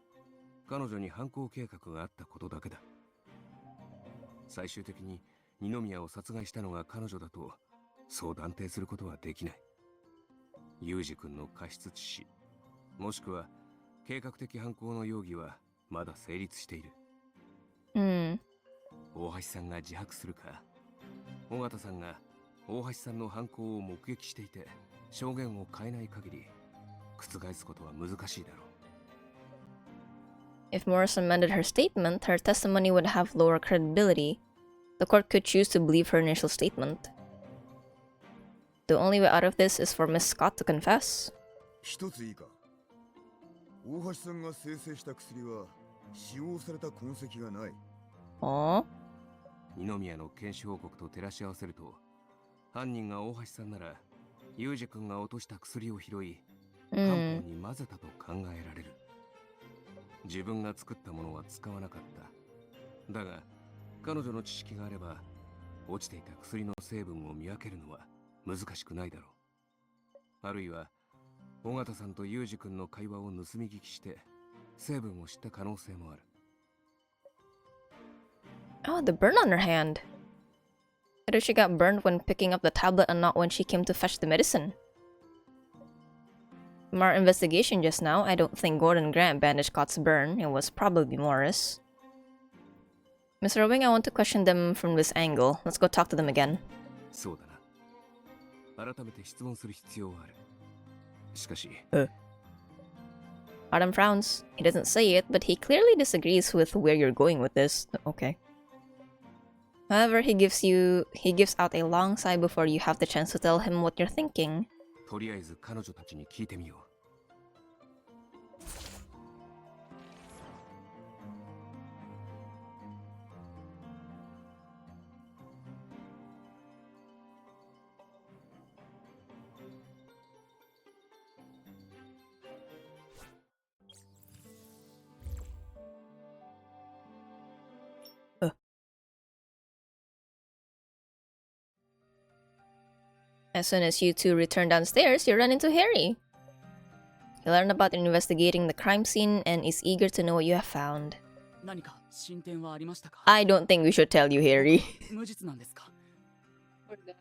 S3: 彼女に犯行計画があったことだけだ。最終的に二宮を殺害したのが彼女だとそう断定することはできない。ユージ君の過失致死、もしくは計画的犯行の容疑はまだ成立している。大橋さんが自白するか、尾形さんが大橋さんの犯行を目撃していて証言を変えない限り覆すことは難しいだろう。
S1: If Morris amended her statement, her testimony would have lower credibility. The court could choose to believe her initial statement. The only way out of this is for Miss Scott to confess.
S5: 一ついいか。大橋さんが生成した薬は使用された痕跡がない。
S3: 二宮の検視報告と照らし合わせると、犯人が大橋さんなら、ユージ君が落とした薬を拾い、漢方に混ぜたと考えられる。自分が作ったものは使わなかった。だが、彼女の知識があれば、落ちていた薬の成分を見分けるのは難しくないだろう。あるいは、尾形さんとユージ君の会話を盗み聞きして、成分を知った可能性もある。
S1: Oh, the burn on her hand. Whether she got burned when picking up the tablet and not when she came to fetch the medicine. From our investigation just now, I don't think Gordon Grant bandaged Scott's burn. It was probably Morris. Mr. Owing, I want to question them from this angle. Let's go talk to them again.
S3: そうだな。改めて質問する必要はある。しかし、
S1: Adam frowns. He doesn't say it, but he clearly disagrees with where you're going with this. Okay. However, he gives out a long sigh before you have the chance to tell him what you're thinking.
S3: とりあえず彼女たちに聞いてみよう。
S1: As soon as you two return downstairs, you run into Harry. You learn about investigating the crime scene and is eager to know what you have found.
S4: 何か進展はありましたか?
S1: I don't think we should tell you, Harry.
S4: 無実なんですか?
S2: Poor guy.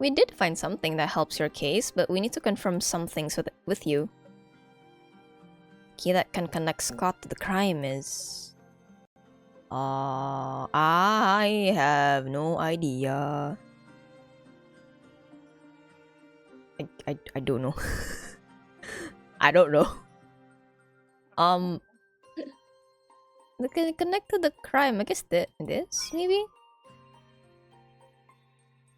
S1: We did find something that helps your case, but we need to confirm some things with you. Key that can connect Scott to the crime is... I have no idea. I don't know. I don't know. They can connect to the crime. I guess this, maybe?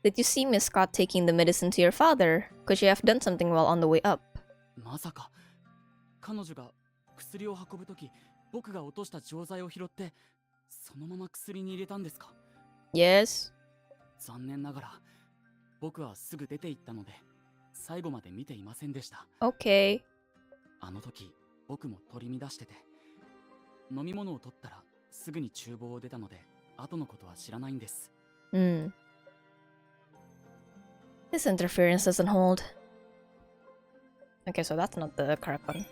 S1: Did you see Miss Scott taking the medicine to your father? Could she have done something while on the way up?
S4: まさか彼女が薬を運ぶとき、僕が落とした錠剤を拾ってそのまま薬に入れたんですか?
S1: Yes.
S4: 残念ながら僕はすぐ出て行ったので最後まで見ていませんでした。
S1: Okay.
S4: あの時僕も取り乱してて、飲み物を取ったらすぐに厨房を出たので、後のことは知らないんです。
S1: This interference doesn't hold. Okay, so that's not the correct one.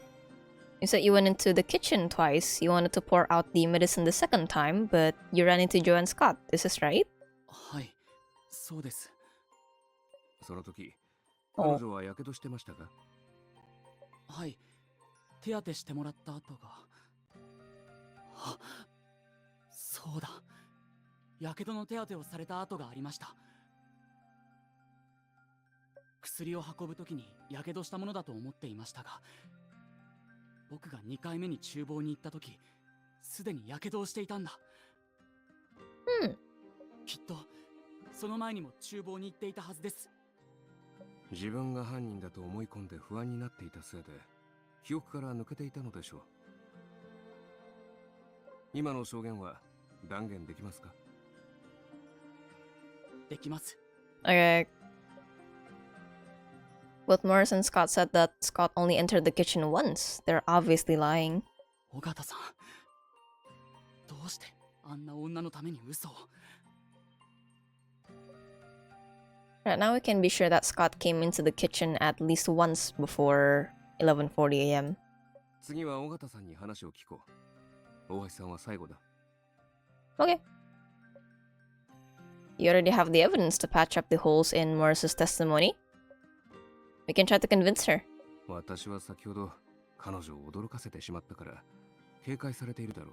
S1: You said you went into the kitchen twice. You wanted to pour out the medicine the second time, but you ran into Joe and Scott. Is this right?
S4: はい、そうです。
S3: その時、彼女はやけどしてましたか？
S4: はい、手当てしてもらった後が。あ、そうだ。やけどの手当てをされた跡がありました。薬を運ぶときにやけどしたものだと思っていましたが、僕が2回目に厨房に行ったとき、すでにやけどをしていたんだ。きっとその前にも厨房に行っていたはずです。
S3: 自分が犯人だと思い込んで不安になっていたせいで、記憶から抜けていたのでしょう。今の証言は断言できますか？
S4: できます。
S1: Okay. Both Morris and Scott said that Scott only entered the kitchen once. They're obviously lying.
S4: 尾形さん、どうしてあんな女のために嘘を。
S1: Right now we can be sure that Scott came into the kitchen at least once before 11:40 a.m.
S3: 次は尾形さんに話を聞こう。大橋さんは最後だ。
S1: Okay. You already have the evidence to patch up the holes in Morris's testimony. We can try to convince her.
S3: 私は先ほど彼女を驚かせてしまったから警戒されているだろ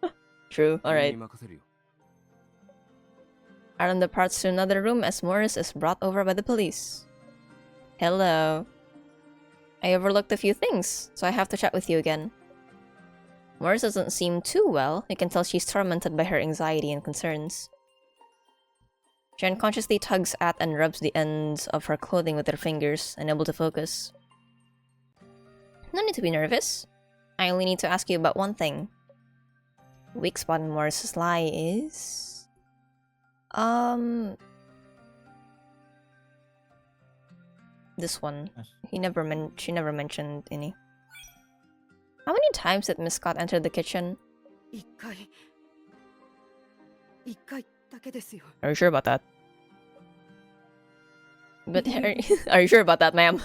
S3: う。
S1: True. Alright.
S3: 君に任せるよ。
S1: Aaron departs to another room as Morris is brought over by the police. Hello. I overlooked a few things, so I have to chat with you again. Morris doesn't seem too well. You can tell she's tormented by her anxiety and concerns. She unconsciously tugs at and rubs the ends of her clothing with her fingers, unable to focus. No need to be nervous. I only need to ask you about one thing. The weak spot in Morris's lie is... This one. She never mentioned any. How many times did Miss Scott enter the kitchen?
S6: 1回。1回だけですよ。
S1: Are you sure about that? But are you sure about that, ma'am?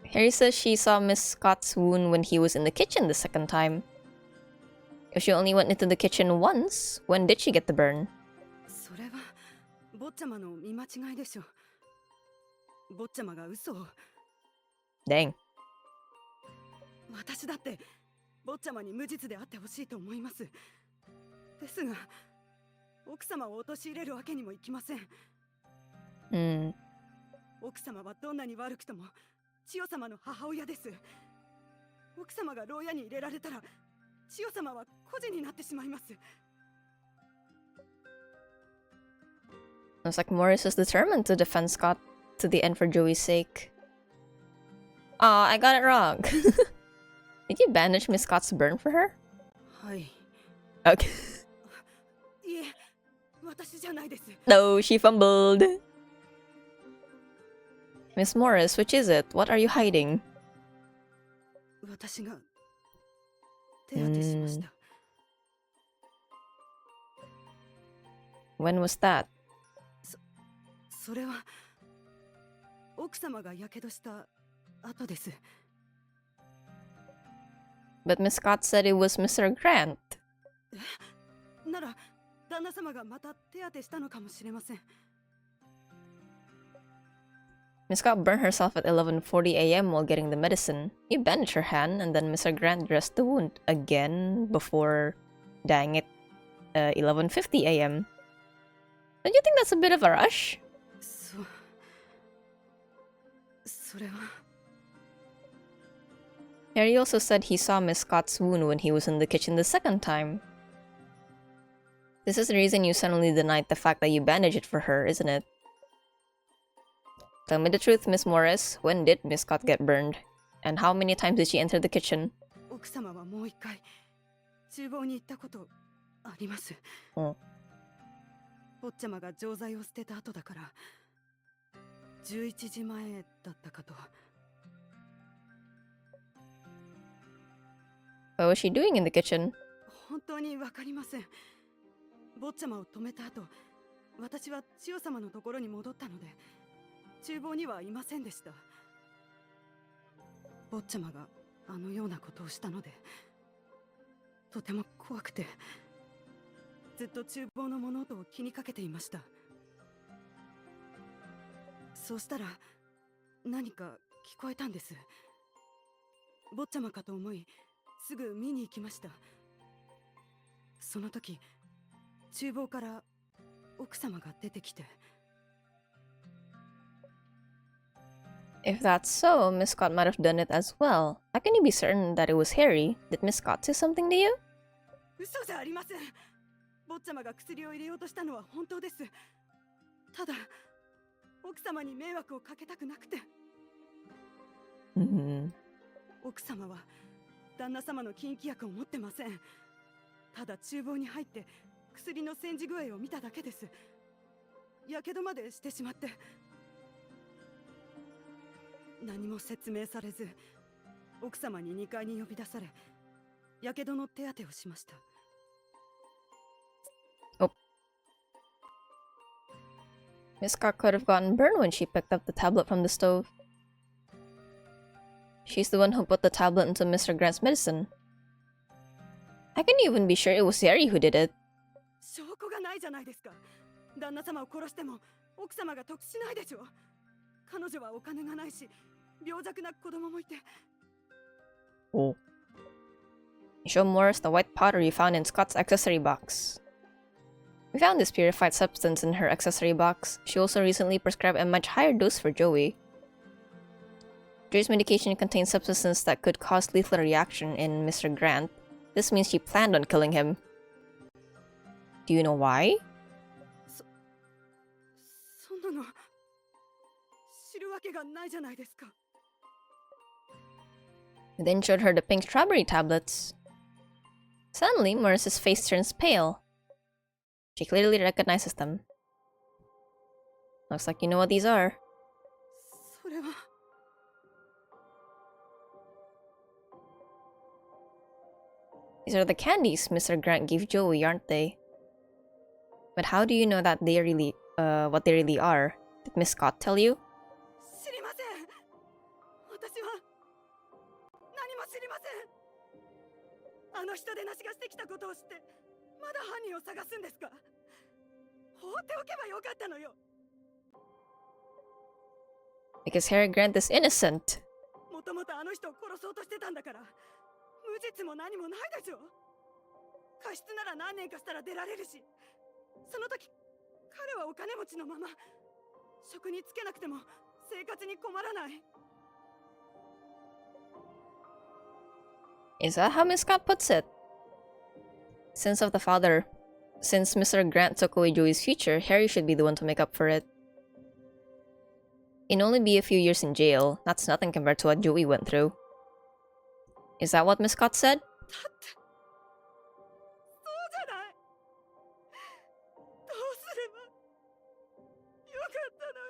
S1: Harry says she saw Miss Scott's wound when he was in the kitchen the second time. If she only went into the kitchen once, when did she get the burn?
S6: それは坊ちゃまの見間違いでしょ。坊ちゃまが嘘を。
S1: Dang.
S6: 私だって坊ちゃまに無実であってほしいと思います。ですが奥様を陥れるわけにもいきません。奥様はどんなに悪くとも千代様の母親です。奥様が牢屋に入れられたら千代様は孤児になってしまいます。
S1: Looks like Morris is determined to defend Scott to the end for Joey's sake. Aw, I got it wrong. Did you bandage Miss Scott's burn for her?
S6: はい。
S1: Okay.
S6: いえ、私じゃないです。
S1: No, she fumbled. Miss Morris, which is it? What are you hiding?
S6: 私が手当てしました。
S1: When was that?
S6: それは奥様がやけどした後です。
S1: But Miss Scott said it was Mr. Grant.
S6: なら旦那様がまた手当てしたのかもしれません。
S1: Miss Scott burned herself at 11:40 a.m. while getting the medicine. You bandaged her hand, and then Mr. Grant dressed the wound again before dying at 11:50 a.m. Don't you think that's a bit of a rush?
S6: それは
S1: Harry also said he saw Miss Scott's wound when he was in the kitchen the second time. This is the reason you suddenly denied the fact that you bandaged it for her, isn't it? Tell me the truth, Miss Morris. When did Miss Scott get burned? And how many times did she enter the kitchen?
S6: 奥様はもう一回厨房に行ったことあります。
S1: 坊
S6: ちゃまが錠剤を捨てた後だから11時前だったかと。
S1: What was she doing in the kitchen?
S6: 本当にわかりません。坊ちゃまを止めた後、私は千代様のところに戻ったので、厨房にはいませんでした。坊ちゃまがあのようなことをしたので、とても怖くて、ずっと厨房の物音を気にかけていました。そうしたら何か聞こえたんです。坊ちゃまかと思い、すぐ見に行きました。その時、厨房から奥様が出てきて。
S1: If that's so, Miss Scott might have done it as well. How can you be certain that it was Harry? Did Miss Scott say something to you?
S6: 嘘じゃありません。坊ちゃまが薬を入れようとしたのは本当です。ただ、奥様に迷惑をかけたくなくて。奥様は旦那様の禁忌薬を持ってません。ただ厨房に入って薬の煎じ具合を見ただけです。やけどまでしてしまって。何も説明されず、奥様に2階に呼び出され、やけどの手当てをしました。
S1: Miss Scott could have gotten burned when she picked up the tablet from the stove. She's the one who put the tablet into Mr. Grant's medicine. How can you even be sure it was Harry who did it?
S6: 証拠がないじゃないですか。旦那様を殺しても奥様が得しないでしょ。彼女はお金がないし、病弱な子供もいて。
S1: Oh. Show Morris the white powder you found in Scott's accessory box. We found this purified substance in her accessory box. She also recently prescribed a much higher dose for Joey. Joey's medication contains substances that could cause lethal reaction in Mr. Grant. This means she planned on killing him. Do you know why?
S6: そんなの知るわけがないじゃないですか。
S1: We then showed her the pink strawberry tablets. Suddenly, Morris's face turns pale. She clearly recognizes them. Looks like you know what these are.
S6: それは。
S1: These are the candies Mr. Grant gave Joey, aren't they? But how do you know that they really, what they really are? Did Miss Scott tell you?
S6: 知りません。私は何も知りません。あの人でなしがしてきたことを知って、まだ犯人を探すんですか？放っておけばよかったのよ。
S1: Because Harry Grant is innocent.
S6: もともとあの人を殺そうとしてたんだから、無実も何もないでしょ。過失なら何年かしたら出られるし、その時彼はお金持ちのまま職に就けなくても生活に困らない。
S1: Is that how Miss Scott puts it? Since of the father. Since Mr. Grant took away Joey's future, Harry should be the one to make up for it. It'll only be a few years in jail. That's nothing compared to what Joey went through. Is that what Miss Scott said?
S6: そうじゃない。どうすればよかったの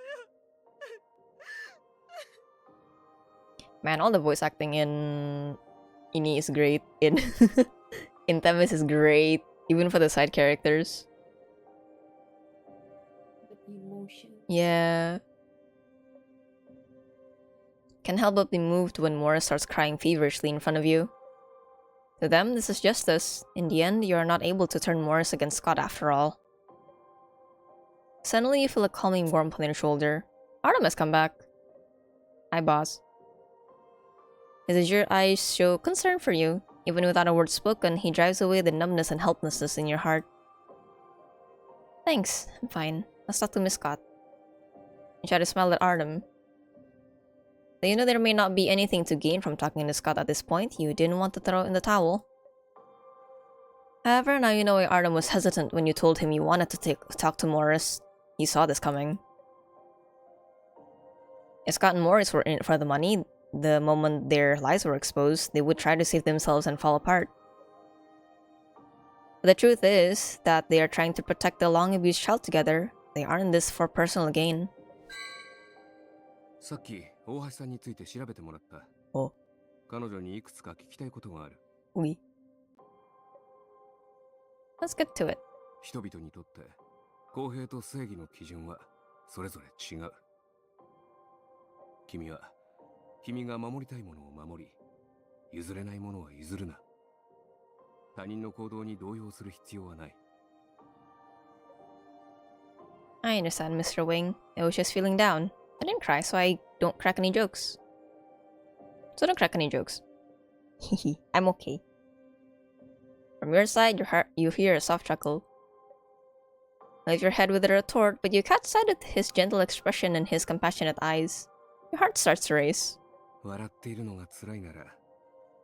S6: よ。
S1: Man, all the voice acting in Ini is great. In Temis is great, even for the side characters.
S2: The emotion.
S1: Yeah. Can't help but be moved when Morris starts crying feverishly in front of you. To them, this is justice. In the end, you are not able to turn Morris against Scott after all. Suddenly, you feel a calming warmth on your shoulder. Artem has come back. Hi, boss. His azure eyes show concern for you. Even without a word spoken, he drives away the numbness and helplessness in your heart. Thanks, I'm fine. Let's talk to Miss Scott. You try to smile at Artem. Though you know there may not be anything to gain from talking to Scott at this point, you didn't want to throw in the towel. However, now you know why Artem was hesitant when you told him you wanted to talk to Morris. He saw this coming. If Scott and Morris were in it for the money, the moment their lies were exposed, they would try to save themselves and fall apart. But the truth is that they are trying to protect the long-abused child together. They aren't in this for personal gain.
S3: さっき大橋さんについて調べてもらった。
S1: お。
S3: 彼女にいくつか聞きたいことがある。
S1: Oui. Let's get to it.
S3: 人々にとって公平と正義の基準はそれぞれ違う。君が守りたいものを守り、譲れないものは譲るな。他人の行動に動揺する必要はない。
S1: I understand, Mr. Wing. I was just feeling down. I didn't cry, so I don't crack any jokes. So don't crack any jokes. Hehe, I'm okay. From your side, you hear a soft chuckle. Lift your head with a retort, but you catch sight of his gentle expression and his compassionate eyes. Your heart starts to race.
S3: 笑っているのが辛いなら、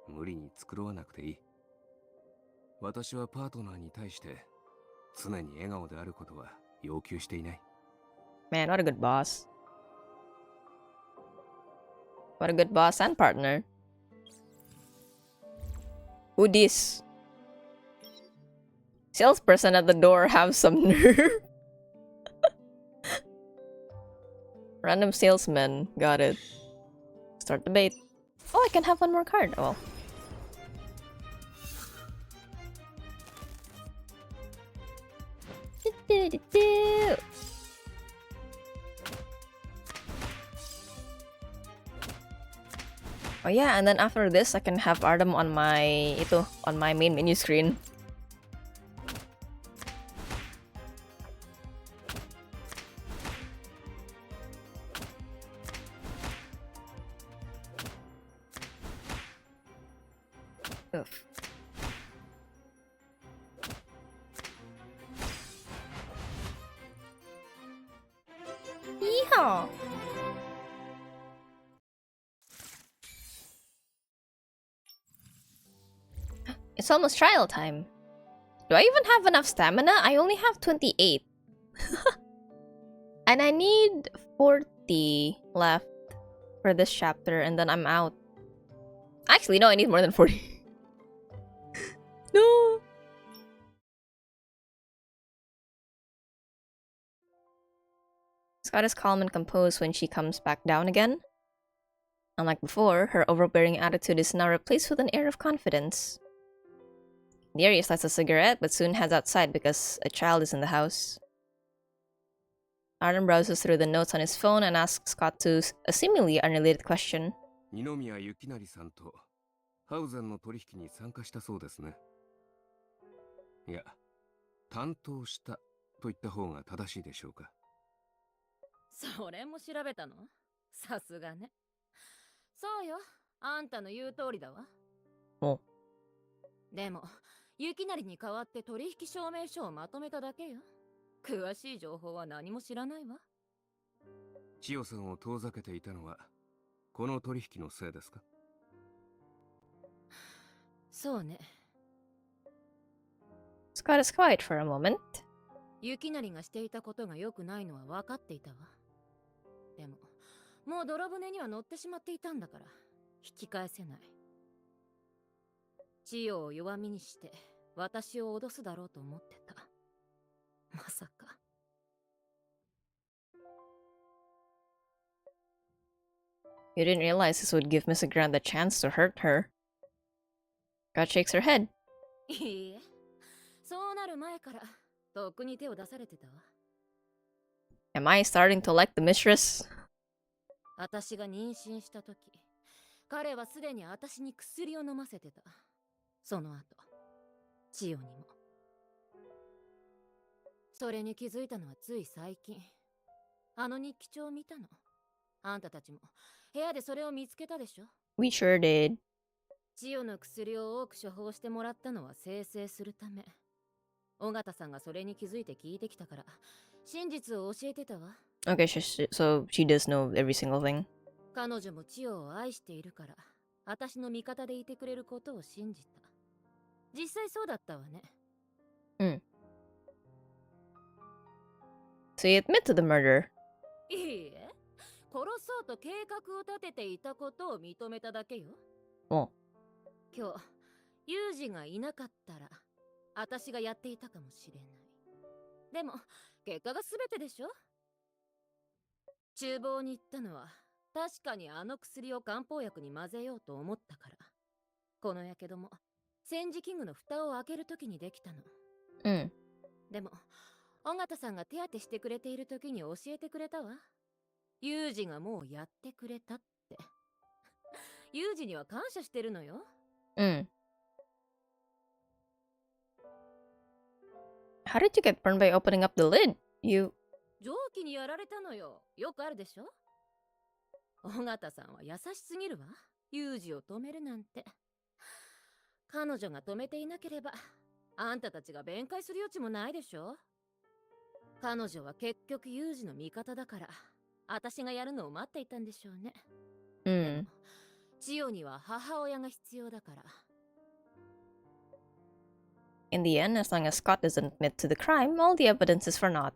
S3: 無理に繕わなくていい。私はパートナーに対して常に笑顔であることは要求していない。
S1: Man, what a good boss. What a good boss and partner. Who this? Salesperson at the door have some nerve. Random salesman. Got it. Start debate. Oh, I can have one more card. Oh. Oh yeah, and then after this, I can have Artem on my main menu screen. Oof. Yeehaw! It's almost trial time. Do I even have enough stamina? I only have 28. And I need 40 left for this chapter, and then I'm out. Actually, no, I need more than 40. No! Scott is calm and composed when she comes back down again. Unlike before, her overbearing attitude is now replaced with an air of confidence. Darius lights a cigarette, but soon heads outside because a child is in the house. Arden browses through the notes on his phone and asks Scott a seemingly unrelated question.
S3: 二宮幸成さんとハウゼンの取引に参加したそうですね。いや、担当したと言った方が正しいでしょうか。
S7: それも調べたの？さすがね。そうよ、あんたの言う通りだわ。
S1: お。
S7: でも、雪成に代わって取引証明書をまとめただけよ。詳しい情報は何も知らないわ。
S3: 千代さんを遠ざけていたのはこの取引のせいですか？
S7: そうね。
S1: Scott is quiet for a moment.
S7: 雪成がしていたことが良くないのは分かっていたわ。でも、もう泥船には乗ってしまっていたんだから、引き返せない。千代を弱みにして私を脅すだろうと思ってた。まさか。
S1: You didn't realize this would give Miss Grant the chance to hurt her. God shakes her head.
S7: いいえ、そうなる前からとっくに手を出されてたわ。
S1: Am I starting to like the mistress?
S7: 私が妊娠した時、彼はすでに私に薬を飲ませてた。その後、千代にも。それに気づいたのはつい最近。あの日記帳を見たの。あんたたちも部屋でそれを見つけたでしょ？
S1: We sure did.
S7: 千代の薬を多く処方してもらったのは生成するため。尾形さんがそれに気づいて聞いてきたから、真実を教えてたわ。
S1: Okay, so she does know every single thing.
S7: 彼女も千代を愛しているから、私の味方でいてくれることを信じた。実際そうだったわね。
S1: So you admit to the murder?
S7: いいえ、殺そうと計画を立てていたことを認めただけよ。
S1: お。
S7: 今日、ユージがいなかったら、私がやっていたかもしれない。でも、結果が全てでしょ？厨房に行ったのは、確かにあの薬を漢方薬に混ぜようと思ったから。このやけども、戦時器具の蓋を開けるときにできたの。でも尾形さんが手当てしてくれているときに教えてくれたわ。ユージがもうやってくれたって。ユージには感謝してるのよ。
S1: How did you get burned by opening up the lid?
S7: 蒸気にやられたのよ。よくあるでしょ。尾形さんは優しすぎるわ。ユージを止めるなんて。彼女が止めていなければあんたたちが弁解する余地もないでしょ。彼女は結局ユージの味方だから私がやるのを待っていたんでしょうね。でも千代には母親が必要だから。
S1: In the end, as long as Scott doesn't admit to the crime, all the evidence is for naught.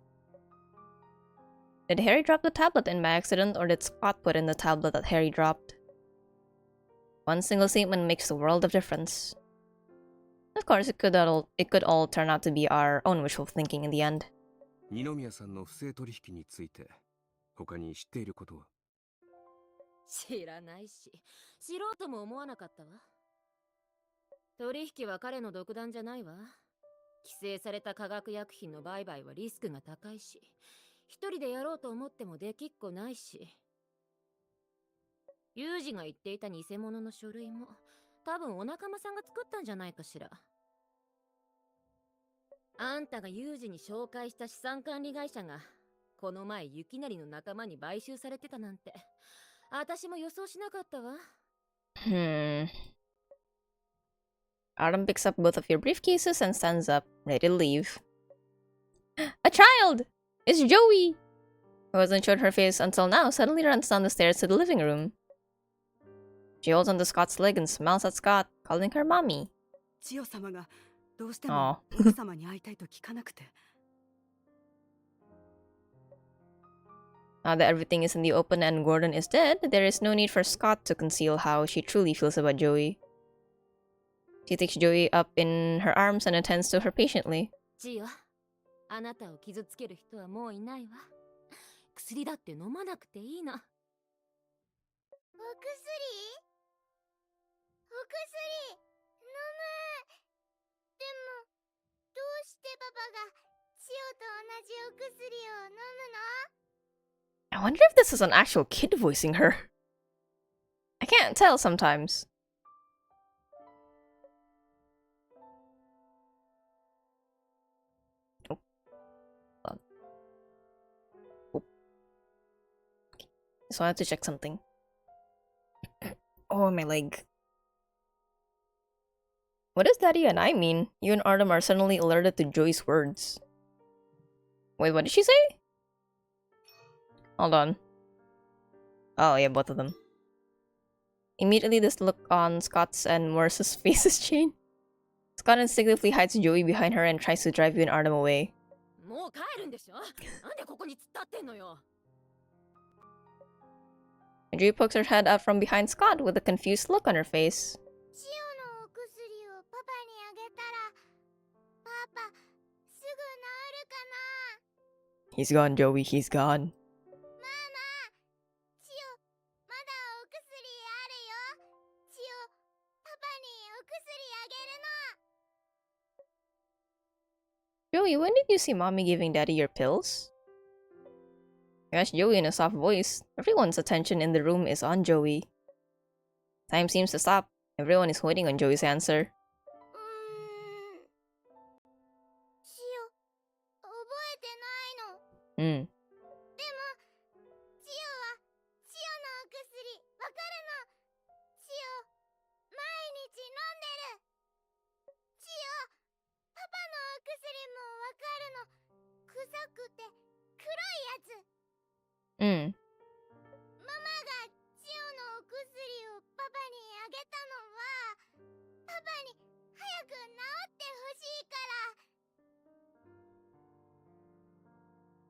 S1: Did Harry drop the tablet in by accident, or did Scott put in the tablet that Harry dropped? One single statement makes a world of difference. Of course, it could all turn out to be our own wishful thinking in the end.
S3: 二宮さんの不正取引について他に知っていることは？
S7: 知らないし、知ろうとも思わなかったわ。取引は彼の独断じゃないわ。規制された化学薬品の売買はリスクが高いし、一人でやろうと思ってもできっこないし。ユージが言っていた偽物の書類も多分お仲間さんが作ったんじゃないかしら。あんたがユージに紹介した資産管理会社がこの前雪成の仲間に買収されてたなんて私も予想しなかったわ。
S1: Autumn picks up both of your briefcases and stands up, ready to leave. A child! It's Joey! Who hasn't showed her face until now suddenly runs down the stairs to the living room. She holds onto Scott's leg and smiles at Scott, calling her mommy.
S6: 千代様がどうしても奥様に会いたいと聞かなくて。
S1: Now that everything is in the open and Gordon is dead, there is no need for Scott to conceal how she truly feels about Joey. She takes Joey up in her arms and attends to her patiently.
S7: 千代、あなたを傷つける人はもういないわ。薬だって飲まなくていいの。お薬？お薬飲む。でもどうしてパパが千代と同じお薬を飲むの？
S1: I wonder if this is an actual kid voicing her. I can't tell sometimes. Oh. Oh. Okay. So I have to check something. Oh, my leg. What does Daddy and I mean? You and Artem are suddenly alerted to Joey's words. Wait, what did she say? Hold on. Oh, yeah, both of them. Immediately, this look on Scott's and Morris's faces change. Scott instinctively hides Joey behind her and tries to drive you and Artem away. Joey pokes her head out from behind Scott with a confused look on her face. He's gone, Joey, he's gone. Joey, when did you see Mommy giving Daddy your pills? You asked Joey in a soft voice. Everyone's attention in the room is on Joey. Time seems to stop. Everyone is waiting on Joey's answer. Hmm. Mm.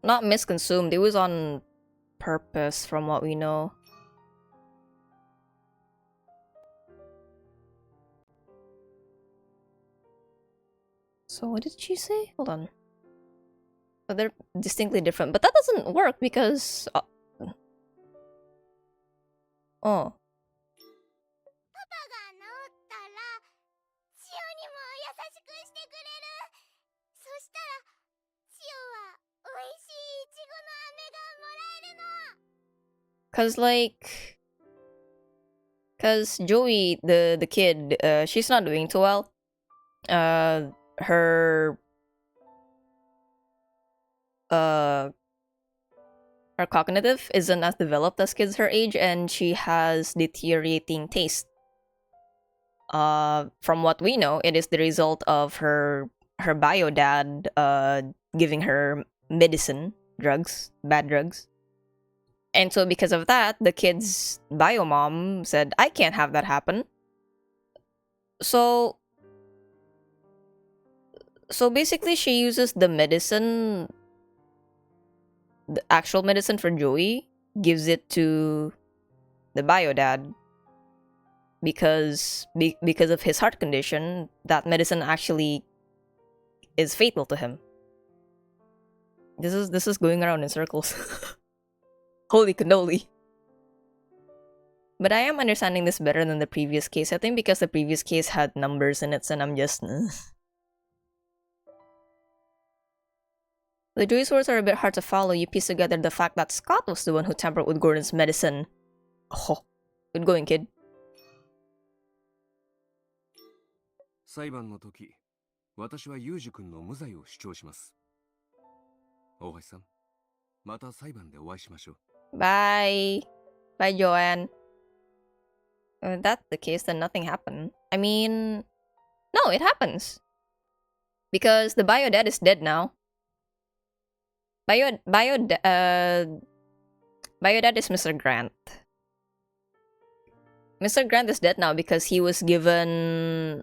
S1: Not misconsumed, it was on purpose from what we know. So what did she say? Hold on. So they're distinctly different, but that doesn't work because... Oh. Cause like, cause Joey, the kid, she's not doing too well. Her her cognitive isn't as developed as kids her age, and she has deteriorating taste. From what we know, it is the result of her bio dad giving her medicine, drugs, bad drugs. And so because of that, the kid's bio mom said, I can't have that happen. So basically she uses the medicine, the actual medicine for Joey, gives it to the bio dad because of his heart condition. That medicine actually is fatal to him. This is going around in circles. Holy cannoli. But I am understanding this better than the previous case, I think, because the previous case had numbers in it, and I'm just... The Joey stories are a bit hard to follow. You piece together the fact that Scott was the one who tampered with Gordon's medicine. Oh, good going, kid.
S3: 裁判の時、私はユージ君の無罪を主張します。大橋さん、また裁判でお会いしましょう。
S1: Bye. Bye, Joanne. If that's the case, then nothing happened. I mean... No, it happens. Because the bio dad is dead now. Bio dad is Mr. Grant. Mr. Grant is dead now because he was given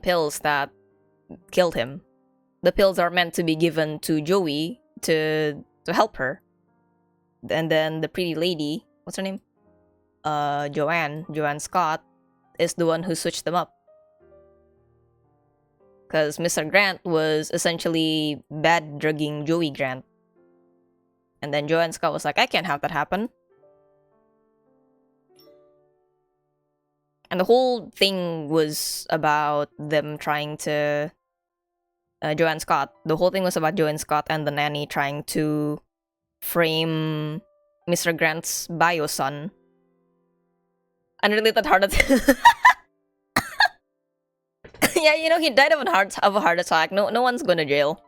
S1: pills that killed him. The pills are meant to be given to Joey to help her. And then the pretty lady, what's her name? Joanne Scott, is the one who switched them up. Because Mr. Grant was essentially bad drugging Joey Grant. And then Joanne Scott was like, I can't have that happen. And the whole thing was about them trying to... Joanne Scott. The whole thing was about Joanne Scott and the nanny trying to frame Mr. Grant's bio son. Unrelated heart attack. Yeah, you know, he died of a heart attack. No one's going to jail.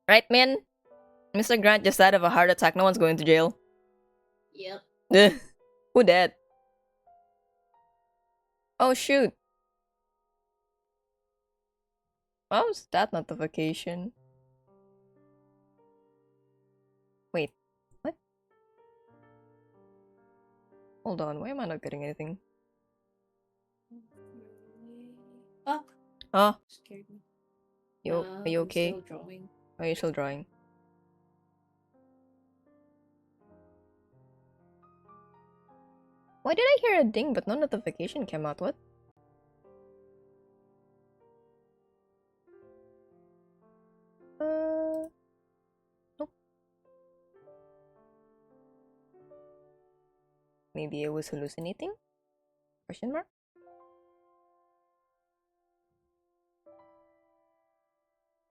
S1: Right, man? Mr. Grant just died of a heart attack. No one's going to jail.
S2: Yep.
S1: Who dead? Oh, shoot. What was that notification? Wait, what? Hold on, why am I not getting anything?
S2: Oh.
S1: Oh.
S2: Scared me.
S1: Are you okay?
S2: I'm still drawing.
S1: Are you still drawing? Why did I hear a ding but no notification came out? What? Nope. Maybe I was hallucinating? Question mark?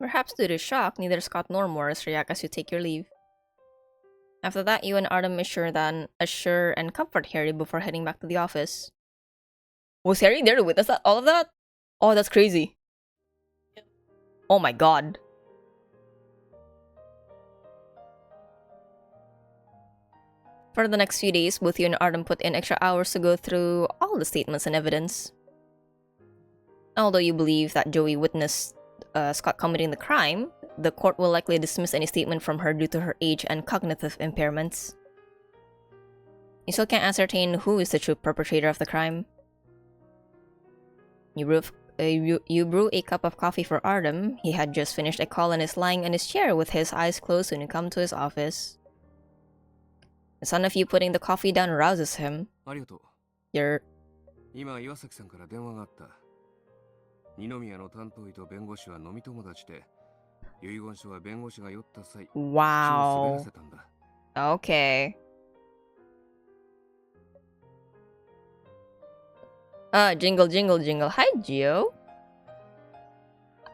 S1: Perhaps due to shock, neither Scott nor Morris react as you take your leave. After that, you and Artem assure and comfort Harry before heading back to the office. Was Harry there to witness all of that? Oh, that's crazy.
S2: Yep.
S1: Oh my god. For the next few days, both you and Artem put in extra hours to go through all the statements and evidence. Although you believe that Joey witnessed Scott committing the crime, the court will likely dismiss any statement from her due to her age and cognitive impairments. You still can't ascertain who is the true perpetrator of the crime. You brew a cup of coffee for Artem. He had just finished a call and is lying in his chair with his eyes closed when you come to his office. The sound of you putting the coffee down rouses him. You're...
S3: 今岩崎さんから電話があった。二宮の担当医と弁護士は飲み友達で、遺言書は弁護士が酔った際、口を滑らせたんだ。
S1: Okay. Jingle, jingle, jingle. Hi, Gio.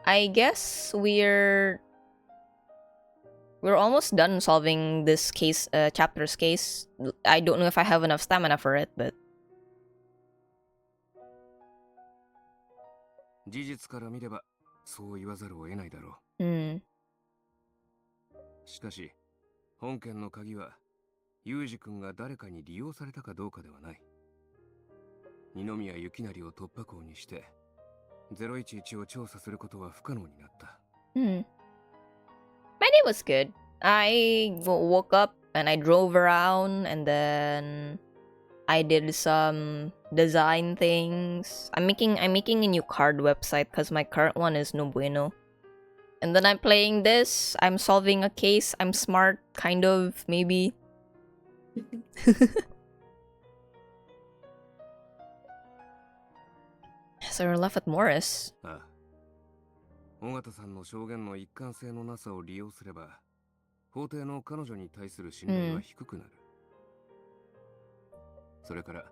S1: I guess we're almost done solving this case, chapter's case. I don't know if I have enough stamina for it, but
S3: 事実から見ればそう言わざるを得ないだろ
S1: hmm.
S3: う。しかし本件の鍵はユージ君が誰かに利用されたかどうかではない。二宮幸成を突破口にして011を調査することは不可能になった。
S1: Hmm. My day was good. I woke up and I drove around and then I did some design things. I'm making a new card website because my current one is no bueno. And then I'm playing this. I'm solving a case. I'm smart, kind of, maybe. So we're left with Morris.
S3: ああ。尾形さんの証言の一貫性のなさを利用すれば、法廷の彼女に対する信頼は低くなる。それから、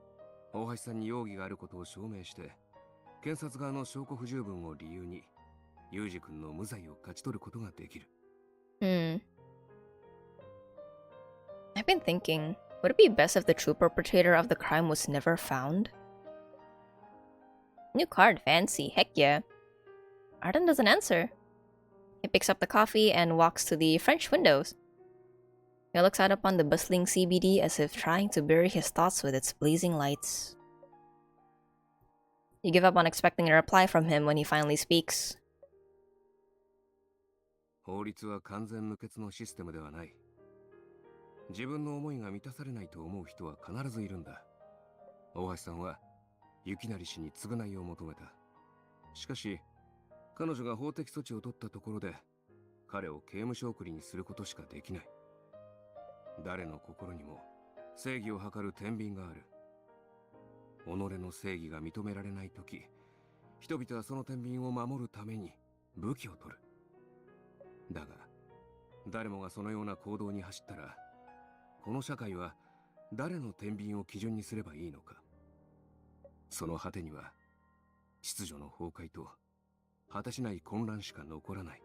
S3: 大橋さんに容疑があることを証明して、検察側の証拠不十分を理由に、ユージ君の無罪を勝ち取ることができる。
S1: Hmm. I've been thinking, would it be best if the true perpetrator of the crime was never found? New card, fancy, heck yeah. Arden doesn't answer. He picks up the coffee and walks to the French windows. He looks out upon the bustling CBD as if trying to bury his thoughts with its blazing lights. You give up on expecting a reply from him when he finally speaks.
S3: 法律は完全無欠のシステムではない。自分の思いが満たされないと思う人は必ずいるんだ。大橋さんは幸成氏に償いを求めた。しかし、彼女が法的措置を取ったところで、彼を刑務所送りにすることしかできない。誰の心にも正義を図る天秤がある。己の正義が認められないとき、人々はその天秤を守るために武器を取る。だが、誰もがそのような行動に走ったら、この社会は誰の天秤を基準にすればいいのか。その果てには、秩序の崩壊と果てしない混乱しか残らない。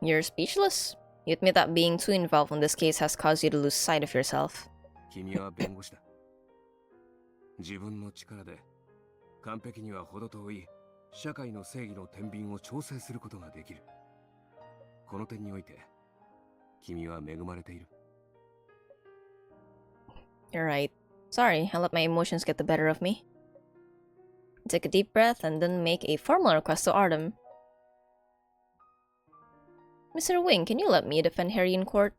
S1: You're speechless. You admit that being too involved in this case has caused you to lose sight of yourself.
S3: 君は弁護士だ。自分の力で完璧には程遠い社会の正義の天秤を調整することができる。この点において、君は恵まれている。
S1: You're right. Sorry, I let my emotions get the better of me. Take a deep breath and then make a formal request to Artem. Mr. Wing, can you let me defend Harry in court?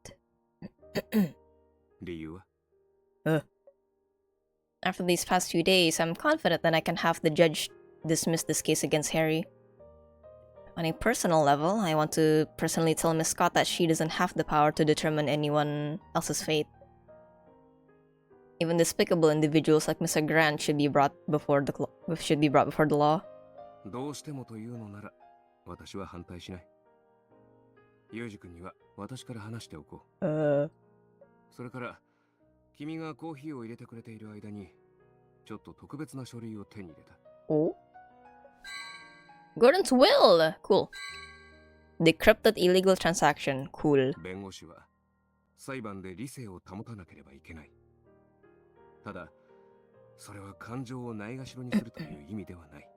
S3: 理由は？
S1: After these past few days, I'm confident that I can have the judge dismiss this case against Harry. On a personal level, I want to personally tell Miss Scott that she doesn't have the power to determine anyone else's fate. Even despicable individuals like Mr. Grant should be brought before the law.
S3: どうしてもというのなら、私は反対しない。ユージ君には私から話しておこう。それから、君がコーヒーを入れてくれている間に、ちょっと特別な書類を手に入れた。
S1: Oh? Gordon's will! Cool. Decrypted illegal transaction. Cool.
S3: 弁護士は裁判で理性を保たなければいけない。ただ、それは感情をないがしろにするという意味ではない。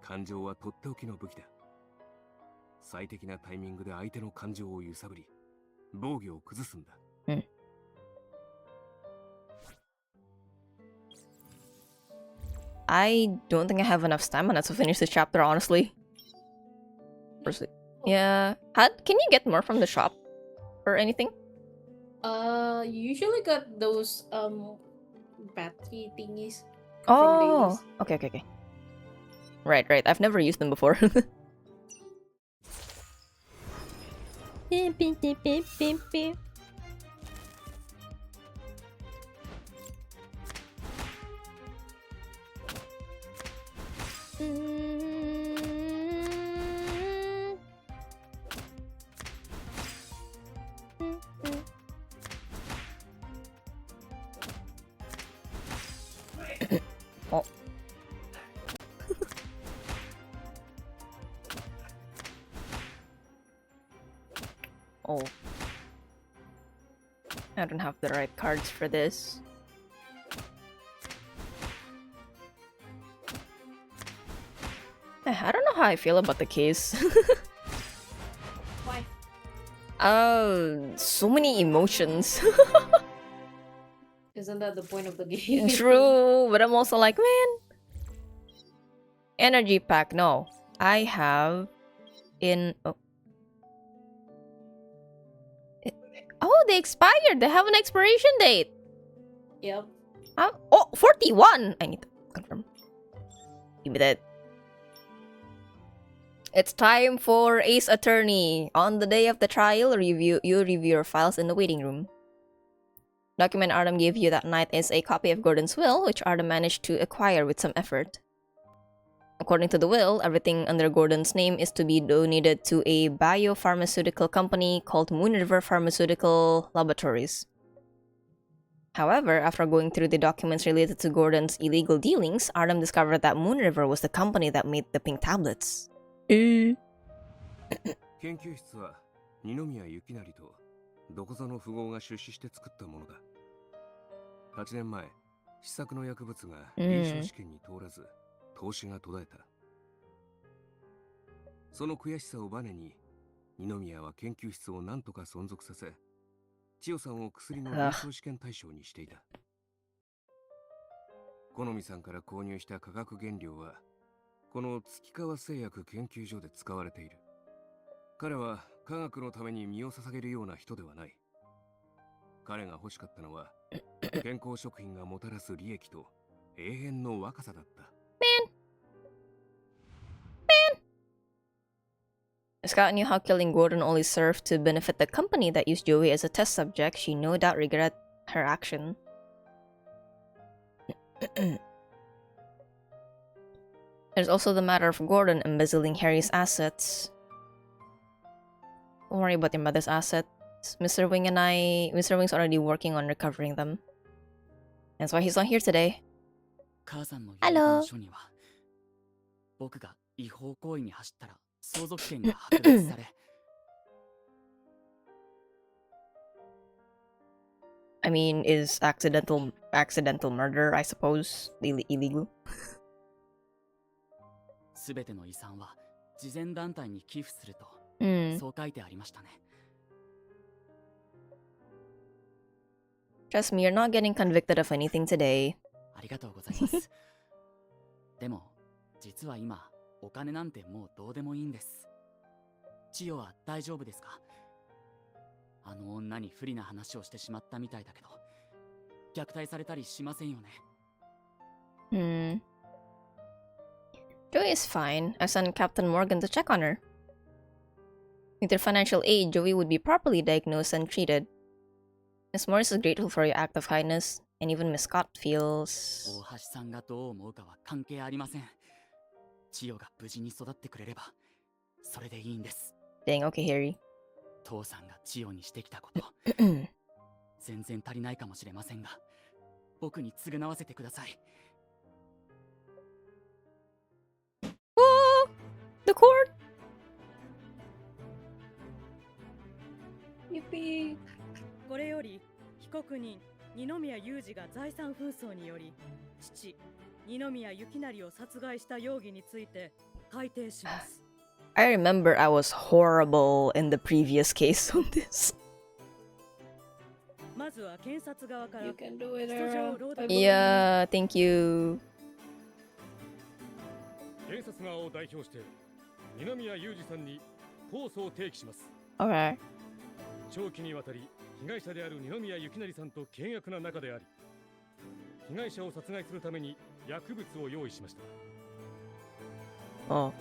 S3: 感情はとっておきの武器だ。最適なタイミングで相手の感情を揺さぶり、防御を崩すんだ。
S1: I don't think I have enough stamina to finish this chapter, honestly. Yeah. Can you get more from the shop? Or anything?
S2: You usually got those battery thingies.
S1: Oh, okay. Right. I've never used them before. Oh. I don't have the right cards for this. I don't know how I feel about the case.
S2: Why?
S1: So many emotions.
S2: Isn't that the point of the game?
S1: True, but I'm also like, man. Energy pack, no. I have in... Oh, they expired. They have an expiration date.
S2: Yep.
S1: Oh, 41. I need to confirm. Give me that. It's time for Ace Attorney. On the day of the trial, you review your files in the waiting room. Document Artem gave you that night is a copy of Gordon's will, which Artem managed to acquire with some effort. According to the will, everything under Gordon's name is to be donated to a biopharmaceutical company called Moon River Pharmaceutical Laboratories. However, after going through the documents related to Gordon's illegal dealings, Artem discovered that Moon River was the company that made the pink tablets.
S3: 研究室は二宮幸成とどこぞの富豪が出資して作ったものだ。8年前、試作の薬物が臨床試験に通らず、投資が途絶えた。その悔しさをバネに、二宮は研究室を何とか存続させ、千代さんを薬の臨床試験対象にしていた。好美さんから購入した化学原料は、この月川製薬研究所で使われている。彼は科学のために身を捧げるような人ではない。彼が欲しかったのは、健康食品がもたらす利益と永遠の若さだった。
S1: Scott knew how killing Gordon only served to benefit the company that used Joey as a test subject. She no doubt regretted her action. There's also the matter of Gordon embezzling Harry's assets. Don't worry about your mother's assets. Mr. Wing's already working on recovering them. That's why he's not here today. Hello.
S4: 僕が違法行為に走ったら相続権が剥奪され
S1: I mean, is accidental murder, I suppose, illegal?
S4: すべての遺産は慈善団体に寄付すると、そう書いてありましたね。
S1: Trust me, you're not getting convicted of anything today.
S4: ありがとうございます。でも、実は今、お金なんてもうどうでもいいんです。千代は大丈夫ですか？あの女に不利な話をしてしまったみたいだけど、虐待されたりしませんよね。
S1: Joey is fine. I sent Captain Morgan to check on her. With your financial aid, Joey would be properly diagnosed and treated. Miss Morris is grateful for your act of kindness, and even Miss Scott feels...
S4: 大橋さんがどう思うかは関係ありません。千代が無事に育ってくれれば、それでいいんです。
S1: Dang, okay, Harry.
S4: 父さんが千代にしてきたこと、全然足りないかもしれませんが、僕に償わせてください。
S1: Oh! The court!
S2: Yippee!
S6: これより被告人二宮裕二が財産紛争により父二宮幸成を殺害した容疑について開廷します。
S1: I remember I was horrible in the previous case on this.
S6: まずは検察側から
S2: You can do it, Era.
S1: Yeah, thank you.
S8: 検察側を代表して二宮裕二さんに控訴を提起します。
S1: Okay.
S8: 長期にわたり被害者である二宮幸成さんと険悪な仲であり、被害者を殺害するために薬物を用意しました。
S1: Oh.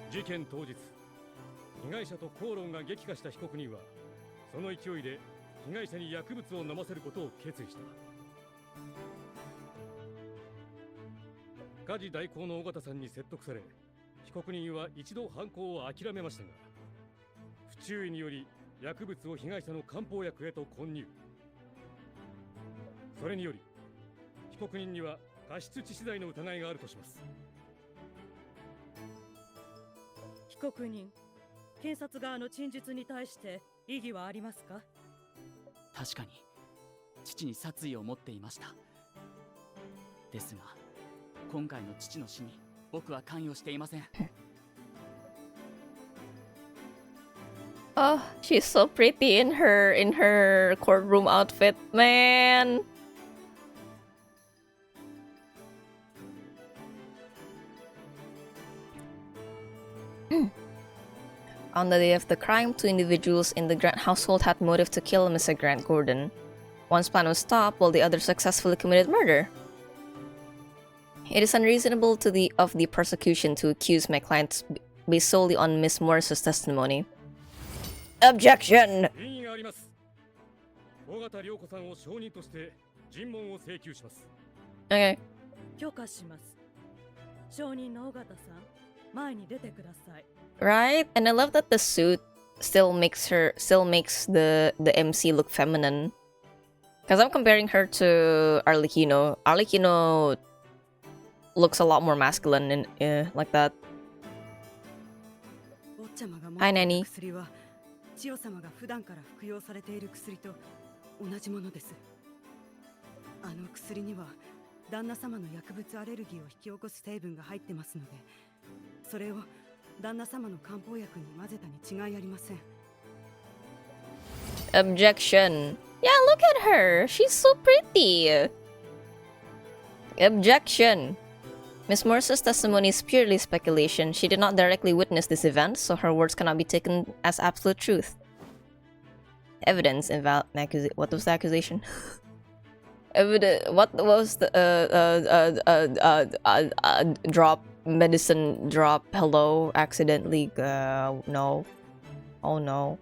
S8: 事件当日、被害者と口論が激化した被告人は、その勢いで被害者に薬物を飲ませることを決意した。家事代行の尾形さんに説得され、被告人は一度犯行を諦めましたが、不注意により薬物を被害者の漢方薬へと混入。それにより、被告人には過失致死罪の疑いがあるとします。
S6: 被告人検察側の陳述に対して異議はありますか？
S4: 確かに父に殺意を持っていました。ですが今回の父の死に僕は関与していません。
S1: Oh, she's so pretty in her courtroom outfit, man. On the day of the crime, two individuals in the Grant household had motive to kill Mr. Grant Gordon. One's plan was stopped while the other successfully committed murder. It is unreasonable of the prosecution to accuse my client based solely on Miss Morris's testimony. Objection! Okay.
S6: 許可します。証人の尾形さん、前に出てください。
S1: Right? And I love that the suit still makes the MC look feminine. Because I'm comparing her to Arlecchino. Arlecchino looks a lot more masculine and like that. Hi, Nanny.
S6: 千代様が普段から服用されている薬と同じものです。あの薬には旦那様の薬物アレルギーを引き起こす成分が入ってますので、それを旦那様の漢方薬に混ぜたに違いありません。
S1: Objection. Yeah, look at her. She's so pretty. Objection. Miss Morris's testimony is purely speculation. She did not directly witness this event, so her words cannot be taken as absolute truth. Evidence invalid. What was the accusation? Evidence. What was the drop medicine drop? Hello, accidentally. No. Oh no.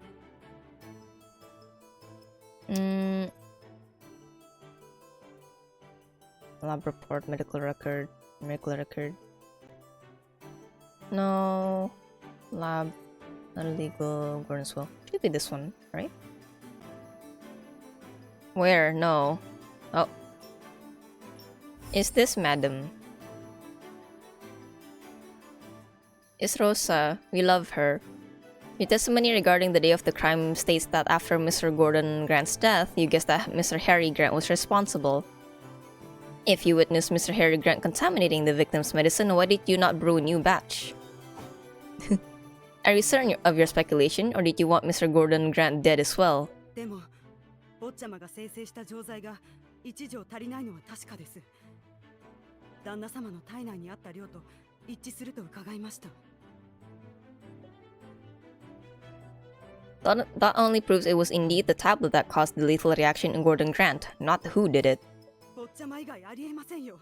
S1: Lab report, medical record. No. Lab. Not illegal. Gordon's will. Should be this one, right? Where? No. Oh. Is this Madam? Is Rosa. We love her. Your testimony regarding the day of the crime states that after Mr. Gordon Grant's death, you guessed that Mr. Harry Grant was responsible. If you witnessed Mr. Harry Grant contaminating the victim's medicine, why did you not brew a new batch? Are you certain of your speculation, or did you want Mr. Gordon Grant dead as well?
S6: でも、坊ちゃまが生成した錠剤が1錠足りないのは確かです。旦那様の体内にあった量と一致すると伺いました。
S1: That only proves it was indeed the tablet that caused the lethal reaction in Gordon Grant, not who did it.
S6: 坊ちゃま以外ありえませんよ。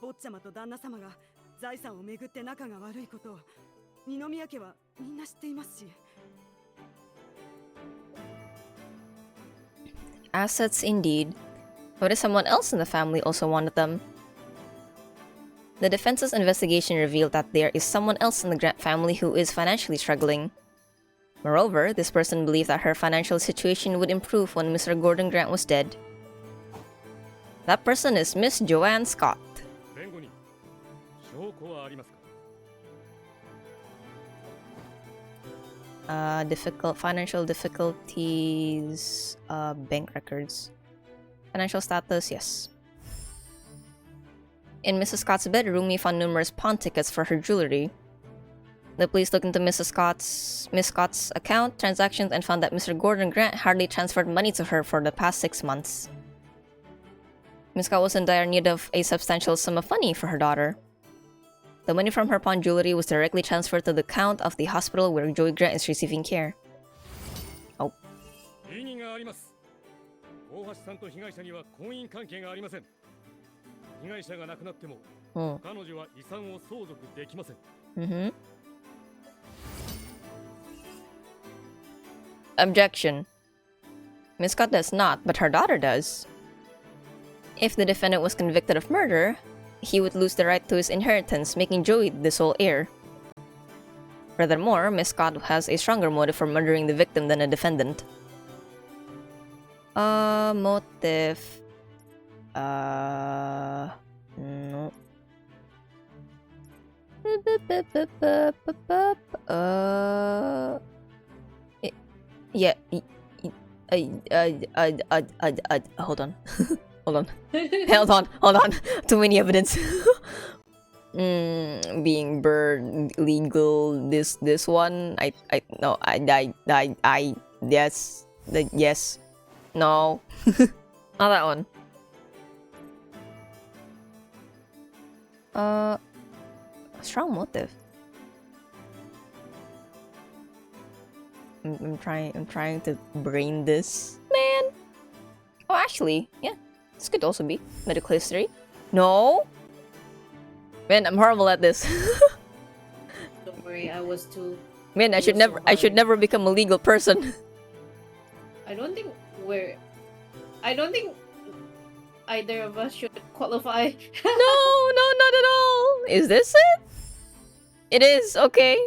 S6: 坊ちゃまと旦那様が財産をめぐって仲が悪いことを二宮家はみんな知っていますし。
S1: Assets indeed. What if someone else in the family also wanted them? The defense's investigation revealed that there is someone else in the Grant family who is financially struggling. Moreover, this person believed that her financial situation would improve when Mr. Gordon Grant was dead. That person is Miss Joanne Scott. Financial difficulties, bank records. Financial status, yes. In Mrs. Scott's bedroom, we found numerous pawn tickets for her jewelry. The police looked into Miss Scott's account, transactions, and found that Mr. Gordon Grant hardly transferred money to her for the past 6 months. Miss Scott was in dire need of a substantial sum of money for her daughter. The money from her pawn jewelry was directly transferred to the account of the hospital where Joey Grant is receiving care. Oh. Objection. Miss Scott does not, but her daughter does. If the defendant was convicted of murder, he would lose the right to his inheritance, making Joey the sole heir. Furthermore, Miss Scott has a stronger motive for murdering the victim than a defendant. Motive. No. Yeah. Hold on. Hold on. Hold on. Too many evidence. Being burned legal. This one. No. Yes. Yes. No. Not that one. Strong motive. I'm trying to brain this. Man. Oh, actually, yeah. This could also be medical history. No. Man, I'm horrible at this.
S2: Don't worry, I was too.
S1: Man, I should never become a legal person.
S2: I don't think either of us should qualify.
S1: No, not at all. Is this it? It is, okay.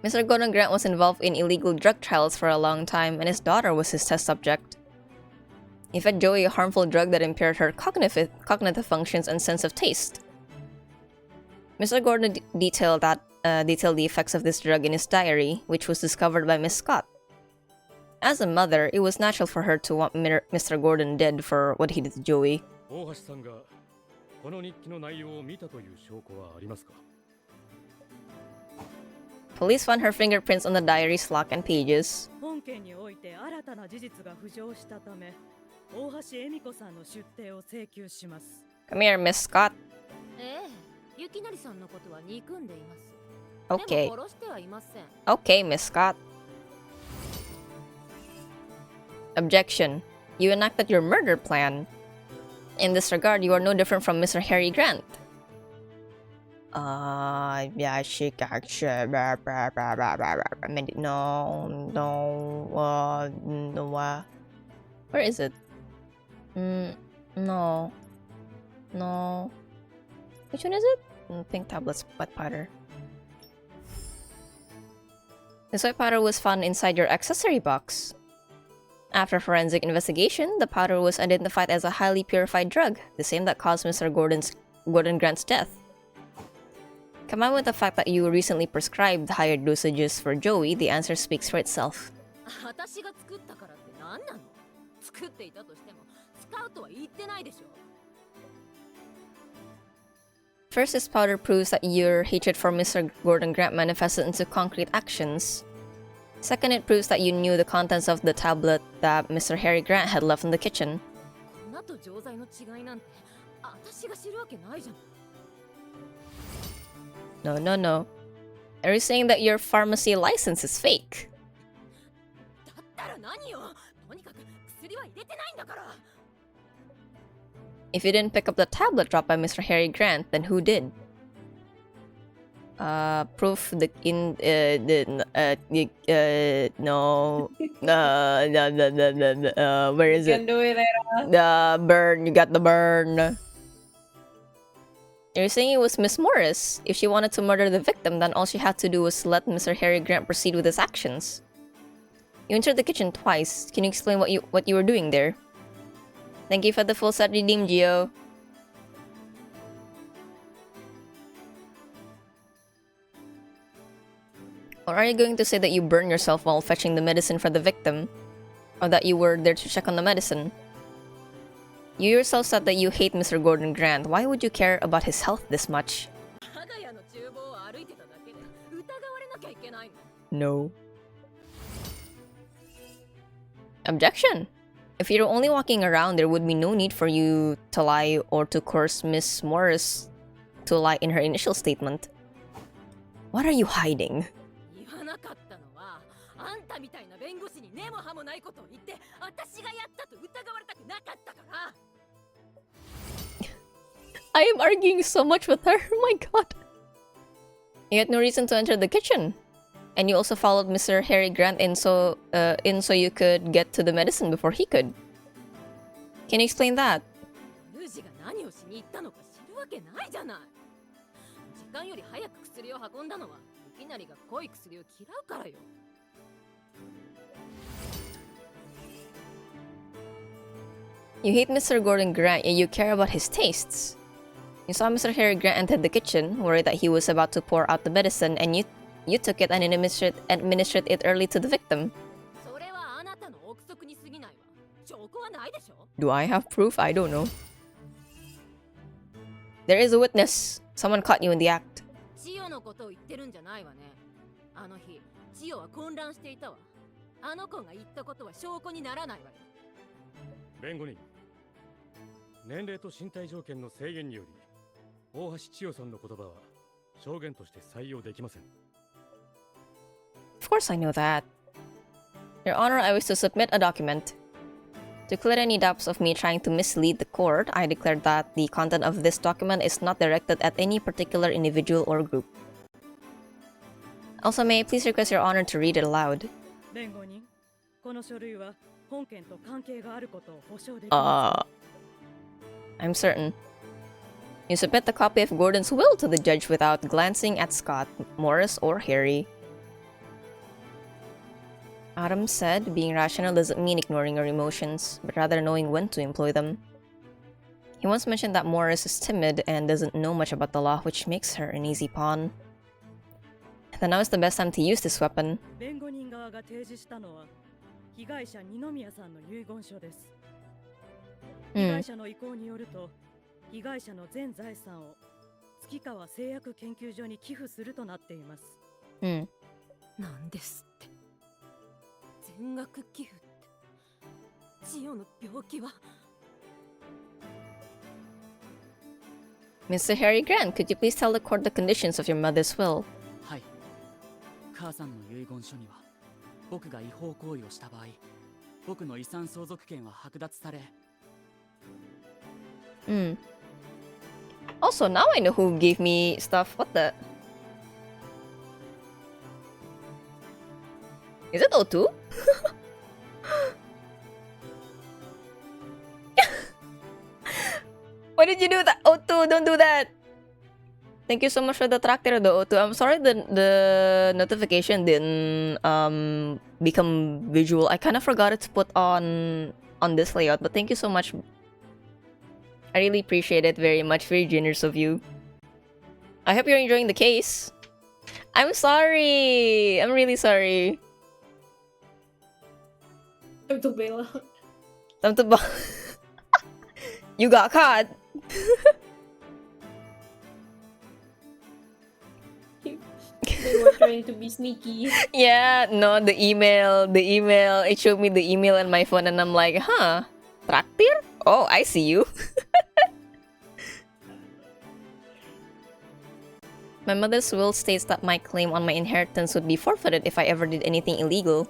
S1: Mr. Gordon Grant was involved in illegal drug trials for a long time, and his daughter was his test subject. He fed Joey a harmful drug that impaired her cognitive functions and sense of taste. Mr. Gordon detailed the effects of this drug in his diary, which was discovered by Miss Scott. As a mother, it was natural for her to want Mr. Gordon dead for what he did to Joey. Police found her fingerprints on the diary's lock and pages. Come here, Miss Scott. Okay. Okay, Miss Scott. Objection. You enacted your murder plan. In this regard, you are no different from Mr. Harry Grant. Yeah, she got no. Where is it? No. Which one is it? Pink tablets, wet powder. This white powder was found inside your accessory box. After forensic investigation, the powder was identified as a highly purified drug, the same that caused Mr. Gordon Grant's death. Combined with the fact that you recently prescribed higher dosages for Joey, the answer speaks for itself. First, this powder proves that your hatred for Mr. Gordon Grant manifested into concrete actions. Second, it proves that you knew the contents of the tablet that Mr. Harry Grant had left in the kitchen. No. Are you saying that your pharmacy license is fake? If you didn't pick up the tablet dropped by Mr. Harry Grant, then who did? Proof no. Where is it?
S2: You can do it, Era.
S1: The burn. You got the burn. You're saying it was Miss Morris. If she wanted to murder the victim, then all she had to do was let Mr. Harry Grant proceed with his actions. You entered the kitchen twice. Can you explain what you were doing there? Thank you for the full set redeemed, Gio. Or are you going to say that you burned yourself while fetching the medicine for the victim? Or that you were there to check on the medicine? You yourself said that you hate Mr. Gordon Grant. Why would you care about his health this much? No. Objection! If you're only walking around, there would be no need for you to lie or to coerce Miss Morris to lie in her initial statement. What are you hiding? I am arguing so much with her, oh my god. You had no reason to enter the kitchen. And you also followed Mr. Harry Grant in so you could get to the medicine before he could. Can you explain that? You hate Mr. Gordon Grant, yet you care about his tastes. You saw Mr. Harry Grant enter the kitchen, worried that he was about to pour out the medicine, and you You took it and administered it early to the victim. Do I have proof? I don't know. There is a witness. Someone caught you in the act.
S7: 千代のことを言ってるんじゃないわね。あの日、千代は混乱していたわ。あの子が言ったことは証拠にならないわよ。
S8: 弁護人、年齢と身体条件の制限により、大橋千代さんの言葉は証言として採用できません。
S1: Of course I know that. Your Honor, I wish to submit a document. To clear any doubts of me trying to mislead the court, I declare that the content of this document is not directed at any particular individual or group. Also, may I please request Your Honor to read it aloud? I'm certain. You submit the copy of Gordon's will to the judge without glancing at Scott, Morris, or Harry. Adam said, being rational doesn't mean ignoring your emotions, but rather knowing when to employ them. He once mentioned that Morris is timid and doesn't know much about the law, which makes her an easy pawn. Then now is the best time to use this weapon. Mr. Harry Grant, could you please tell the court the conditions of your mother's will?
S4: はい。母さんの遺言書には、僕が違法行為をした場合、僕の遺産相続権は剥奪され。
S1: Also, now I know who gave me stuff. What the? Is it O2? Why did you do that? O2, don't do that! Thank you so much for the tractor though, O2. I'm sorry the notification didn't become visual. I kind of forgot it to put on this layout, but thank you so much. I really appreciate it very much. Very generous of you. I hope you're enjoying the case. I'm sorry! I'm really sorry.
S2: Time to bail out.
S1: Time to bail. You got caught.
S2: They were trying to be sneaky.
S1: Yeah, no, the email, it showed me the email on my phone and I'm like, huh, traktir? Oh, I see you. My mother's will states that my claim on my inheritance would be forfeited if I ever did anything illegal.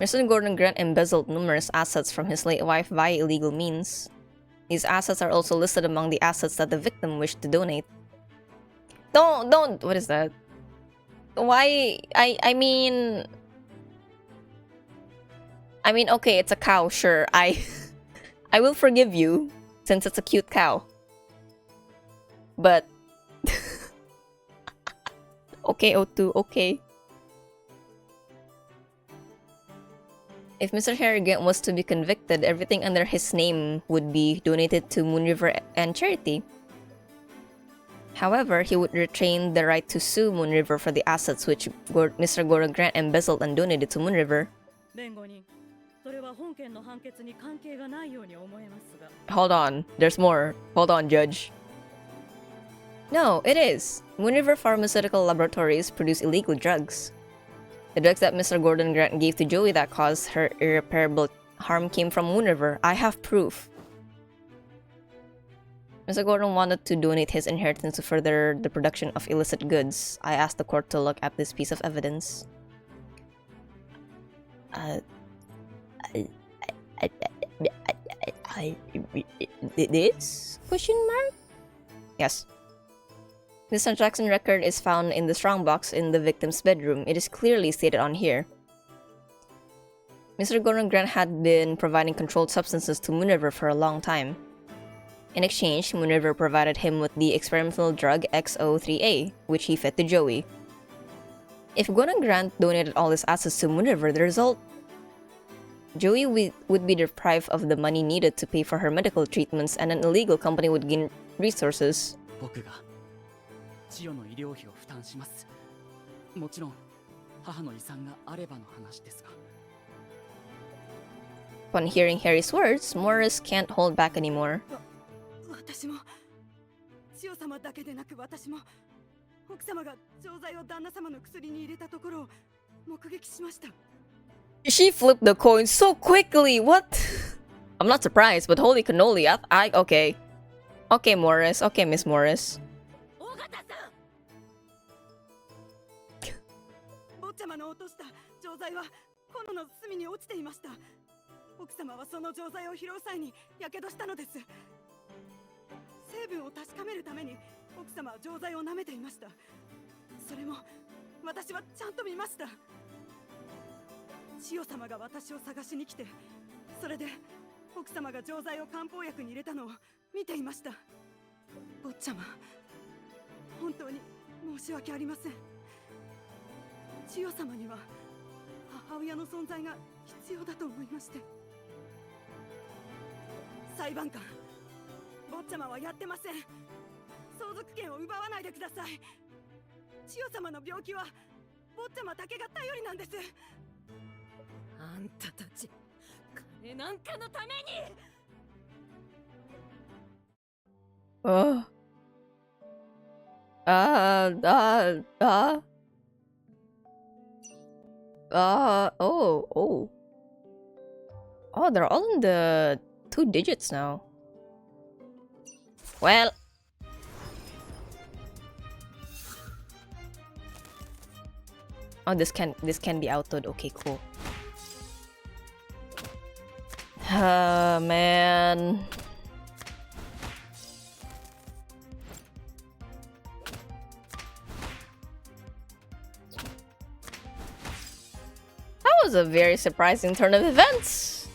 S1: Mr. Gordon Grant embezzled numerous assets from his late wife via illegal means. These assets are also listed among the assets that the victim wished to donate. Don't, what is that? Why, I mean, okay, it's a cow, sure, I will forgive you, since it's a cute cow. But, okay, O2, okay. If Mr. Harry Grant was to be convicted, everything under his name would be donated to Moonriver and charity. However, he would retain the right to sue Moonriver for the assets which Mr. Gordon Grant embezzled and donated to Moonriver. Hold on, there's more. Hold on, Judge. No, it is. Moonriver Pharmaceutical Laboratories produce illegal drugs. The drugs that Mr. Gordon Grant gave to Joey that caused her irreparable harm came from Moonriver. I have proof. Mr. Gordon wanted to donate his inheritance to further the production of illicit goods. I asked the court to look at this piece of evidence. This? Question mark? Yes. This transaction record is found in the strongbox in the victim's bedroom. It is clearly stated on here. Mr. Gordon Grant had been providing controlled substances to Moonriver for a long time. In exchange, Moonriver provided him with the experimental drug XO3A, which he fed to Joey. If Gordon Grant donated all his assets to Moonriver, the result Joey would be deprived of the money needed to pay for her medical treatments, and an illegal company would gain resources.
S4: 僕が千代の医療費を負担します。もちろん母の遺産があればの話ですが。
S1: Upon hearing Harry's words, Morris can't hold back anymore.
S6: 私も千代様だけでなく私も奥様が錠剤を旦那様の薬に入れたところを目撃しました。
S1: She flipped the coin so quickly. What? I'm not surprised, but holy cannoli. Okay. Okay, Morris. Okay, Miss Morris.
S6: 坊ちゃまの落とした錠剤は炎の隅に落ちていました。奥様はその錠剤を拾う際に火傷したのです。成分を確かめるために奥様は錠剤を舐めていました。それも私はちゃんと見ました。千代様が私を探しに来て、それで奥様が錠剤を漢方薬に入れたのを見ていました。坊ちゃま、本当に申し訳ありません。千代様には母親の存在が必要だと思いまして。裁判官、坊ちゃまはやってません。相続権を奪わないでください。千代様の病気は坊ちゃまだけが頼りなんです。
S7: あんたたち金なんかのために。
S1: Oh, they're all in the 2 digits now. Well, oh, this can be autoed. Okay, cool. Man. That was a very surprising turn of events.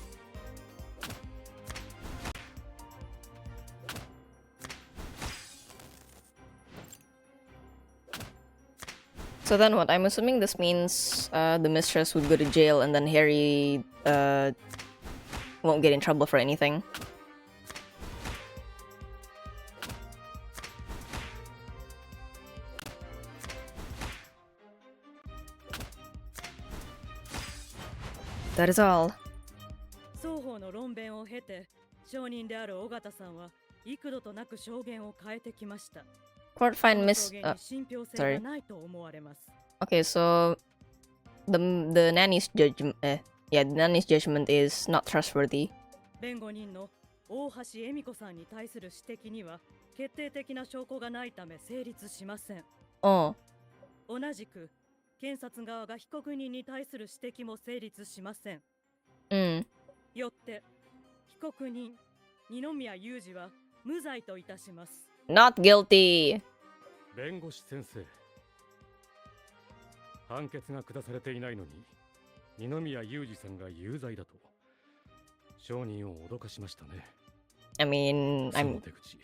S1: So then what? I'm assuming this means the mistress would go to jail and then Harry won't get in trouble for anything. That is all.
S9: 双方の論弁を経て、証人である尾形さんは幾度となく証言を変えてきました。
S1: Court find Miss. Sorry. Okay, so the nanny's judgment. Yeah, the nanny's judgment is not trustworthy.
S9: 弁護人の大橋恵美子さんに対する指摘には決定的な証拠がないため成立しません。
S1: Oh.
S9: 同じく検察側が被告人に対する指摘も成立しません。よって被告人二宮裕二は無罪といたします。
S1: Not guilty.
S8: 弁護士先生、判決が下されていないのに二宮裕二さんが有罪だと証人を脅かしましたね。
S1: I mean,
S8: その手口、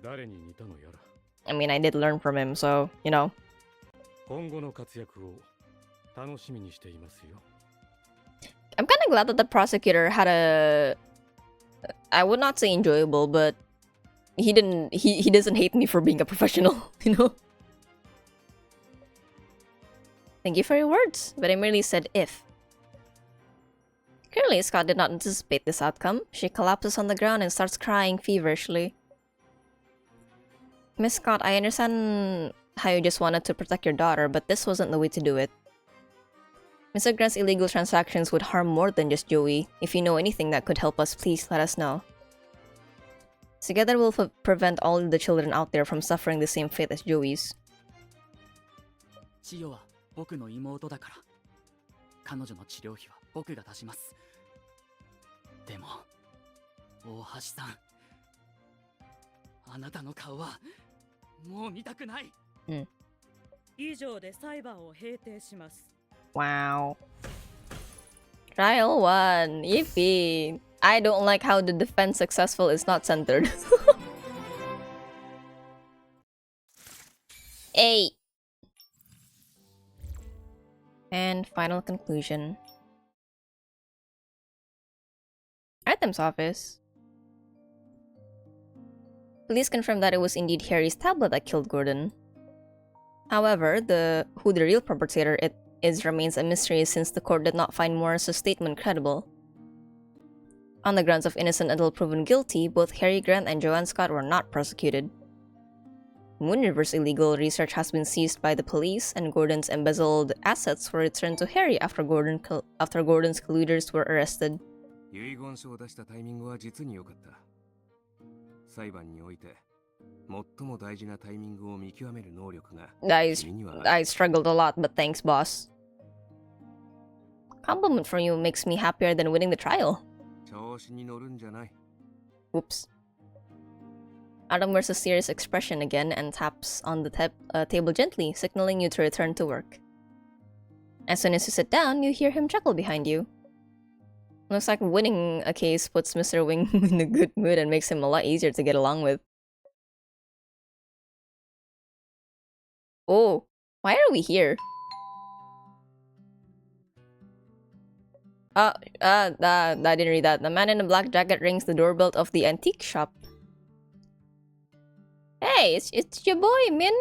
S8: 誰に似たのやら。
S1: I mean, I did learn from him, so you know.
S8: 今後の活躍を楽しみにしていますよ。
S1: I'm kind of glad that the prosecutor had a, I would not say enjoyable, but he doesn't hate me for being a professional, you know? Thank you for your words, but I merely said if. Clearly, Scott did not anticipate this outcome. She collapses on the ground and starts crying feverishly. Miss Scott, I understand how you just wanted to protect your daughter, but this wasn't the way to do it. Mr. Grant's illegal transactions would harm more than just Joey. If you know anything that could help us, please let us know. Together we'll prevent all the children out there from suffering the same fate as Joey's.
S4: 千代は僕の妹だから彼女の治療費は僕が出します。でも大橋さん、あなたの顔はもう見たくない。
S9: 以上で裁判を閉廷します。
S1: Wow. Trial 1. Yippee. I don't like how the defense successful is not centered. 8. And final conclusion. items office. Police confirmed that it was indeed Harry's tablet that killed Gordon. However, who the real perpetrator is remains a mystery since the court did not find Morris's statement credible. On the grounds of innocent until proven guilty, both Harry Grant and Joanne Scott were not prosecuted. Moonriver's illegal research has been seized by the police, and Gordon's embezzled assets were returned to Harry after Gordon's colluders were arrested.
S3: 遺言書を出したタイミングは実に良かった。裁判において最も大事なタイミングを見極める能力が君にはある。
S1: I struggled a lot, but thanks, boss. Compliment from you makes me happier than winning the trial.
S3: 調子に乗るんじゃない。
S1: Whoops. Adam wears a serious expression again and taps on the table gently, signaling you to return to work. As soon as you sit down, you hear him chuckle behind you. Looks like winning a case puts Mr. Wing in a good mood and makes him a lot easier to get along with. Oh, why are we here? I didn't read that. The man in the black jacket rings the doorbell of the antique shop. Hey, it's your boy, Min!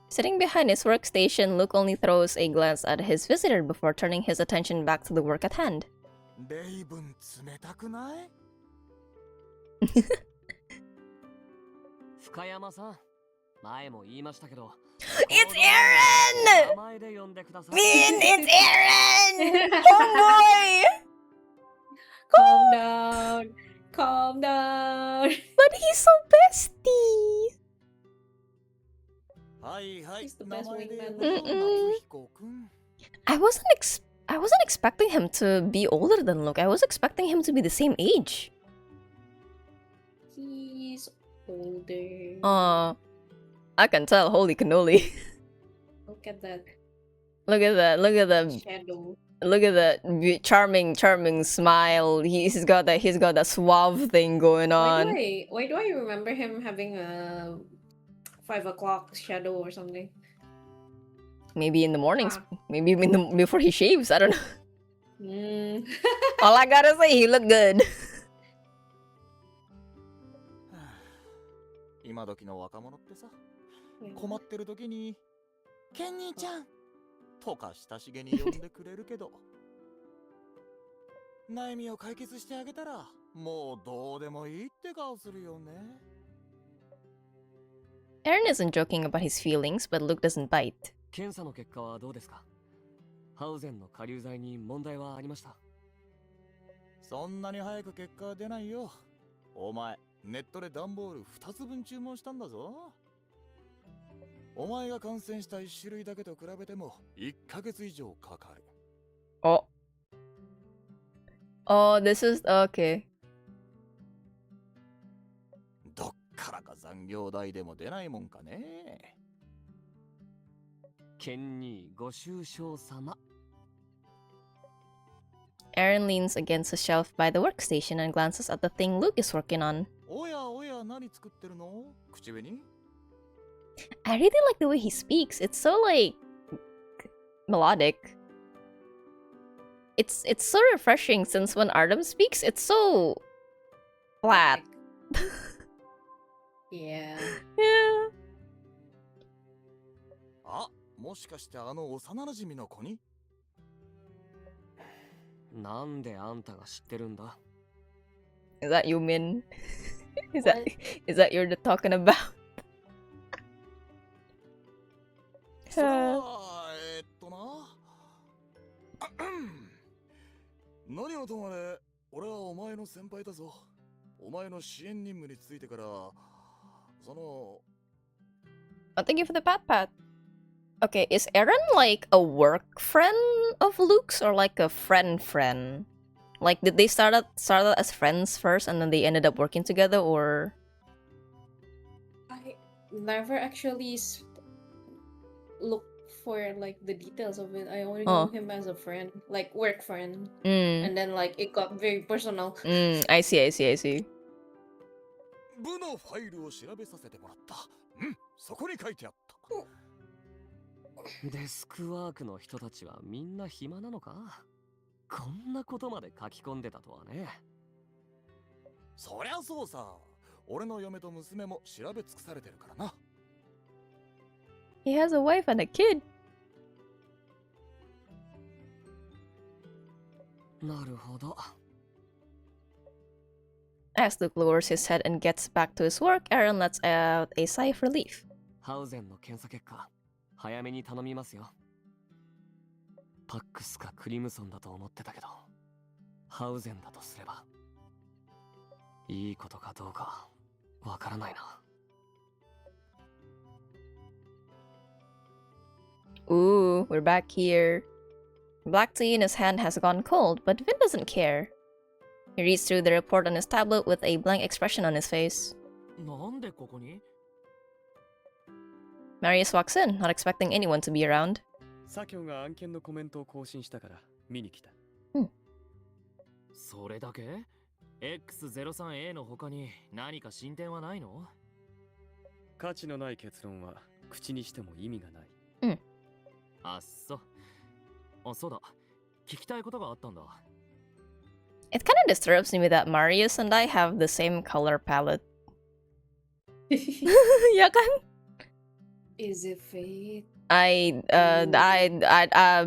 S1: Sitting behind his workstation, Luke only throws a glance at his visitor before turning his attention back to the work at hand. It's Aaron! Min, it's Aaron! Homeboy!
S2: Calm down. Calm down.
S1: But he's so bestie.
S2: He's the best wingman.
S1: I wasn't expecting him to be older than Luke. I was expecting him to be the same age.
S2: He's older.
S1: I can tell. Holy cannoli.
S2: Look at that.
S1: Look at that. Look at that.
S2: Shadow.
S1: Look at that charming smile. He's got that suave thing going on.
S2: Why do I remember him having a 5 o'clock shadow or something?
S1: Maybe in the mornings. Maybe before he shaves. I don't know. All I gotta say, he looked good.
S5: 今時の若者ってさ、困ってる時にケンニーちゃんとか親しげに呼んでくれるけど、悩みを解決してあげたらもうどうでもいいって顔するよね。
S1: Aaron isn't joking about his feelings, but Luke doesn't bite.
S4: 検査の結果はどうですか？ハウゼンの下流剤に問題はありました？
S5: そんなに早く結果は出ないよ。お前、ネットで段ボール2つ分注文したんだぞ。お前が感染した1種類だけと比べても1ヶ月以上かかる。
S1: Oh, this is okay.
S5: どっからか残業代でも出ないもんかね。
S4: ケンニーご愁傷様。
S1: Aaron leans against a shelf by the workstation and glances at the thing Luke is working on.
S5: おやおや、何作ってるの？口紅？
S1: I really like the way he speaks. It's so like melodic. It's so refreshing since when Artem speaks, it's so flat.
S2: Yeah.
S1: Yeah.
S5: あ、もしかしてあの幼馴染の子に？
S4: なんであんたが知ってるんだ？
S1: Is that you, Min? Is that you're talking about?
S5: それは何はともあれ、俺はお前の先輩だぞ。お前の支援任務についてから、その。
S1: Oh, thank you for the pat. Okay, is Aaron like a work friend of Luke's or like a friend? Like, did they start out as friends first and then they ended up working together, or?
S2: I never actually looked for like the details of it. I only knew him as a friend, like work friend, and then like it got very personal.
S1: I see.
S5: 部のファイルを調べさせてもらった。そこに書いてあった。
S4: デスクワークの人たちはみんな暇なのか？こんなことまで書き込んでたとはね。
S10: そりゃそうさ。俺の嫁と娘も調べ尽くされてるからな。
S1: He has a wife and a kid.
S4: なるほど。
S1: As Luke lowers his head and gets back to his work, Aaron lets out a sigh of relief.
S11: ハウゼンの検査結果、早めに頼みますよ。パックスかクリムソンだと思ってたけど、ハウゼンだとすれば、いいことかどうかわからないな。
S1: Ooh, we're back here. Black tea in his hand has gone cold, but Vin doesn't care. He reads through the report on his tablet with a blank expression on his face.
S11: なんでここに？
S1: Marius walks in, not expecting anyone to be around.
S8: 左京が案件のコメントを更新したから見に来た。
S11: それだけ？ X03A の他に何か進展はないの？
S8: 価値のない結論は口にしても意味がない。
S11: あっそ。あ、そうだ。聞きたいことがあったんだ。
S1: It kind of disturbs me that Marius and I have the same color palette. Ya kan?
S2: Is it fate?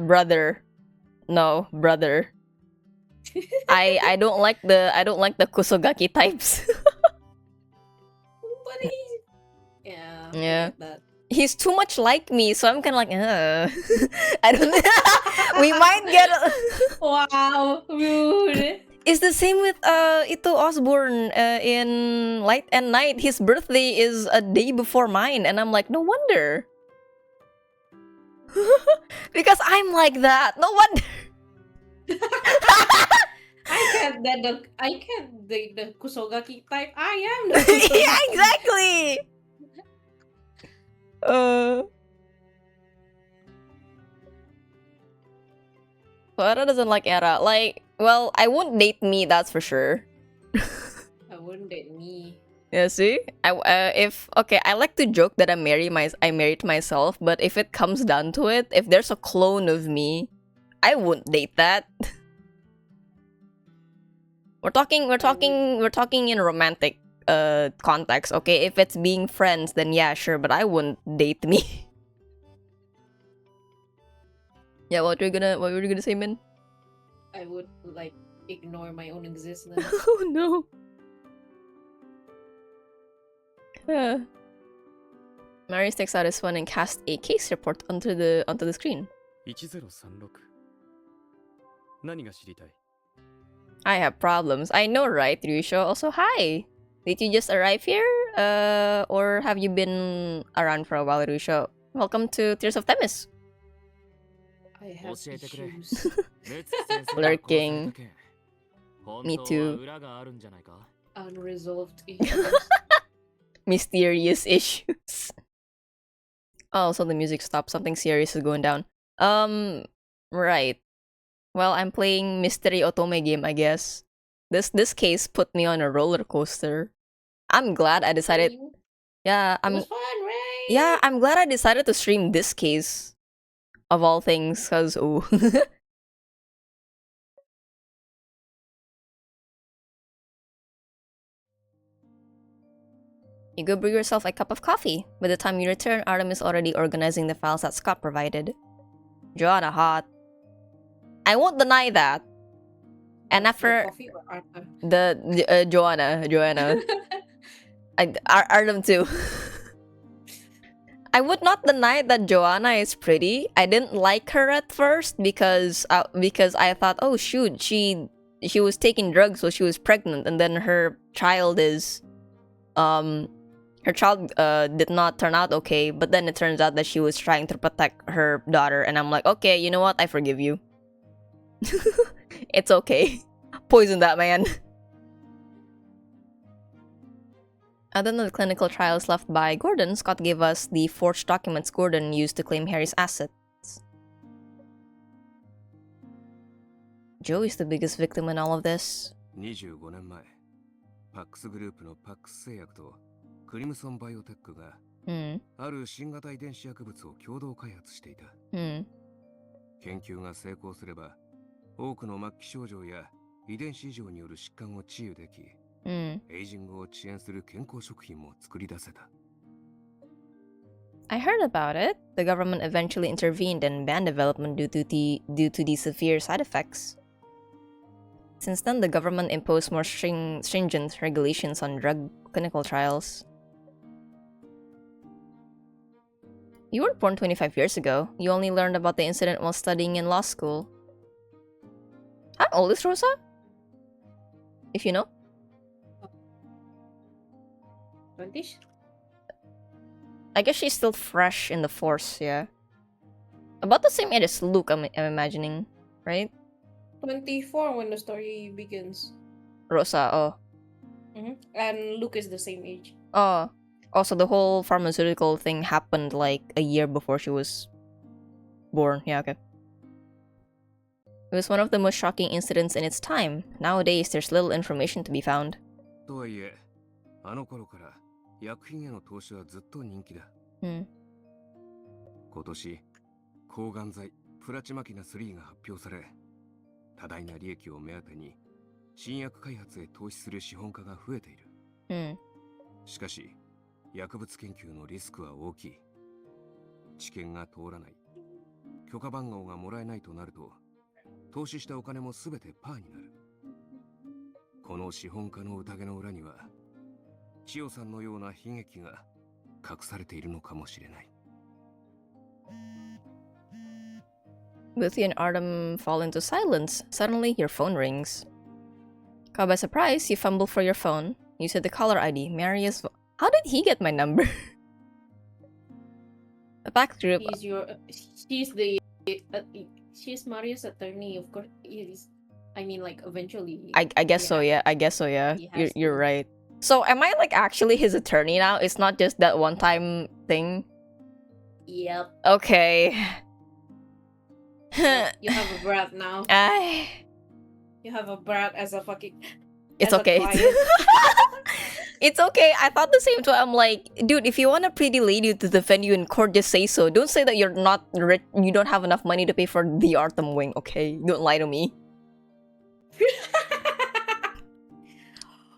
S1: Brother. No, brother. I don't like the Kusogaki types.
S2: But he's... Yeah.
S1: Yeah.
S2: That.
S1: He's too much like me, so I'm kind of like, I don't. We might get.
S2: Wow, rude.
S1: It's the same with Ito Osborne in Light and Night. His birthday is a day before mine, and I'm like, no wonder. Because I'm like that. No wonder.
S2: I can't the Kusogaki type. I am the Kusogaki.
S1: Yeah, exactly. Clara doesn't like Era. Like, well, I won't date me, that's for sure.
S2: I wouldn't date me.
S1: Yeah, see? I like to joke that I married myself, but if it comes down to it, if there's a clone of me, I wouldn't date that. We're talking in romantic context, okay? If it's being friends, then yeah, sure, but I wouldn't date me. Yeah, what were you gonna say, Min?
S2: I would like ignore my own existence.
S1: Oh no. Marius takes out his phone and casts a case report onto the screen.
S8: 1036。何が知りたい？
S1: I have problems. I know, right, Ryusho? Also, hi! Did you just arrive here? Or have you been around for a while, Ryusho? Welcome to Tears of Themis.
S2: I have issues.
S1: Lurking. Me too.
S2: Unresolved issues.
S1: Mysterious issues. Oh, so the music stopped. Something serious is going down. Right. Well, I'm playing Mystery Otome game, I guess. This case put me on a roller coaster. I'm glad I decided. Yeah,
S2: It was fun, right?
S1: Yeah, I'm glad I decided to stream this case. Of all things, cause ooh. You go brew yourself a cup of coffee. By the time you return, Artem is already organizing the files that Scott provided. Joanna hot. I won't deny that. And after
S2: Coffee or Arthur?
S1: the Joanna. Artem too. I would not deny that Joanna is pretty. I didn't like her at first because I thought, oh shoot, she was taking drugs, so she was pregnant, and then her child did not turn out okay. But then it turns out that she was trying to protect her daughter, and I'm like, okay, you know what? I forgive you. It's okay. Poison that man. Other than the clinical trials left by Gordon, Scott gave us the forged documents Gordon used to claim Harry's assets. Joe is the biggest victim in all of this.
S3: 25年前、パックスグループのパックス製薬とクリムソンバイオテックが、ある新型遺伝子薬物を共同開発していた。研究が成功すれば、多くの末期症状や遺伝子異常による疾患を治癒でき、
S1: Mm.
S3: エイジングを遅延する健康食品も作り出せた。
S1: I heard about it. The government eventually intervened and banned development due to the severe side effects. Since then, the government imposed more stringent regulations on drug clinical trials. You were born 25 years ago. You only learned about the incident while studying in law school. How old is Rosa? If you know?
S2: 20s?
S1: I guess she's still fresh in the force, yeah. About the same age as Luke, I'm imagining, right?
S2: 24 when the story begins.
S1: Rosa, oh.
S2: And Luke is the same age.
S1: Oh. Also, the whole pharmaceutical thing happened like a year before she was born. Yeah, okay. It was one of the most shocking incidents in its time. Nowadays, there's little information to be found.
S3: とはいえ、あの頃から薬品への投資はずっと人気だ。
S1: Hmm.
S3: 今年、抗がん剤プラチマキナ3が発表され、多大な利益を目当てに新薬開発へ投資する資本家が増えている。
S1: Hmm.
S3: しかし、薬物研究のリスクは大きい。治験が通らない。許可番号がもらえないとなると、投資したお金もすべてパーになる。この資本家の宴の裏には、千代さんのような悲劇が隠されているのかもしれない。
S1: Both you and Artem fall into silence. Suddenly, your phone rings. Caught by surprise, you fumble for your phone. You said the caller ID, Marius. How did he get my number? The back group.
S2: She's Marius' attorney, of course. I mean, like, eventually.
S1: I guess so, yeah. I guess so, yeah. You're right. So, am I like actually his attorney now? It's not just that one-time thing.
S2: Yep.
S1: Okay.
S2: You have a brat now. You have a brat as a fucking.
S1: It's okay. It's okay. I thought the same too. I'm like, dude, if you want a pretty lady to defend you in court, just say so. Don't say that you're not rich, you don't have enough money to pay for the Artem wing, okay? Don't lie to me.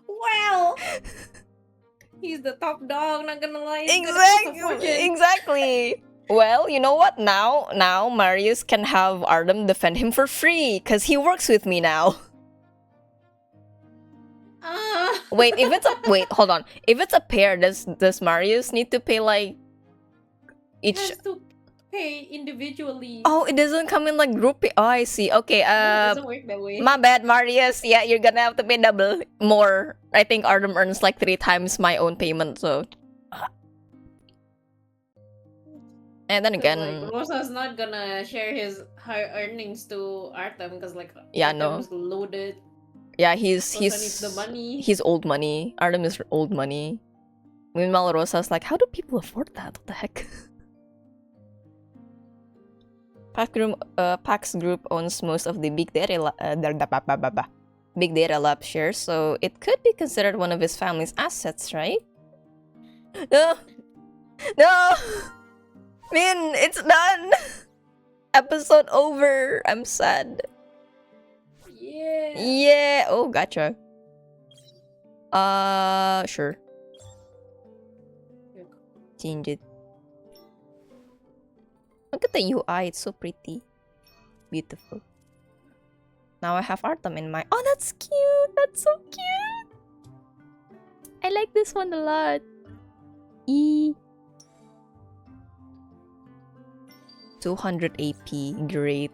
S2: Well, he's the top dog, not gonna lie.
S1: Exactly. Well, you know what? Now Marius can have Artem defend him for free, because he works with me now. Wait, hold on. If it's a pair, does Marius need to pay like each?
S2: He has to pay individually.
S1: Oh, it doesn't come in like group pay. Oh, I see. Okay,
S2: No, it doesn't work that way.
S1: my bad, Marius. Yeah, you're gonna have to pay double more. I think Artem earns like 3 times my own payment, so. And then again,
S2: like, Rosa's not gonna share her earnings to Artem because like
S1: yeah,
S2: Artem's
S1: no.
S2: loaded.
S1: Yeah,
S2: Rosa needs the money.
S1: He's old money. Artem is old money. Meanwhile, Rosa's like, how do people afford that? What the heck? Pax Group owns most of the Big Data Lab shares, so it could be considered one of his family's assets, right? No! No! Min, it's done! Episode over. I'm sad.
S2: Yeah.
S1: Yeah. Oh, gotcha. Sure. Change it. Look at the UI. It's so pretty. Beautiful. Now I have Artem in my... Oh, that's cute. That's so cute. I like this one a lot. 200 AP. Great.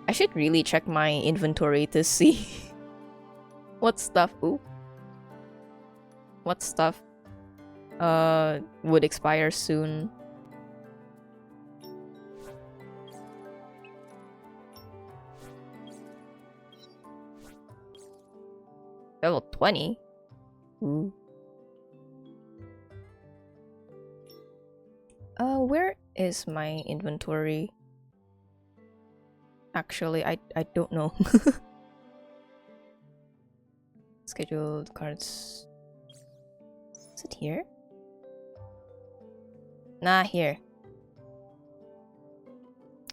S1: I should really check my inventory to see what stuff. Ooh. What stuff would expire soon. Level 20. Ooh. Where is my inventory? Actually, I don't know. Scheduled cards. Is it here? Nah, here.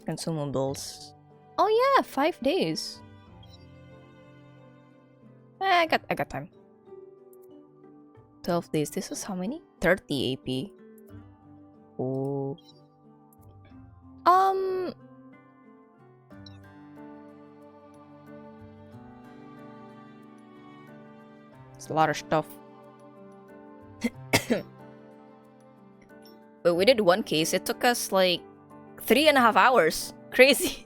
S1: Consumables. Oh yeah, 5 days. I got time. 12 days. This is how many? 30 AP. Oh. It's a lot of stuff. But we did one case. It took us like 3.5 hours. Crazy.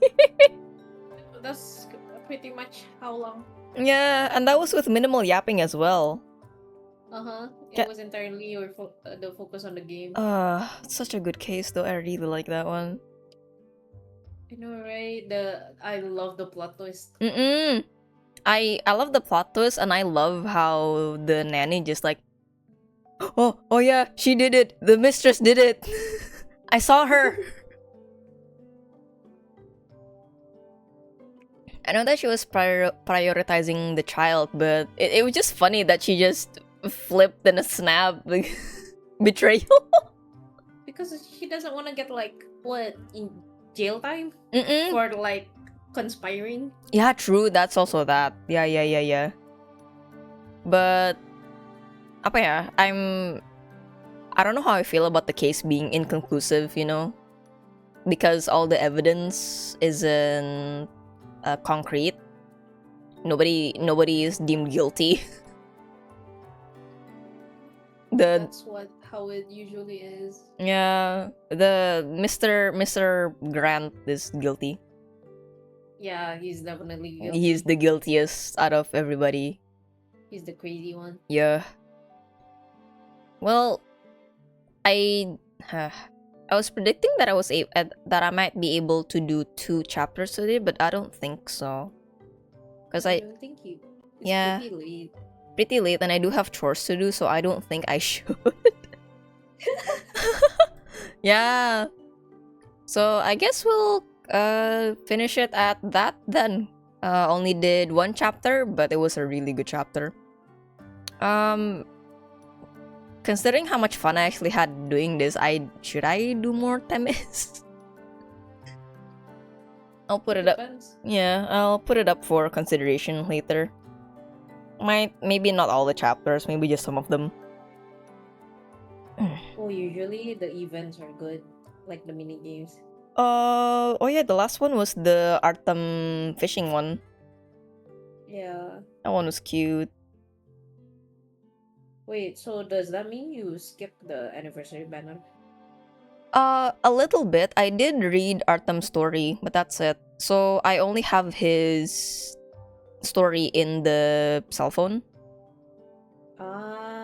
S2: That's pretty much how long?
S1: Yeah, and that was with minimal yapping as well.
S2: It was entirely the focus on the game.
S1: It's such a good case though. I really like that one.
S2: I know, right? I love the plot twist.
S1: I love the plot twist, and I love how the nanny just like, oh yeah, she did it. The mistress did it. I saw her. I know that she was prioritizing the child, but it was just funny that she just flipped in a snap. Like, betrayal.
S2: Because she doesn't want to get like in jail time for like conspiring.
S1: Yeah, true. That's also that. Yeah. But apa ya? I don't know how I feel about the case being inconclusive, you know? Because all the evidence isn't concrete. Nobody is deemed guilty.
S2: That's how it usually is.
S1: Yeah, the Mr. Grant is guilty.
S2: Yeah, he's definitely guilty.
S1: He's the guiltiest out of everybody.
S2: He's the crazy one.
S1: Yeah. Well, I was predicting that that I might be able to do 2 chapters today, but I don't think so.
S2: I don't think you. It's
S1: pretty late, and I do have chores to do, so I don't think I should. Yeah. So I guess we'll finish it at that then. Only did 1 chapter, but it was a really good chapter. Considering how much fun I actually had doing this, should I do more Temis? I'll put it up. Yeah, I'll put it up for consideration later. Maybe not all the chapters, maybe just some of them.
S2: Well, usually the events are good, like the mini games.
S1: Oh yeah, the last one was the Artem fishing one.
S2: Yeah.
S1: That one was cute.
S2: Wait, so does that mean you skipped the anniversary banner?
S1: A little bit. I did read Artem's story, but that's it. So I only have his story in the cell phone.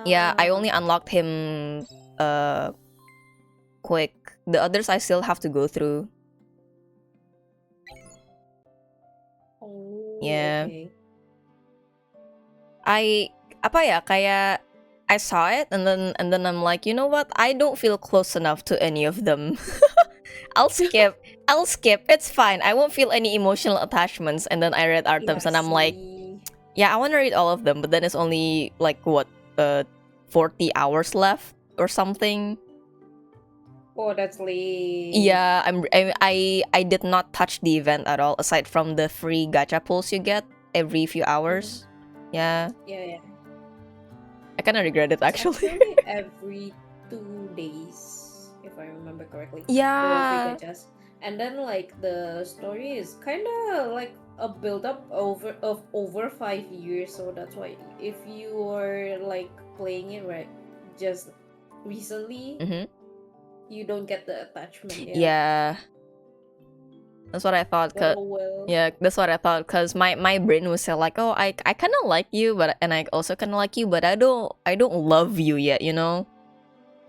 S1: Yeah, I only unlocked him quick. The others I still have to go through.
S2: Oh,
S1: yeah.
S2: Okay.
S1: I saw it and then I'm like, you know what? I don't feel close enough to any of them. I'll skip. It's fine. I won't feel any emotional attachments. And then I read Artem's and I'm like, yeah, I want to read all of them, but then it's only like what 40 hours left or something.
S2: Oh, that's late.
S1: Yeah, I did not touch the event at all, aside from the free gacha pulls you get every few hours. Yeah.
S2: Yeah.
S1: I kind of regret it actually.
S2: Every 2 days, if I remember correctly.
S1: Yeah.
S2: And then like the story is kind of like a build up of over 5 years, so that's why if you are like playing it right just recently, you don't get the attachment yet.
S1: Yeah. That's what I thought. Yeah, that's what I thought. Cause my brain was still like, oh, I kind of like you, and I also kind of like you, but I don't love you yet, you know?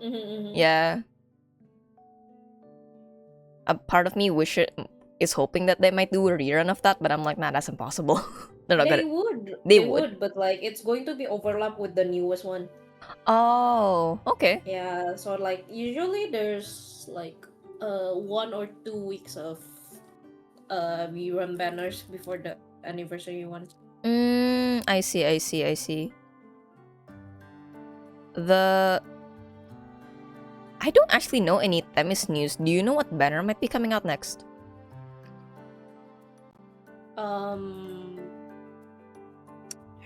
S1: Yeah. A part of me is hoping that they might do a rerun of that, but I'm like, nah, that's impossible.
S2: They would, but like it's going to be overlap with the newest one.
S1: Oh, okay.
S2: Yeah, so like usually there's like 1 or 2 weeks of rerun banners before the anniversary one.
S1: I see. I don't actually know any Themis news. Do you know what banner might be coming out next?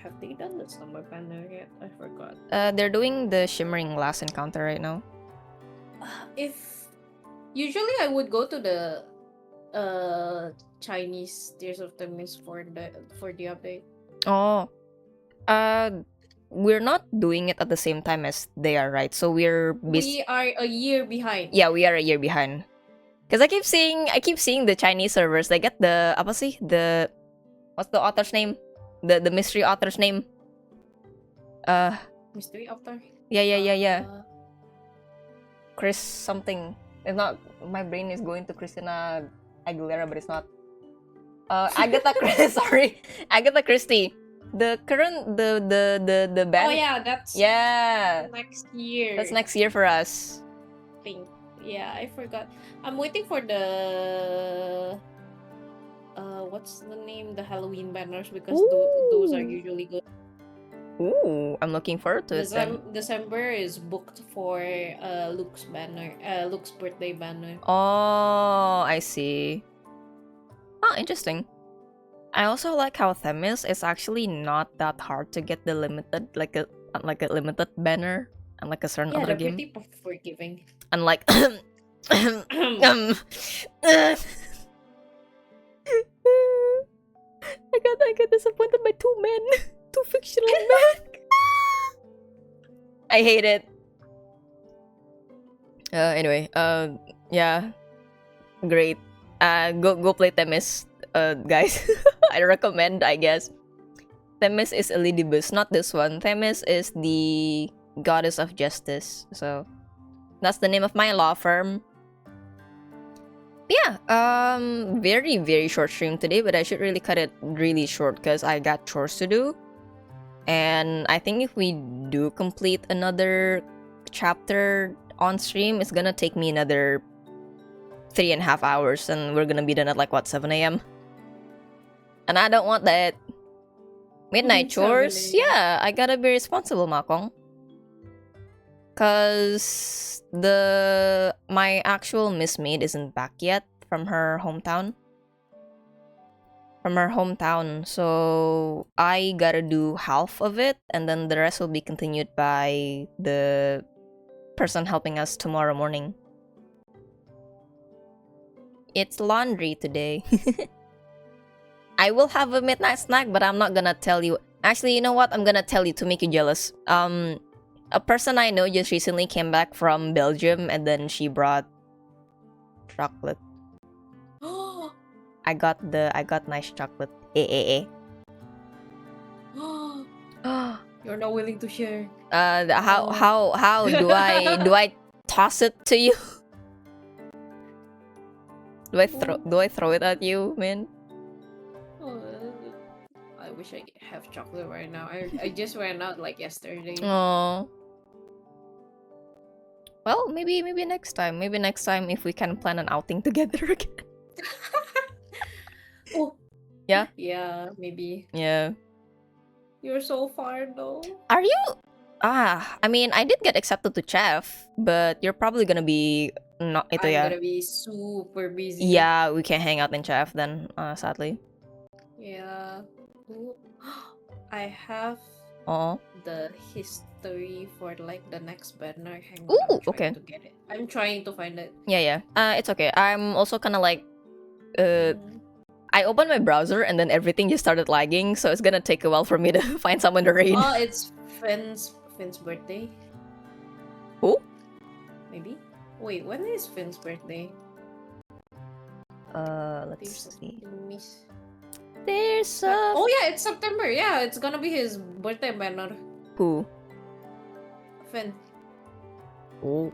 S2: Have they done the summer banner yet? I forgot.
S1: They're doing the Shimmering Glass encounter right now.
S2: If usually I would go to the Chinese Tears of the Mist for the update.
S1: Oh, we're not doing it at the same time as they are, right? So
S2: we are a year behind.
S1: Yeah, we are a year behind. Cause I keep seeing the Chinese servers. They get the apa sih? What's the author's name? The mystery author's name?
S2: Mystery author.
S1: Yeah. Chris something. It's not. My brain is going to Christina Aguilera, but it's not. Agatha Christie. Sorry, Agatha Christie. The current the band.
S2: Oh yeah, that's next year.
S1: That's next year for us.
S2: I think. Yeah, I forgot. I'm waiting for the what's the name? The Halloween banners because those are usually good.
S1: Ooh, I'm looking forward to it.
S2: December is booked for Luke's banner, Luke's birthday banner.
S1: Oh, I see. Oh, interesting. I also like how Themis is actually not that hard to get the limited, like a limited banner, unlike a certain other game.
S2: Pretty forgiving.
S1: Unlike I got disappointed by two fictional men. I hate it. Anyway, yeah, great. Go play Themis, guys. I recommend, I guess. Themis is Elidibus, not this one. Themis is the goddess of justice. So that's the name of my law firm. Yeah, very, very short stream today, but I should really cut it really short because I got chores to do. And I think if we do complete another chapter on stream, it's gonna take me another 3.5 hours, and we're gonna be done at like what, 7 a.m. And I don't want that. Midnight chores? Yeah, I gotta be responsible, Makong. Cause my actual Miss Maid isn't back yet from her hometown. So I gotta do half of it, and then the rest will be continued by the person helping us tomorrow morning. It's laundry today. I will have a midnight snack, but I'm not gonna tell you. Actually, you know what? I'm gonna tell you to make you jealous. A person I know just recently came back from Belgium, and then she brought chocolate. I got nice chocolate.
S2: You're not willing to share.
S1: How do I toss it to you? Do I throw it at you, man?
S2: I wish I have chocolate right now. I just ran out like yesterday.
S1: Oh. Well, maybe next time. Maybe next time if we can plan an outing together again.
S2: Oh.
S1: Yeah?
S2: Yeah, maybe.
S1: Yeah.
S2: You're so far though.
S1: Are you? I mean, I did get accepted to Chef, but you're probably gonna be not ito
S2: I'm gonna be super busy.
S1: Yeah, we can't hang out in Chef then, sadly.
S2: Yeah. Ooh. I have the history for like the next banner. Hang on, I'm trying to get it. I'm trying to find it.
S1: Yeah. It's okay. I'm also kind of like, I opened my browser and then everything just started lagging, so it's gonna take a while for me to find someone to raid.
S2: Oh, it's Finn's birthday.
S1: Who?
S2: Maybe. Wait, when is Finn's birthday?
S1: Let's see. There's a...
S2: Oh yeah, it's September. Yeah, it's gonna be his birthday banner.
S1: Who?
S2: Finn.
S1: Oh.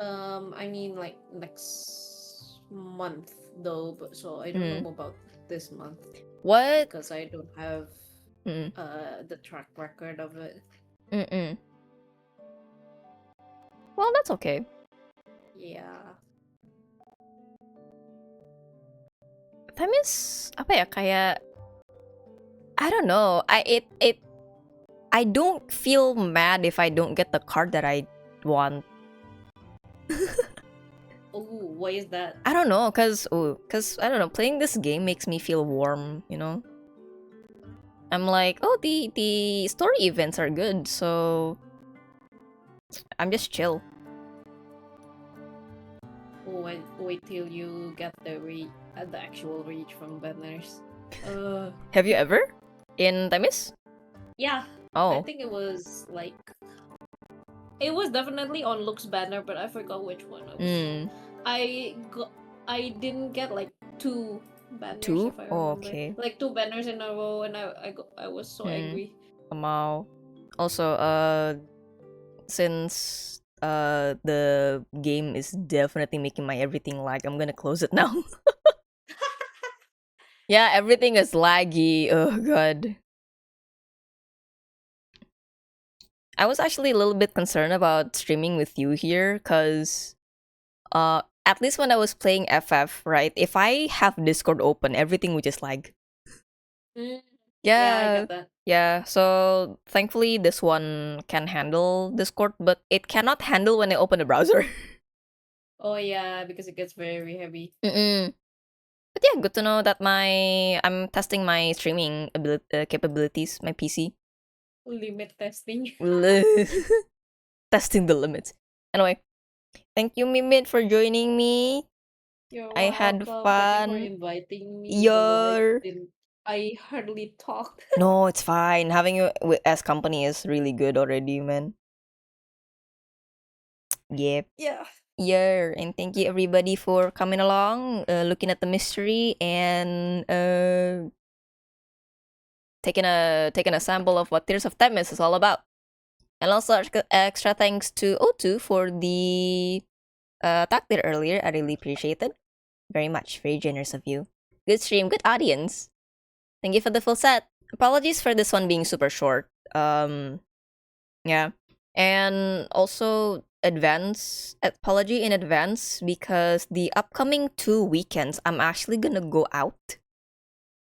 S2: I mean like next month though, but so I don't know about this month.
S1: What?
S2: Because I don't have the track record of it.
S1: Well, that's okay.
S2: Yeah.
S1: Themis, apa ya, kayak, I don't know. I don't feel mad if I don't get the card that I want.
S2: Oh, why is that?
S1: I don't know, cause I don't know. Playing this game makes me feel warm, you know. I'm like, oh, the story events are good, so I'm just chill.
S2: Wait till you get the actual reach from banners.
S1: Have you ever in Temis?
S2: Yeah.
S1: Oh.
S2: I think it was like it was definitely on Luke's banner, but I forgot which one. I didn't get like 2 banners.
S1: Two?
S2: If I
S1: Oh,
S2: remember.
S1: okay.
S2: Like 2 banners in a row, and I was so angry.
S1: Also, since the game is definitely making my everything lag, I'm gonna close it now. Yeah, everything is laggy. Oh god. I was actually a little bit concerned about streaming with you here, cause at least when I was playing FF, right? If I have Discord open, everything would just lag.
S2: Yeah, I get that.
S1: Yeah, so thankfully this one can handle Discord, but it cannot handle when I open the browser.
S2: Oh yeah, because it gets very heavy.
S1: But yeah, good to know that I'm testing my streaming capabilities, my PC.
S2: Limit testing.
S1: Testing the limits. Anyway, thank you, Mimit, for joining me. I had fun.
S2: Thank you for inviting me. I hardly talked.
S1: No, it's fine. Having you as company is really good already, man. Yep.
S2: Yeah.
S1: Yeah, and thank you everybody for coming along, looking at the mystery, and taking a sample of what Tears of Themis is all about. And also extra thanks to O2 for the talk there earlier. I really appreciate it. Very much. Very generous of you. Good stream, good audience. Thank you for the full set. Apologies for this one being super short. Yeah. And also apology in advance because the upcoming 2 weekends I'm actually gonna go out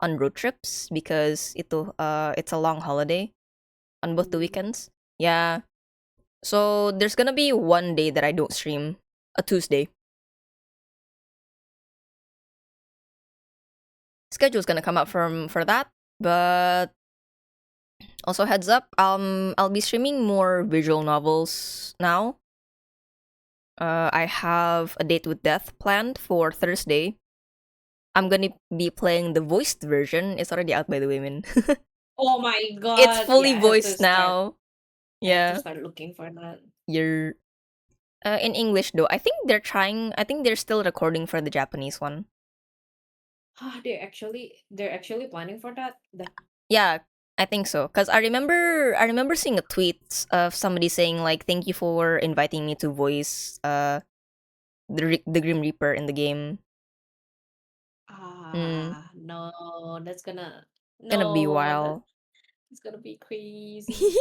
S1: on road trips because it's a long holiday on both the weekends. Yeah. So there's gonna be one day that I don't stream, a Tuesday. Schedule's gonna come out for that, but also heads up, I'll be streaming more visual novels now. I have a date with death planned for Thursday. I'm gonna be playing the voiced version. It's already out, by the way, man.
S2: Oh my god!
S1: It's fully voiced now.
S2: I have to start looking for that.
S1: You're in English though. I think they're still recording for the Japanese one.
S2: They're actually planning for that.
S1: Yeah, I think so. Cause I remember seeing a tweet of somebody saying like, "Thank you for inviting me to voice the Grim Reaper in the game."
S2: No, that's gonna
S1: be wild.
S2: It's gonna be crazy.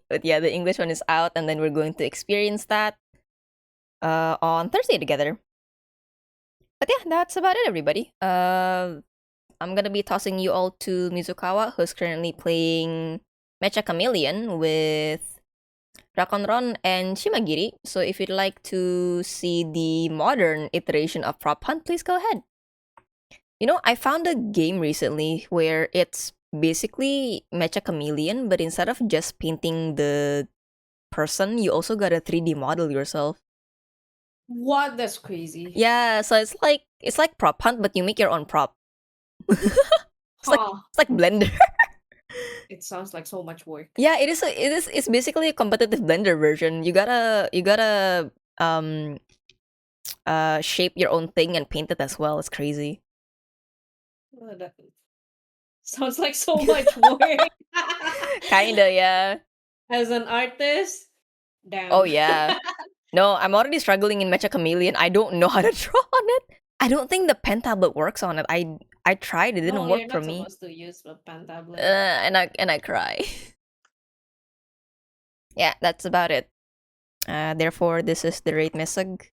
S1: But yeah, the English one is out, and then we're going to experience that on Thursday together. But yeah, that's about it, everybody. I'm gonna be tossing you all to Mizukawa, who's currently playing Mecha Chameleon with Rakonron and Shimagiri. So if you'd like to see the modern iteration of Prop Hunt, please go ahead. You know, I found a game recently where it's basically Mecha Chameleon, but instead of just painting the person, you also got a 3D model yourself.
S2: What? That's crazy.
S1: Yeah, so it's like Prop Hunt, but you make your own prop. It's like Blender.
S2: It sounds like so much work.
S1: Yeah, it is. It's basically a competitive Blender version. You gotta shape your own thing and paint it as well. It's crazy.
S2: That sounds like so much work.
S1: Kinda, yeah.
S2: As an artist, damn.
S1: Oh yeah. No, I'm already struggling in Mecha Chameleon. I don't know how to draw on it. I don't think the pen tablet works on it. I tried. It didn't work for me.
S2: You're not supposed to use the pen tablet.
S1: And I cry. Yeah, that's about it. Therefore, this is the rate Mesag.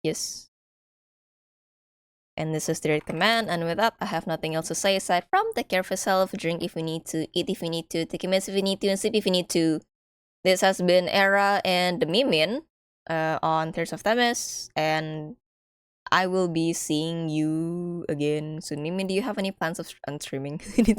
S1: Yes. And this is the rate command. And with that, I have nothing else to say aside from take care of yourself, drink if you need to, eat if you need to, take a mess if you need to, and sleep if you need to. This has been Era and Mimin on Tears of Themis, and I will be seeing you again soon. Mimin, do you have any plans on streaming?
S2: No,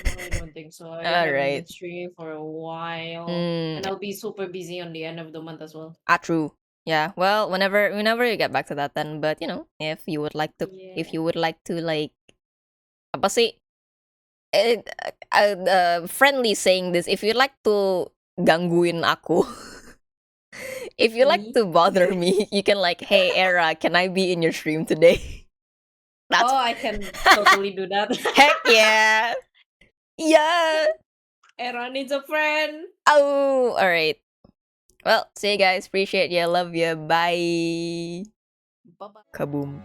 S2: I don't. everything, so I
S1: All
S2: haven't
S1: right.
S2: been streaming for a while,
S1: Mm.
S2: and I'll be super busy on the end of the month as well.
S1: True. Yeah. Well, whenever you get back to that, then. But you know, if you would like to, like, apa sih? Friendly saying this, if you'd like to gangguin aku, if you like to bother me, you can like, hey Era, can I be in your stream today?
S2: Oh, I can totally do that.
S1: Heck yeah. Yeah.
S2: Era needs a friend.
S1: Oh, all right. Well, see you guys. Appreciate you. Love you. Bye.
S2: Bye-bye.
S1: Kaboom.